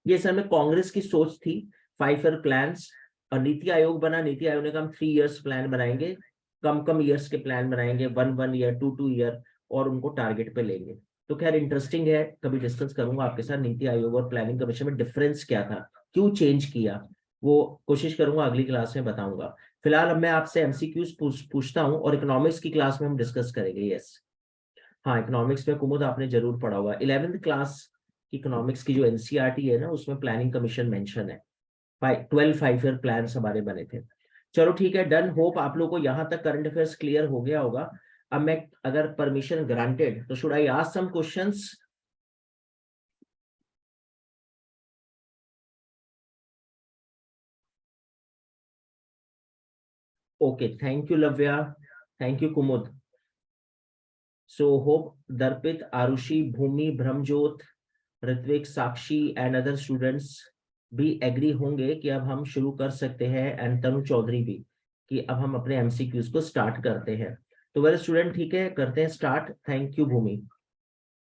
ये सर में कांग्रेस की सोच थी, 5 ईयर प्लान्स, और नीति आयोग बना, नीति आयोग ने कहा हम 3 इयर्स प्लान बनाएंगे, कम कम ईयर्स के प्लान बनाएंगे, 1 1 ईयर, 2 2 ईयर, और उनको टारगेट पे लेंगे। तो खैर इंटरेस्टिंग है, कभी डिस्कस करूंगा आपके साथ नीति आयोग और प्लानिंग कमीशन में डिफरेंस क्या था, क्यों चेंज किया, वो कोशिश करूंगा अगली क्लास में बताऊंगा। फिलहाल अब मैं आपसे एमसीक्यूज पूछता हूँ, और इकोनॉमिक्स की क्लास में हम डिस्कस करेंगे। यस, हाँ, इकोनॉमिक्स में कुमुद आपने जरूर पढ़ा होगा, 11वीं क्लास की इकोनॉमिक्स की जो एनसीईआरटी है ना, उसमें प्लानिंग कमीशन मेंशन है। 12 5 ईयर प्लान हमारे बने थे। चलो ठीक है, डन। होप आप लोगों को यहाँ तक करंट अफेयर्स क्लियर हो गया होगा। अब मैं, अगर परमिशन ग्रांटेड, तो should I ask some questions? Okay, thank you Lavya, thank you Kumud. So hope Darpit, Arushi, Bhumi, Brahmjot, Ritvik, Sakshi and other students भी एग्री होंगे कि अब हम शुरू कर सकते हैं, एंड तनु चौधरी भी, कि अब हम अपने एमसीक्यूज को स्टार्ट करते हैं। तो वेल स्टूडेंट, ठीक है, करते हैं स्टार्ट। थैंक यू भूमि।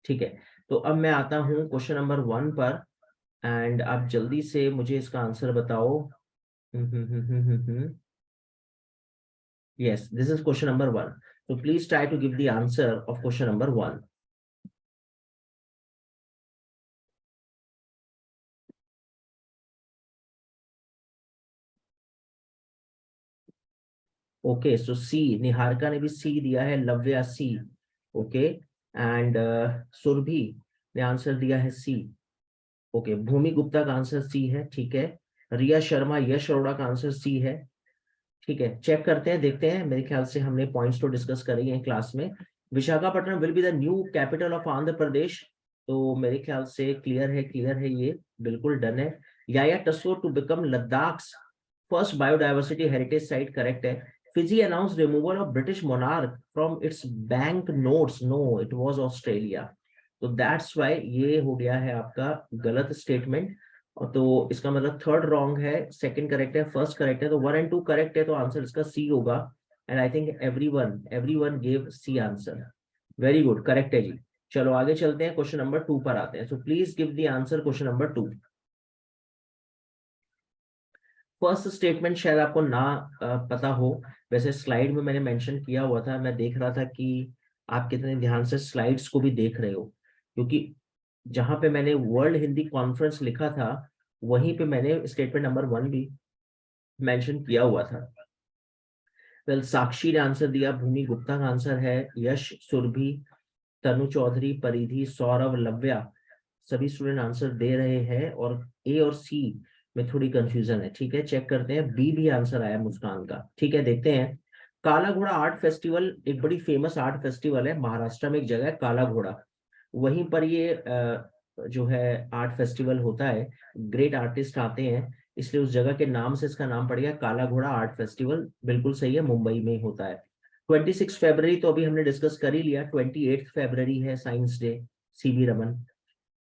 ठीक है, तो अब मैं आता हूँ क्वेश्चन नंबर 1 पर, एंड आप जल्दी से मुझे इसका आंसर बताओ। Yes, this is question number 1, so please try to give the answer of question number 1. Okay, सो सी, निहारिका ने भी सी दिया है, लव्या सी। ओके, एंड सुरभि ने आंसर दिया है सी। ओके, भूमि गुप्ता का आंसर सी है, ठीक है। रिया शर्मा, यश अरोड़ा का आंसर सी है, ठीक है। चेक करते हैं, देखते हैं, मेरे ख्याल से हमने पॉइंट्स तो डिस्कस कर ही हैं क्लास में। Visakhapatnam will be the new capital of Andhra Pradesh, तो मेरे ख्याल से क्लियर है, क्लियर है, ये बिल्कुल डन है। Yaya Tso to become Ladakh first biodiversity heritage site, correct है। Fiji announce removal of British monarch from its bank notes, no it was Australia, तो दैट्स वाई ये हो गया है आपका गलत स्टेटमेंट। और तो इसका मतलब थर्ड रॉन्ग है, सेकंड करेक्ट है, फर्स्ट करेक्ट है, तो 1 एंड 2 करेक्ट है, तो आंसर इसका सी होगा। And I think everyone give C answer. Very good, correct है जी। चलो आगे चलते हैं, क्वेश्चन नंबर 2 पर आते हैं। So please give the answer question number 2। First statement शायद आपको ना पता हो, वैसे स्लाइड में मैंने मेंशन किया हुआ था, मैं देख रहा था कि आप कितने ध्यान से स्लाइड्स को भी देख रहे हो, क्योंकि जहां पे मैंने वर्ल्ड हिंदी कॉन्फ्रेंस लिखा था, वहीं पे मैंने स्टेटमेंट नंबर 1 भी मेंशन किया हुआ था। वेल, साक्षी ने आंसर दिया, भूमि गुप्ता का आंसर है, यश, सुरभि, तनु चौधरी, परिधि, सौरभ, लव्या, सभी स्टूडेंट आंसर दे रहे हैं, और ए और सी में थोड़ी कंफ्यूजन है। ठीक है, चेक करते हैं, बी भी आंसर आया मुस्कान का। ठीक है, देखते हैं। काला घोड़ा आर्ट फेस्टिवल एक बड़ी फेमस आर्ट फेस्टिवल है, महाराष्ट्र में एक जगह है काला घोड़ा, वहीं पर ये जो है आर्ट फेस्टिवल होता है, ग्रेट आर्टिस्ट आते हैं, इसलिए उस जगह के नाम से इसका नाम पड़ गया काला घोड़ा आर्ट फेस्टिवल। बिल्कुल सही है, मुंबई में होता है। 26 फरवरी तो अभी हमने डिस्कस कर ही लिया, 28 फरवरी है साइंस डे, सीवी रमन,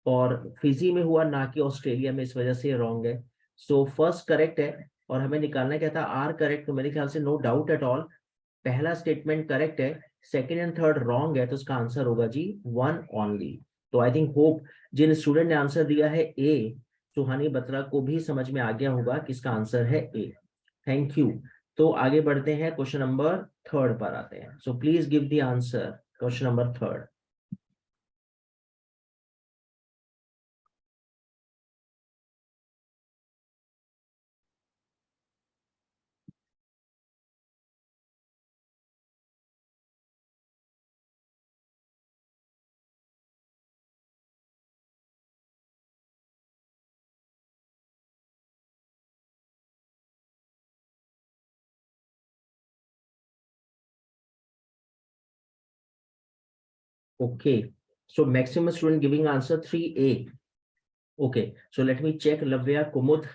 और फिजी में हुआ ना कि ऑस्ट्रेलिया में, इस वजह से रॉन्ग है। सो फर्स्ट करेक्ट है, और हमें निकालना क्या था, आर करेक्ट, तो मेरे ख्याल से नो डाउट एट ऑल, पहला स्टेटमेंट करेक्ट है, सेकंड एंड थर्ड रॉन्ग है, तो इसका आंसर होगा जी 1 ओनली। तो आई थिंक होप जिन स्टूडेंट ने आंसर दिया है ए, सुहानी बत्रा को भी समझ में आ गया होगा कि इसका आंसर है ए। Thank you. तो आगे बढ़ते हैं, क्वेश्चन नंबर 3 पर आते हैं। So please give the answer question number 3। Okay, so maximum student giving answer 3A. Okay, so let me check. Lavya, Kumud,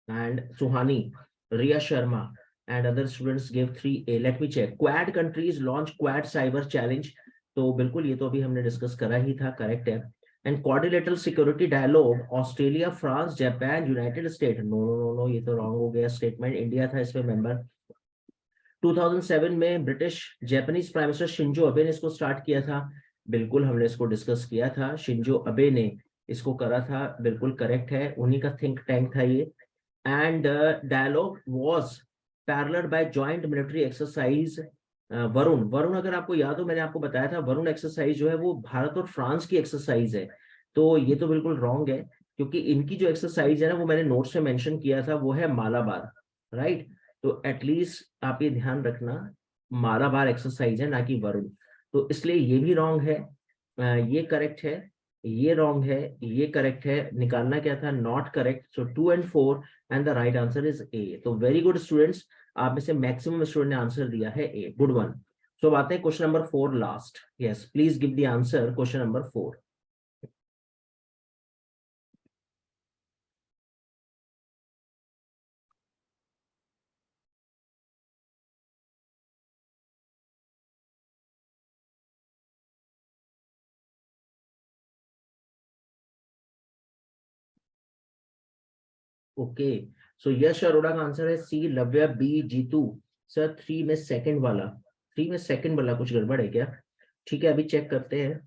and Suhani, Riya Sharma, and other students gave 3A. Let me check. Quad countries launch Quad Cyber Challenge. तो बिल्कुल ये तो अभी हमने डिस्कस करा ही था, करेक्ट है। And quadrilateral security dialogue, Australia, France, Japan, United State, no no no no, ये तो रॉन्ग हो गया स्टेटमेंट, इंडिया था इसमें मेंबर। 2007 में British Japanese prime minister Shinzo अबे ने इसको स्टार्ट किया था, बिल्कुल हमने इसको डिस्कस किया था, शिंजो अबे ने इसको करा था, बिल्कुल करेक्ट है, उन्हीं का थिंक टैंक था ये। And dialogue was parallel by joint military exercise Varun. Varun अगर आपको याद हो, मैंने आपको बताया था वरुण एक्सरसाइज जो है वो भारत और फ्रांस की एक्सरसाइज है। तो ये तो बिल्कुल रॉन्ग है, क्योंकि इनकी जो एक्सरसाइज है ना, वो मैंने नोट्स में मेंशन किया था, वो है मालाबार, राइट। तो एटलीस्ट आप ये ध्यान रखना, मालाबार एक्सरसाइज है, ना कि वरुण। तो इसलिए ये भी रॉन्ग है, ये करेक्ट है, ये रॉन्ग है, ये करेक्ट है। निकालना क्या था, not correct. So 2 and 4 and the right answer is a. तो वेरी गुड स्टूडेंट्स, आप में से मैक्सिमम स्टूडेंट ने आंसर दिया है ए, गुड वन। सो आते हैं question number 4 last. Yes, please give the answer, question number 4। Okay, so Yash Arora का आंसर है C, Lavya B, Jitu sir 3 में सेकंड वाला, 3 में सेकंड वाला कुछ गड़बड़ है क्या? ठीक है, अभी चेक करते हैं।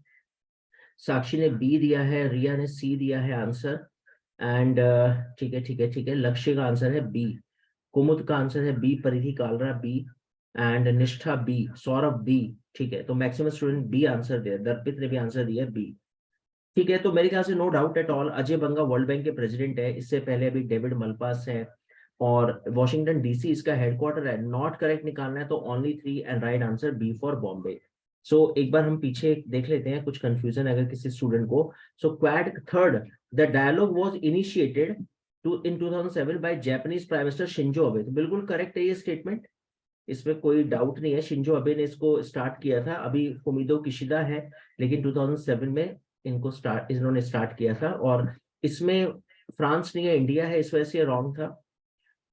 साक्षी ने बी दिया है, रिया ने सी दिया है आंसर, एंड ठीक है ठीक है ठीक है, लक्ष्य का आंसर है बी, कुमुद का आंसर है बी, परिधि कालरा बी, एंड निष्ठा बी, सौरभ बी। ठीक है, तो मैक्सिमम स्टूडेंट बी आंसर दिया, दर्पित ने भी आंसर दिया बी। ठीक है, तो मेरे ख्याल से no doubt at all, Ajay Banga world bank के प्रेसिडेंट है, इससे पहले अभी डेविड मलपास है, और वॉशिंगटन डीसी इसका हेडक्वार्टर है। नॉट करेक्ट निकालना है तो only 3 and right answer B for Bombay. So एक बार हम पीछे देख लेते हैं, कुछ कंफ्यूजन अगर किसी स्टूडेंट को। So Quad third, the dialogue was initiated in 2007 by Japanese prime minister Shinzo Abe. तो बिल्कुल करेक्ट है ये स्टेटमेंट, इसमें कोई डाउट नहीं है, शिंजो अबे ने इसको स्टार्ट किया था। अभी फुमिदो किशिदा है, लेकिन 2007 में इन्होंने स्टार्ट किया था, और इसमें फ्रांस नहीं है, इंडिया है, इस वजह से रॉन्ग था।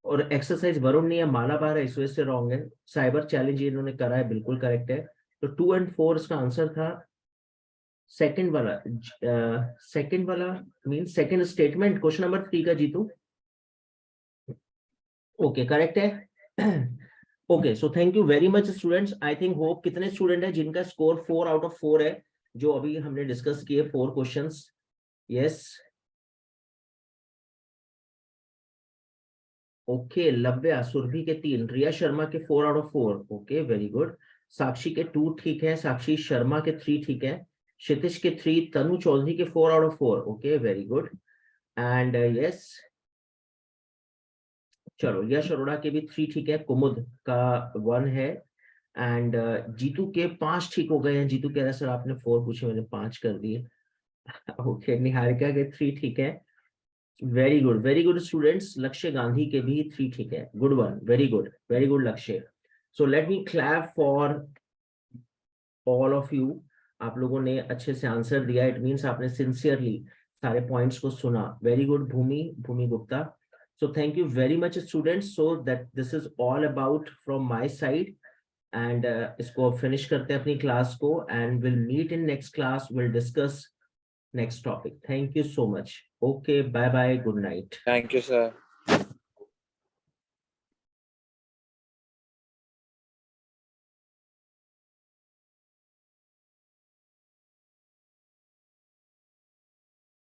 और एक्सरसाइज वरुण नहीं है, मालाबार है, इस वजह से रॉन्ग है। साइबर चैलेंज इन्होंने करा है, बिल्कुल करेक्ट है। तो 2 and 4 इसका आंसर था सेकंड वाला। सेकंड वाला mean second statement, question number 3 का, जीतू। ओके, करेक्ट है। Okay, so thank you very much students. I think hope, कितने स्टूडेंट है जिनका स्कोर 4 out of 4 है, जो अभी हमने डिस्कस किए 4 questions? Yes, okay, Lavya, Surbhi के 3, रिया शर्मा के 4 out of 4, okay very good. Sakshi के 2 ठीक है, साक्षी शर्मा के 3 ठीक है, क्षितिज के 3, तनु चौधरी के 4 out of 4, okay very good. And yes, चलो, यश अरोड़ा के भी 3 ठीक है, कुमुद का 1 है, एंड जीतू के 5 ठीक हो गए हैं। जीतू कह रहा है सर आपने 4 पूछे, मैंने 5 कर दिए। ओके, निहारिका के 3 ठीक है, वेरी गुड स्टूडेंट्स। लक्ष्य गांधी के भी 3 ठीक है, good one, very good Lakshya. So let me clap for all of you. आप लोगों ने अच्छे से आंसर दिया, इट मीन्स आपने सिंसियरली सारे पॉइंट्स को सुना। Very good Bhumi Gupta. So thank you very much students. So that this is all about from my side, and इसको फिनिश करते हैं अपनी क्लास को, and will meet in next class, will discuss next topic. Thank you so much. Okay, bye bye, good night. Thank you sir.